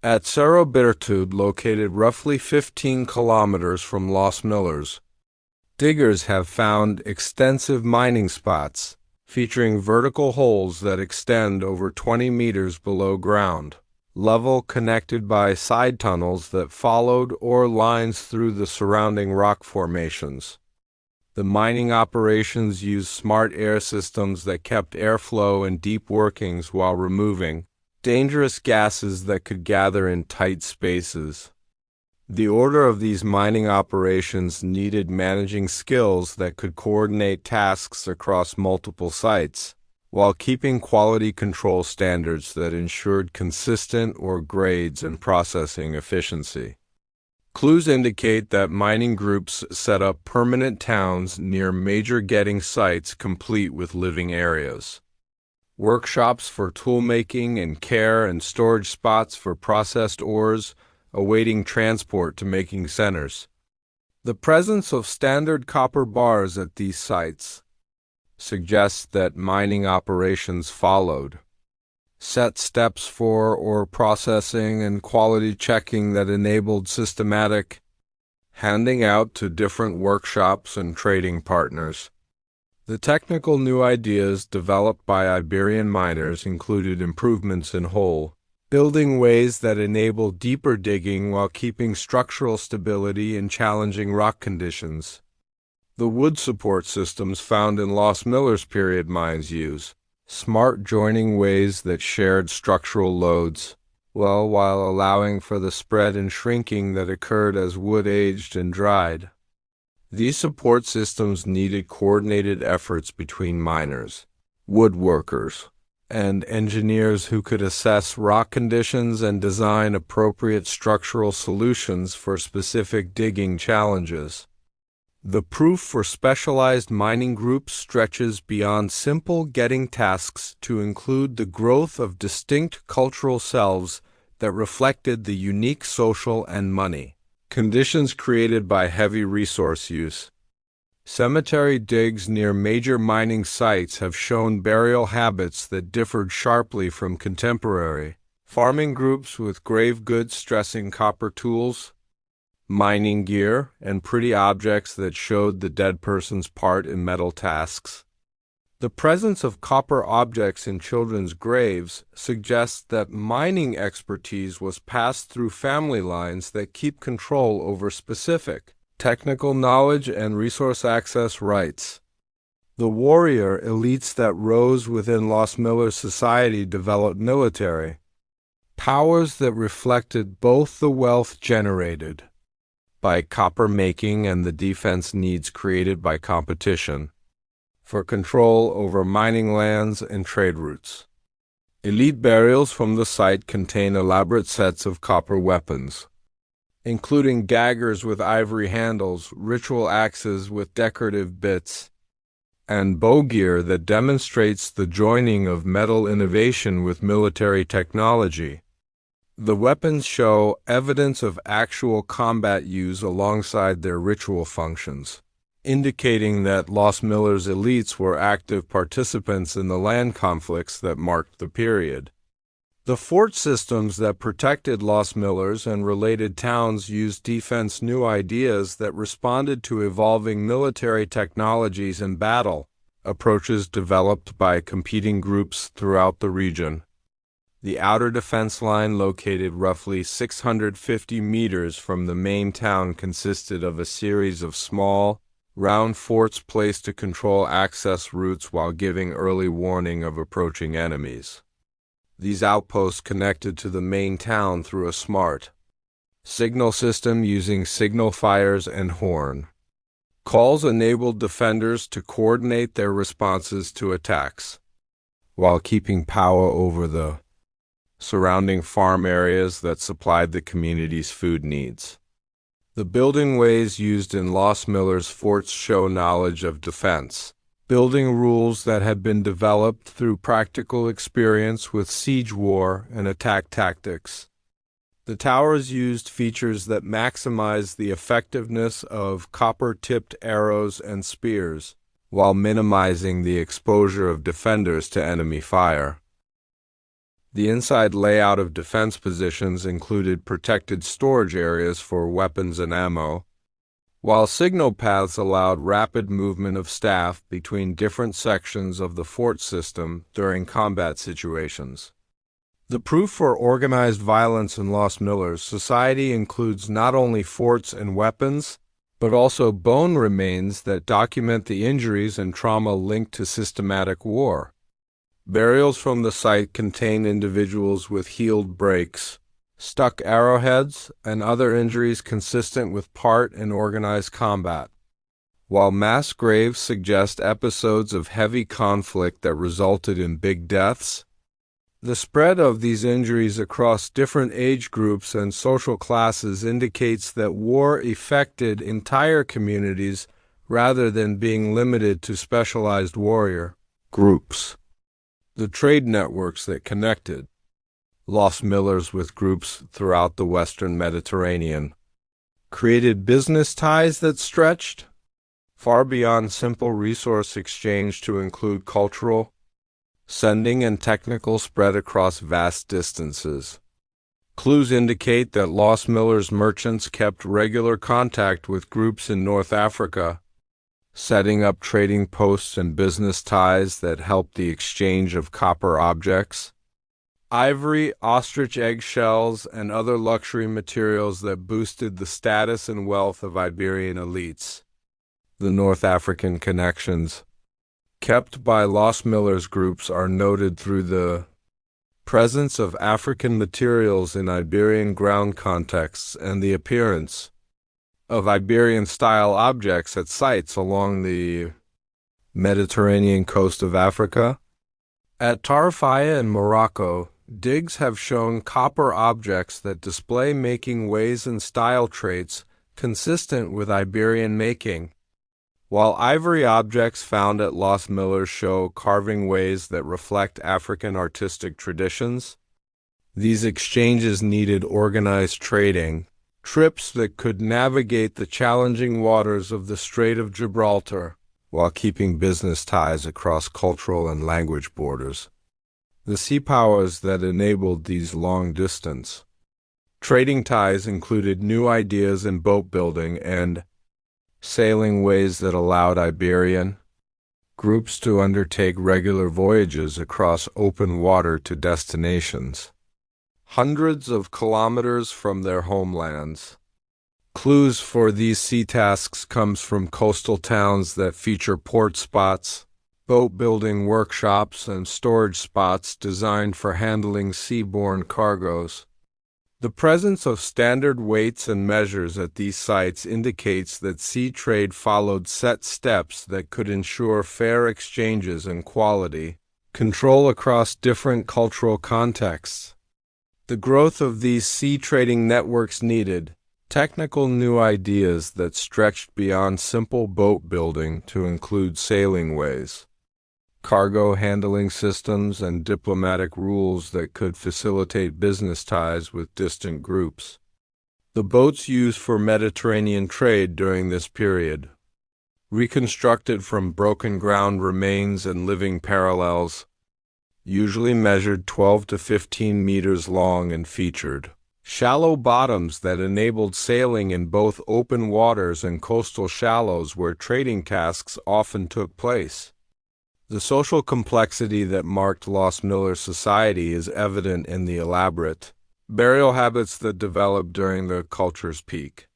At Cerro Virtud, located roughly 15 kilometers from Los Millers, diggers have found extensive mining spots featuring vertical holes that extend over 20 meters below ground level, connected by side tunnels that followed ore lines through the surrounding rock formations. The mining operations used smart air systems that kept airflow in deep workings while removing dangerous gases that could gather in tight spaces. The order of these mining operations needed managing skills that could coordinate tasks across multiple sites, while keeping quality control standards that ensured consistent ore grades and processing efficiency. Clues indicate that mining groups set up permanent towns near major getting sites complete with living areas, workshops for toolmaking and care, and storage spots for processed ores awaiting transport to making centers. The presence of standard copper bars at these sites suggests that mining operations followed set steps for ore processing and quality checking that enabled systematic handing out to different workshops and trading partners. The technical new ideas developed by Iberian miners included improvements in hole building ways that enable deeper digging while keeping structural stability in challenging rock conditions. The wood support systems found in Los Miller's period mines use smart joining ways that shared structural loads, while allowing for the spread and shrinking that occurred as wood aged and dried. These support systems needed coordinated efforts between miners, woodworkers, and engineers who could assess rock conditions and design appropriate structural solutions for specific digging challenges. The proof for specialized mining groups stretches beyond simple getting tasks to include the growth of distinct cultural selves that reflected the unique social and money conditions created by heavy resource use. Cemetery digs near major mining sites have shown burial habits that differed sharply from contemporary farming groups, with grave goods stressing copper tools, mining gear, and pretty objects that showed the dead person's part in metal tasks. The presence of copper objects in children's graves suggests that mining expertise was passed through family lines that keep control over specific technical knowledge and resource access rights. The warrior elites that rose within Los Miller's society developed military powers that reflected both the wealth generated by copper making and the defense needs created by competition for control over mining lands and trade routes. Elite burials from the site contain elaborate sets of copper weapons, including daggers with ivory handles, ritual axes with decorative bits, and bow gear that demonstrates the joining of metal innovation with military technology. The weapons show evidence of actual combat use alongside their ritual functions, indicating that Los Miller's elites were active participants in the land conflicts that marked the period. The fort systems that protected Los Miller's and related towns used defense new ideas that responded to evolving military technologies and battle approaches developed by competing groups throughout the region. The outer defense line, located roughly 650 meters from the main town, consisted of a series of small, round forts placed to control access routes while giving early warning of approaching enemies. These outposts connected to the main town through a smart signal system using signal fires and horn calls enabled defenders to coordinate their responses to attacks, while keeping power over the surrounding farm areas that supplied the community's food needs. The building ways used in Los Miller's forts show knowledge of defense building rules that had been developed through practical experience with siege war and attack tactics. The towers used features that maximize the effectiveness of copper-tipped arrows and spears, while minimizing the exposure of defenders to enemy fire. The inside layout of defense positions included protected storage areas for weapons and ammo, while signal paths allowed rapid movement of staff between different sections of the fort system during combat situations. The proof for organized violence in Los Miller's society includes not only forts and weapons, but also bone remains that document the injuries and trauma linked to systematic war. Burials from the site contain individuals with healed breaks, stuck arrowheads, and other injuries consistent with part and organized combat, while mass graves suggest episodes of heavy conflict that resulted in big deaths. The spread of these injuries across different age groups and social classes indicates that war affected entire communities rather than being limited to specialized warrior groups. The trade networks that connected Los Miller's with groups throughout the Western Mediterranean created business ties that stretched far beyond simple resource exchange to include cultural, sending, and technical spread across vast distances. Clues indicate that Los Miller's merchants kept regular contact with groups in North Africa, setting up trading posts and business ties that helped the exchange of copper objects. Ivory, ostrich eggshells, and other luxury materials that boosted the status and wealth of Iberian elites. The North African connections kept by Los Miller's groups are noted through the presence of African materials in Iberian ground contexts and the appearance of Iberian-style objects at sites along the Mediterranean coast of Africa. At Tarfaya in Morocco, digs have shown copper objects that display making ways and style traits consistent with Iberian making, while ivory objects found at Los Miller's show carving ways that reflect African artistic traditions. These exchanges needed organized trading, trips that could navigate the challenging waters of the Strait of Gibraltar while keeping business ties across cultural and language borders. The sea powers that enabled these long-distance trading ties included new ideas in boat building and sailing ways that allowed Iberian groups to undertake regular voyages across open water to destinations hundreds of kilometers from their homelands. Clues for these sea tasks comes from coastal towns that feature port spots, boat-building workshops, and storage spots designed for handling seaborne cargoes. The presence of standard weights and measures at these sites indicates that sea trade followed set steps that could ensure fair exchanges and quality control across different cultural contexts. The growth of these sea trading networks needed technical new ideas that stretched beyond simple boat building to include sailing ways, cargo handling systems, and diplomatic rules that could facilitate business ties with distant groups. The boats used for Mediterranean trade during this period, reconstructed from broken ground remains and living parallels, usually measured 12 to 15 meters long and featured shallow bottoms that enabled sailing in both open waters and coastal shallows where trading tasks often took place. The social complexity that marked Los Miller's society is evident in the elaborate burial habits that developed during the culture's peak,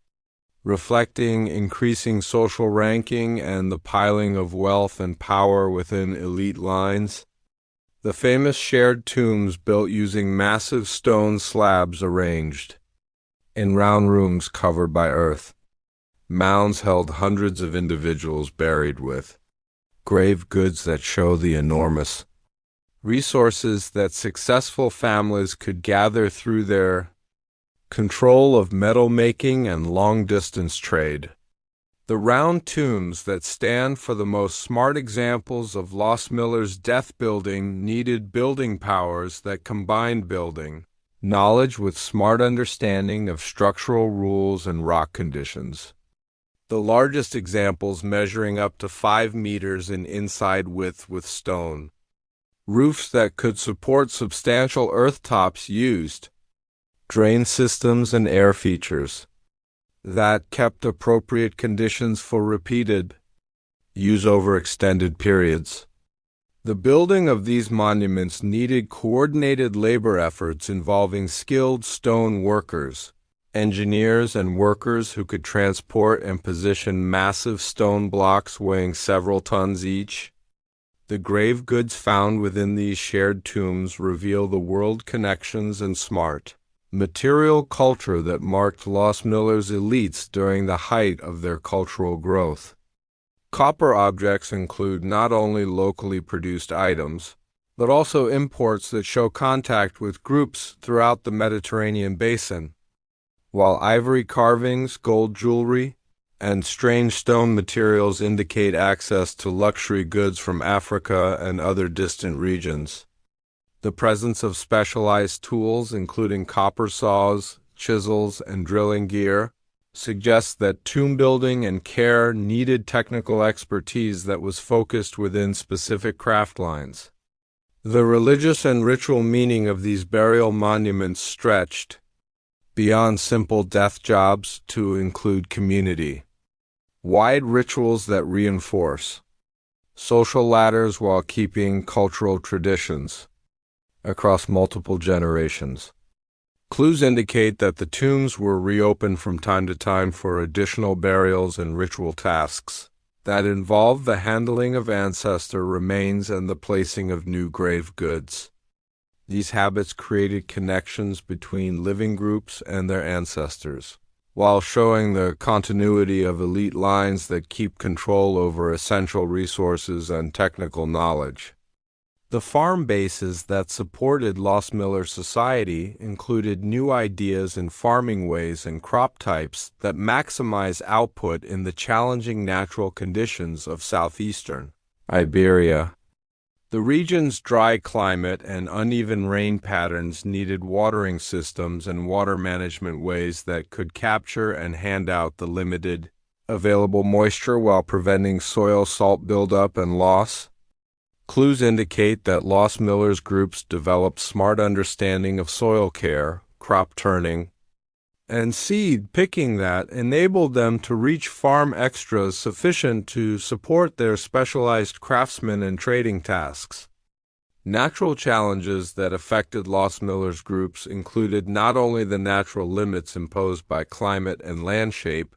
reflecting increasing social ranking and the piling of wealth and power within elite lines. The famous shared tombs built using massive stone slabs arranged in round rooms covered by earth. Mounds held hundreds of individuals buried with grave goods that show the enormous resources that successful families could gather through their control of metal making and long-distance trade. The round tombs that stand for the most smart examples of Los Miller's death building needed building powers that combined building knowledge with smart understanding of structural rules and rock conditions. The largest examples measuring up to 5 meters in inside width with stone roofs that could support substantial earth tops used drain systems and air features that kept appropriate conditions for repeated use over extended periods. The building of these monuments needed coordinated labor efforts involving skilled stone workers, engineers, and workers who could transport and position massive stone blocks weighing several tons each. The grave goods found within these shared tombs reveal the world connections and smart material culture that marked Los Miller's elites during the height of their cultural growth. Copper objects include not only locally produced items, but also imports that show contact with groups throughout the Mediterranean basin, while ivory carvings, gold jewelry, and strange stone materials indicate access to luxury goods from Africa and other distant regions. The presence of specialized tools, including copper saws, chisels, and drilling gear, suggests that tomb building and care needed technical expertise that was focused within specific craft lines. The religious and ritual meaning of these burial monuments stretched beyond simple death jobs to include community-wide rituals that reinforce social ladders while keeping cultural traditions across multiple generations. Clues indicate that the tombs were reopened from time to time for additional burials and ritual tasks that involved the handling of ancestor remains and the placing of new grave goods. These habits created connections between living groups and their ancestors, while showing the continuity of elite lines that keep control over essential resources and technical knowledge. The farm bases that supported Lost Miller society included new ideas in farming ways and crop types that maximize output in the challenging natural conditions of southeastern Iberia. The region's dry climate and uneven rain patterns needed watering systems and water management ways that could capture and hand out the limited available moisture while preventing soil salt buildup and loss. Clues indicate that Lost Millers groups developed smart understanding of soil care, crop turning, and seed picking that enabled them to reach farm extras sufficient to support their specialized craftsmen and trading tasks. Natural challenges that affected Lost Millers groups included not only the natural limits imposed by climate and land shape,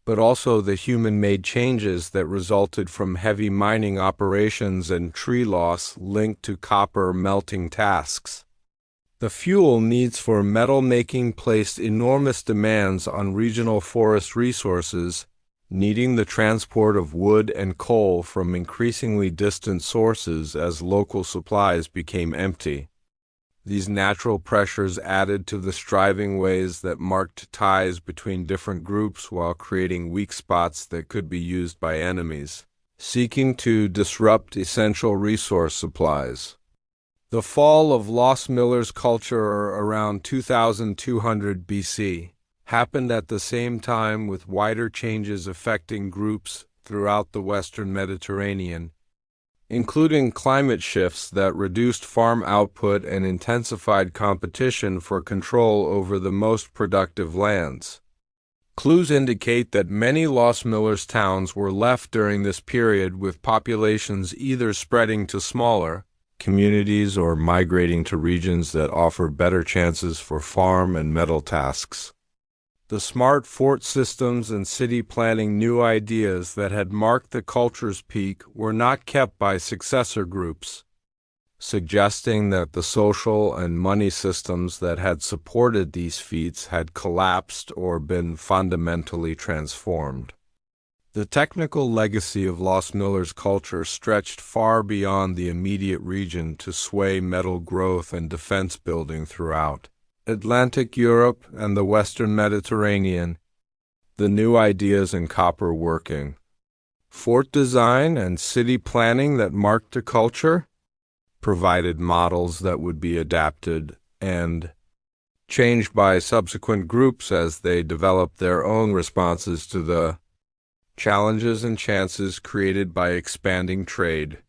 but also the human-made changes that resulted from heavy mining operations and tree loss linked to copper melting tasks. The fuel needs for metal making placed enormous demands on regional forest resources, needing the transport of wood and coal from increasingly distant sources as local supplies became empty. These natural pressures added to the striving ways that marked ties between different groups while creating weak spots that could be used by enemies, seeking to disrupt essential resource supplies. The fall of Lost Millers culture around 2200 BC happened at the same time with wider changes affecting groups throughout the Western Mediterranean, including climate shifts that reduced farm output and intensified competition for control over the most productive lands. Clues indicate that many Lost Millers towns were left during this period with populations either spreading to smaller communities or migrating to regions that offer better chances for farm and metal tasks. The smart fort systems and city planning new ideas that had marked the culture's peak were not kept by successor groups, suggesting that the social and money systems that had supported these feats had collapsed or been fundamentally transformed. The technical legacy of Lost Millers culture stretched far beyond the immediate region to sway metal growth and defense building throughout Atlantic Europe and the Western Mediterranean. The new ideas in copper working, fort design, and city planning that marked a culture provided models that would be adapted and changed by subsequent groups as they developed their own responses to the challenges and chances created by expanding trade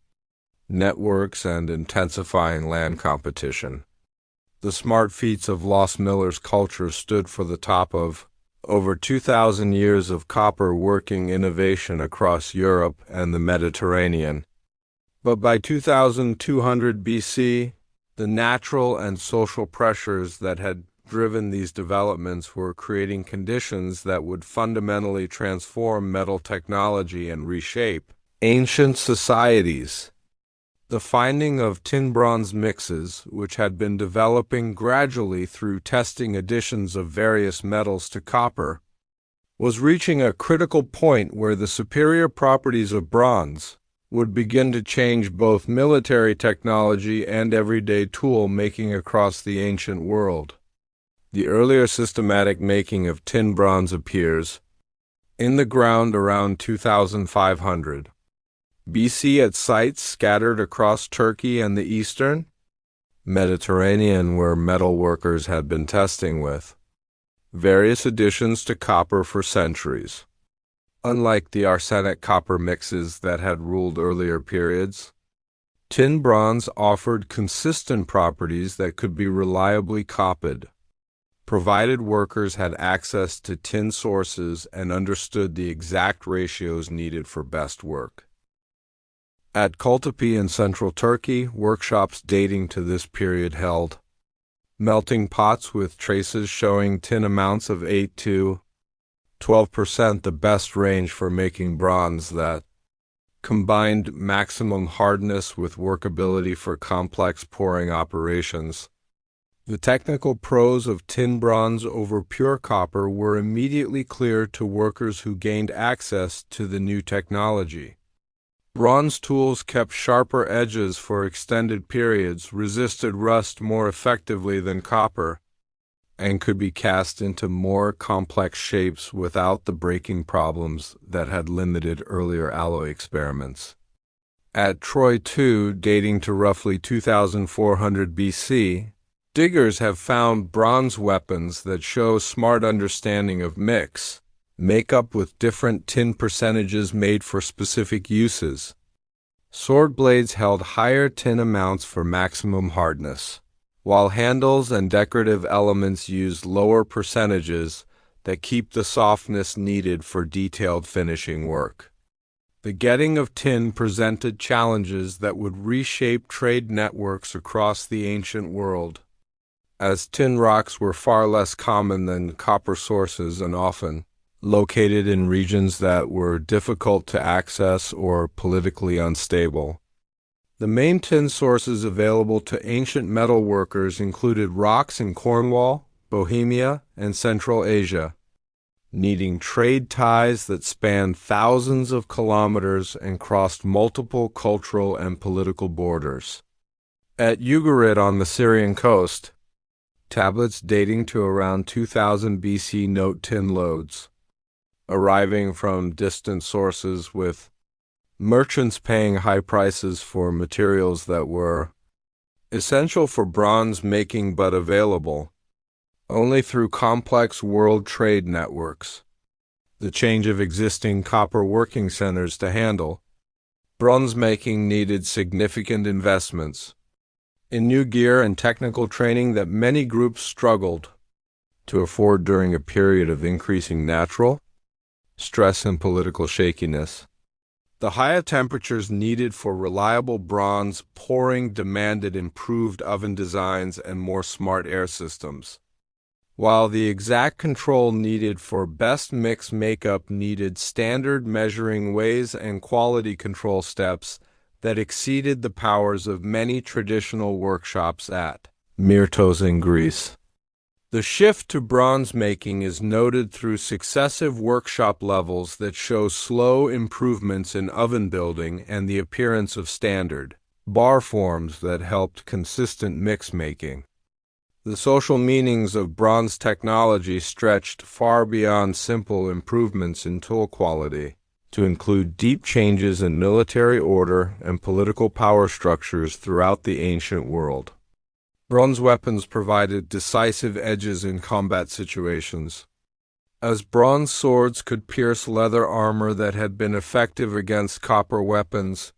networks and intensifying land competition. The smart feats of Lost Millers culture stood for the top of over 2,000 years of copper working innovation across Europe and the Mediterranean. But by 2200 BC, the natural and social pressures that had driven these developments were creating conditions that would fundamentally transform metal technology and reshape ancient societies. The finding of tin-bronze mixes, which had been developing gradually through testing additions of various metals to copper, was reaching a critical point where the superior properties of bronze would begin to change both military technology and everyday tool making across the ancient world. The earlier systematic making of tin bronze appears in the ground around 2500 BC at sites scattered across Turkey and the eastern Mediterranean where metal workers had been testing with various additions to copper for centuries. Unlike the arsenic copper mixes that had ruled earlier periods, tin bronze offered consistent properties that could be reliably copied. provided workers had access to tin sources and understood the exact ratios needed for best work. At Chalcolithic in central Turkey, workshops dating to this period held melting pots with traces showing tin amounts of 8 to 12%, the best range for making bronze that combined maximum hardness with workability for complex pouring operations. The technical pros of tin bronze over pure copper were immediately clear to workers who gained access to the new technology. Bronze tools kept sharper edges for extended periods, resisted rust more effectively than copper, and could be cast into more complex shapes without the breaking problems that had limited earlier alloy experiments. At Troy II, dating to roughly 2400 BC, diggers have found bronze weapons that show smart understanding of makeup with different tin percentages made for specific uses. Sword blades held higher tin amounts for maximum hardness, while handles and decorative elements used lower percentages that keep the softness needed for detailed finishing work. The getting of tin presented challenges that would reshape trade networks across the ancient world, as tin rocks were far less common than copper sources and often located in regions that were difficult to access or politically unstable. The main tin sources available to ancient metal workers included rocks in Cornwall, Bohemia, and Central Asia, needing trade ties that spanned thousands of kilometers and crossed multiple cultural and political borders. At Ugarit on the Syrian coast, tablets dating to around 2000 BC note tin loads, arriving from distant sources, with merchants paying high prices for materials that were essential for bronze making but available only through complex world trade networks. The change of existing copper working centers to handle bronze making needed significant investments in new gear and technical training that many groups struggled to afford during a period of increasing natural stress and political shakiness. The higher temperatures needed for reliable bronze pouring demanded improved oven designs and more smart air systems, while the exact control needed for best mix makeup needed standard measuring ways and quality control steps that exceeded the powers of many traditional workshops at Myrtos in Greece. The shift to bronze making is noted through successive workshop levels that show slow improvements in oven building and the appearance of standard bar forms that helped consistent mix making. The social meanings of bronze technology stretched far beyond simple improvements in tool quality to include deep changes in military order and political power structures throughout the ancient world. Bronze weapons provided decisive edges in combat situations, as bronze swords could pierce leather armor that had been effective against copper weapons,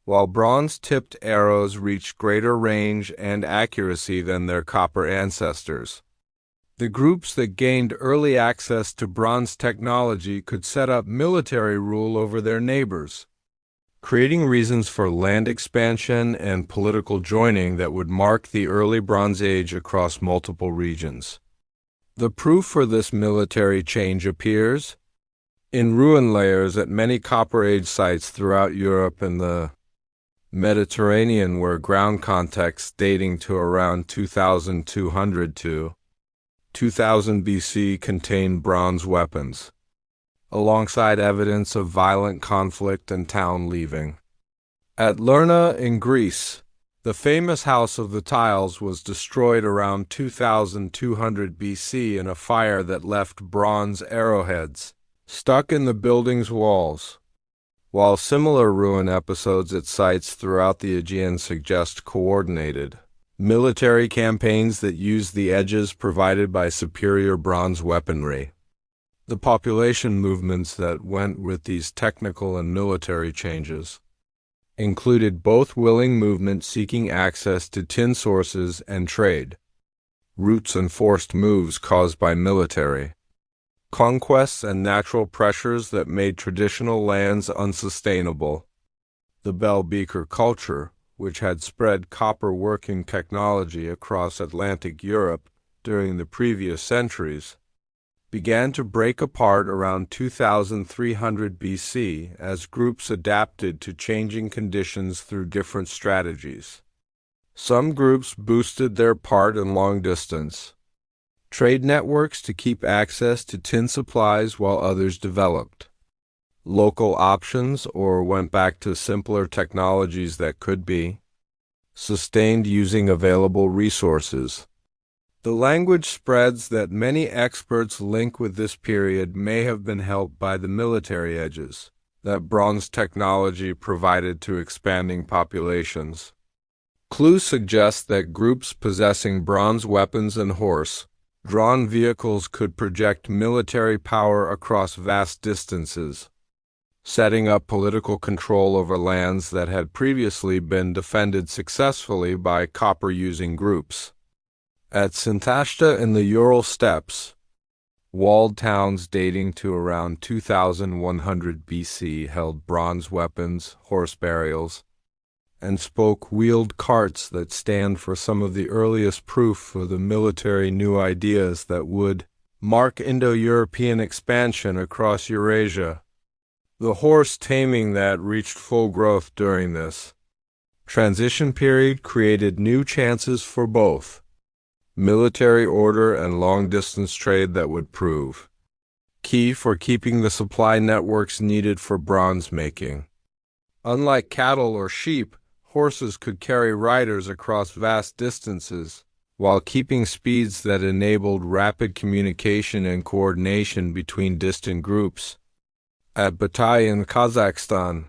while bronze-tipped arrows reached greater range and accuracy than their copper ancestors. The groups that gained early access to bronze technology could set up military rule over their neighbors, creating reasons for land expansion and political joining that would mark the early Bronze Age across multiple regions. The proof for this military change appears in ruin layers at many Copper Age sites throughout Europe and the Mediterranean, where ground contexts dating to around 2200 to 2000 BC contain bronze weapons, alongside evidence of violent conflict and town leaving. At Lerna in Greece, the famous House of the Tiles was destroyed around 2200 BC in a fire that left bronze arrowheads stuck in the building's walls, while similar ruin episodes at sites throughout the Aegean suggest coordinated military campaigns that used the edges provided by superior bronze weaponry. The population movements that went with these technical and military changes included both willing movements seeking access to tin sources and trade, routes and forced moves caused by military conquests and natural pressures that made traditional lands unsustainable. The bell beaker culture, which had spread copper working technology across Atlantic Europe during the previous centuries, began to break apart around 2300 BC as groups adapted to changing conditions through different strategies. Some groups boosted their part in long distance trade networks to keep access to tin supplies while others developed local options or went back to simpler technologies that could be sustained using available resources. The language spreads that many experts link with this period may have been helped by the military edges that bronze technology provided to expanding populations. Clues suggest that groups possessing bronze weapons and horse-drawn vehicles could project military power across vast distances, setting up political control over lands that had previously been defended successfully by copper-using groups. At Sintashta in the Ural steppes, walled towns dating to around 2100 BC held bronze weapons, horse burials, and spoke-wheeled carts that stand for some of the earliest proof for the military new ideas that would mark Indo-European expansion across Eurasia. The horse taming that reached full growth during this transition period created new chances for both military order and long-distance trade that would prove key for keeping the supply networks needed for bronze making. Unlike cattle or sheep, horses could carry riders across vast distances, while keeping speeds that enabled rapid communication and coordination between distant groups. At Batay in Kazakhstan,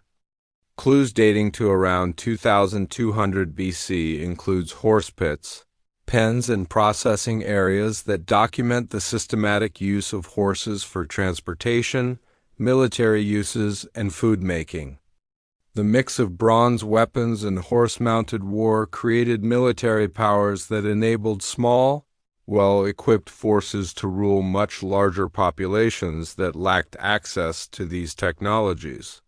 clues dating to around 2200 BC includes horse pits, pens and processing areas that document the systematic use of horses for transportation, military uses, and food making. The mix of bronze weapons and horse-mounted war created military powers that enabled small, well-equipped forces to rule much larger populations that lacked access to these technologies.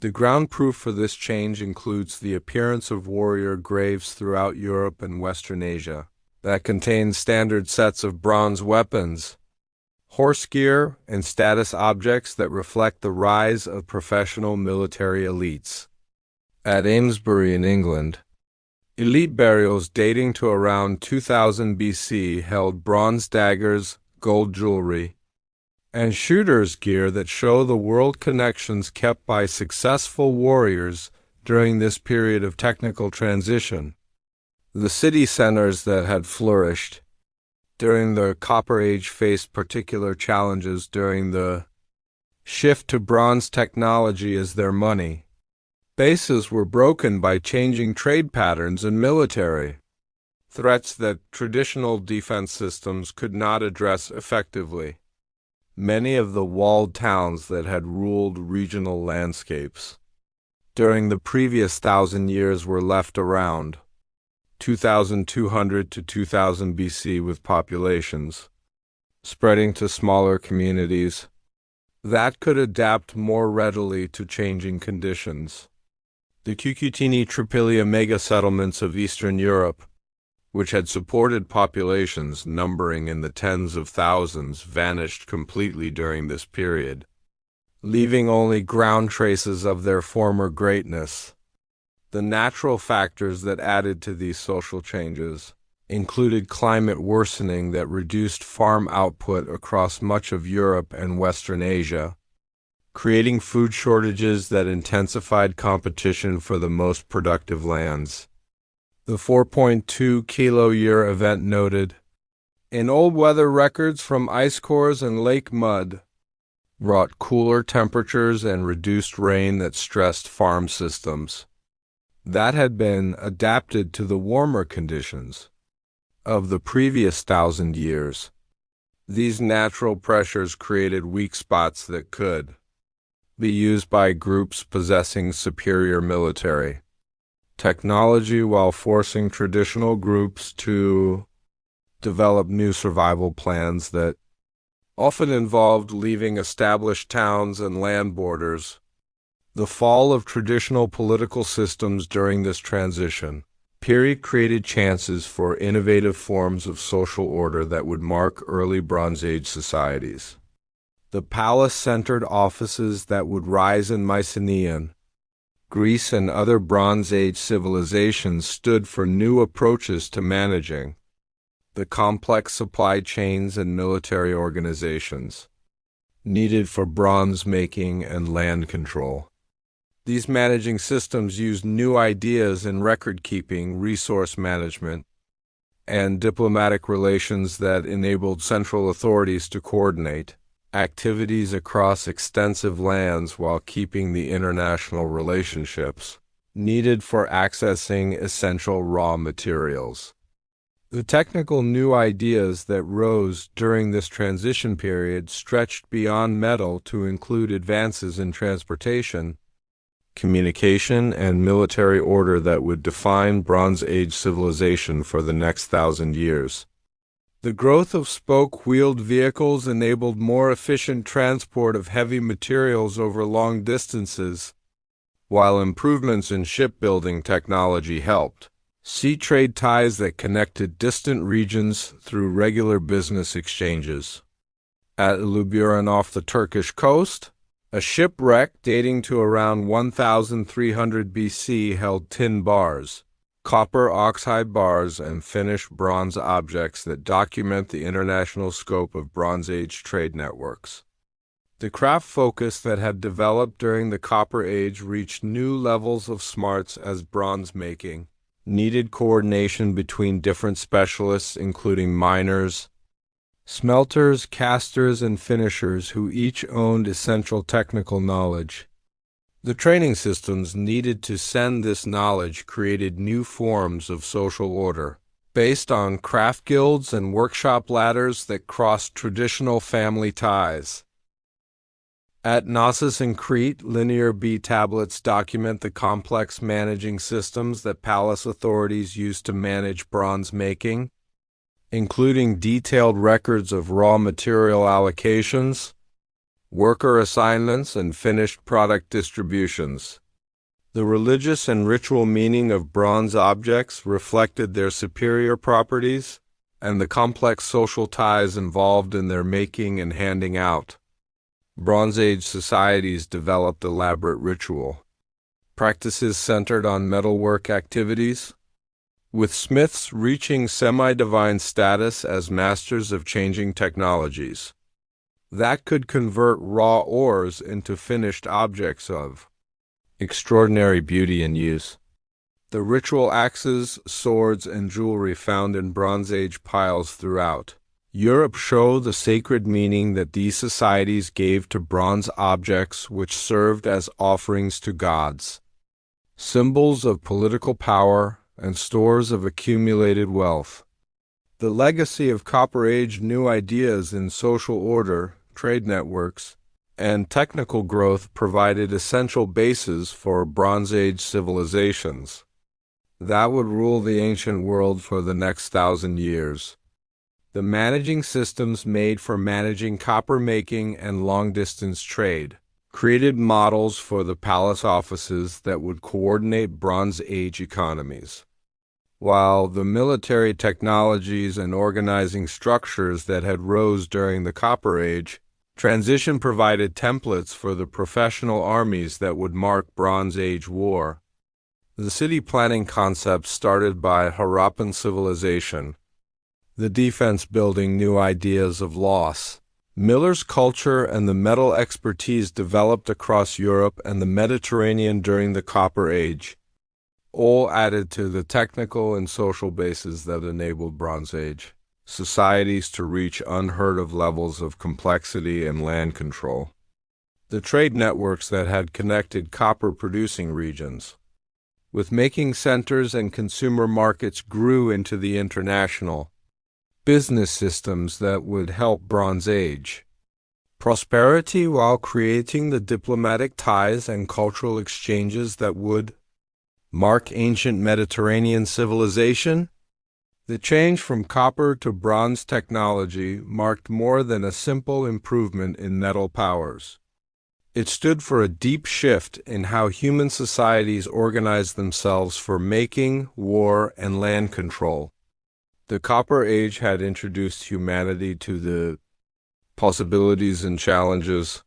The ground proof for this change includes the appearance of warrior graves throughout Europe and Western Asia that contain standard sets of bronze weapons, horse gear, and status objects that reflect the rise of professional military elites. At Amesbury in England, elite burials dating to around 2000 BC held bronze daggers, gold jewelry, and shooters' gear that show the world connections kept by successful warriors during this period of technical transition. The city centers that had flourished during the Copper Age faced particular challenges during the shift to bronze technology as their money bases were broken by changing trade patterns and military threats that traditional defense systems could not address effectively. Many of the walled towns that had ruled regional landscapes during the previous 1,000 years were left around 2200 to 2000 BC with populations spreading to smaller communities that could adapt more readily to changing conditions. The Cucutini Tripilia mega-settlements of Eastern Europe, which had supported populations numbering in the tens of thousands, vanished completely during this period, leaving only ground traces of their former greatness. The natural factors that added to these social changes included climate worsening that reduced farm output across much of Europe and Western Asia, creating food shortages that intensified competition for the most productive lands. The 4.2 kilo-year event noted in old weather records from ice cores and lake mud brought cooler temperatures and reduced rain that stressed farm systems that had been adapted to the warmer conditions of the previous 1,000 years. These natural pressures created weak spots that could be used by groups possessing superior military technology while forcing traditional groups to developed new survival plans that often involved leaving established towns and land borders. The fall of traditional political systems during this transition period created chances for innovative forms of social order that would mark early Bronze Age societies. The palace-centered offices that would rise in Mycenaean, Greece, and other Bronze Age civilizations stood for new approaches to managing the complex supply chains and military organizations needed for bronze making and land control. These managing systems used new ideas in record-keeping, resource management, and diplomatic relations that enabled central authorities to coordinate activities across extensive lands while keeping the international relationships needed for accessing essential raw materials. The technical new ideas that rose during this transition period stretched beyond metal to include advances in transportation, communication, and military order that would define Bronze Age civilization for the next 1,000 years. The growth of spoke-wheeled vehicles enabled more efficient transport of heavy materials over long distances, while improvements in shipbuilding technology helped sea trade ties that connected distant regions through regular business exchanges. At Luburan off the Turkish coast, a shipwreck dating to around 1300 BC held tin bars, copper oxide bars, and finished bronze objects that document the international scope of Bronze Age trade networks. The craft focus that had developed during the Copper Age reached new levels of smarts as bronze making needed coordination between different specialists, including miners, smelters, casters, and finishers who each owned essential technical knowledge. The training systems needed to send this knowledge created new forms of social order, based on craft guilds and workshop ladders that crossed traditional family ties. At Knossos in Crete, linear B tablets document the complex managing systems that palace authorities used to manage bronze making, including detailed records of raw material allocations, worker assignments, and finished product distributions. The religious and ritual meaning of bronze objects reflected their superior properties and the complex social ties involved in their making and handing out. Bronze Age societies developed elaborate ritual practices centered on metalwork activities, with smiths reaching semi-divine status as masters of changing technologies that could convert raw ores into finished objects of extraordinary beauty and use. The ritual axes, swords, and jewelry found in Bronze Age piles throughout Europe show the sacred meaning that these societies gave to bronze objects which served as offerings to gods, symbols of political power, and stores of accumulated wealth. The legacy of Copper Age new ideas in social order, trade networks, and technical growth provided essential bases for Bronze Age civilizations that would rule the ancient world for the next 1,000 years. The managing systems made for managing copper making and long-distance trade created models for the palace offices that would coordinate Bronze Age economies, while the military technologies and organizing structures that had rose during the Copper Age transition provided templates for the professional armies that would mark Bronze Age war. The city planning concept started by Harappan civilization, the defense building new ideas of loss. Miller's culture and the metal expertise developed across Europe and the Mediterranean during the Copper Age, all added to the technical and social bases that enabled Bronze Age societies to reach unheard-of levels of complexity and land control. The trade networks that had connected copper-producing regions with making centers and consumer markets grew into the international business systems that would help Bronze Age prosperity while creating the diplomatic ties and cultural exchanges that would mark ancient Mediterranean civilization. The change from copper to bronze technology marked more than a simple improvement in metal powers. It stood for a deep shift in how human societies organized themselves for making, war, and land control. The Copper Age had introduced humanity to the possibilities and challenges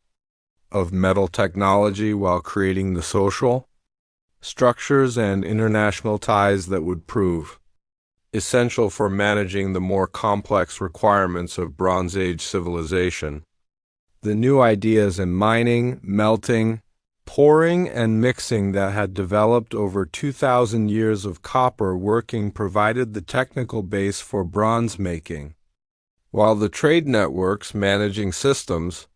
of metal technology while creating the social structures and international ties that would prove essential for managing the more complex requirements of Bronze Age civilization. The new ideas in mining, melting, pouring, and mixing that had developed over 2,000 years of copper working provided the technical base for bronze making, while the trade networks, managing systems,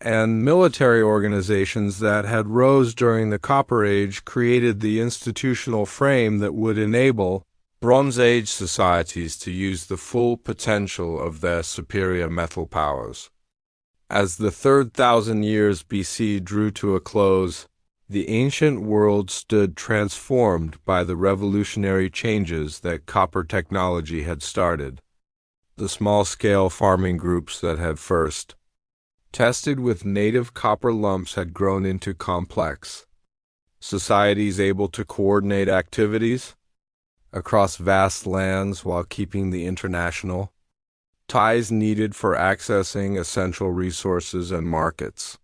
and military organizations that had rose during the Copper Age created the institutional frame that would enable Bronze Age societies to use the full potential of their superior metal powers. As the 3,000 years BC drew to a close, the ancient world stood transformed by the revolutionary changes that copper technology had started. The small-scale farming groups that had first tested with native copper lumps had grown into complex societies able to coordinate activities across vast lands while keeping the international ties needed for accessing essential resources and markets.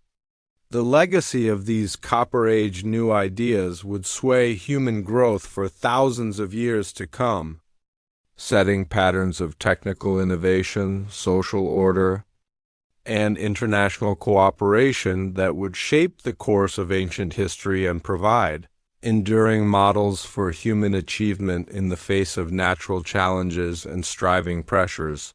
The legacy of these Copper Age new ideas would sway human growth for thousands of years to come, setting patterns of technical innovation, social order, and international cooperation that would shape the course of ancient history and provide enduring models for human achievement in the face of natural challenges and striving pressures.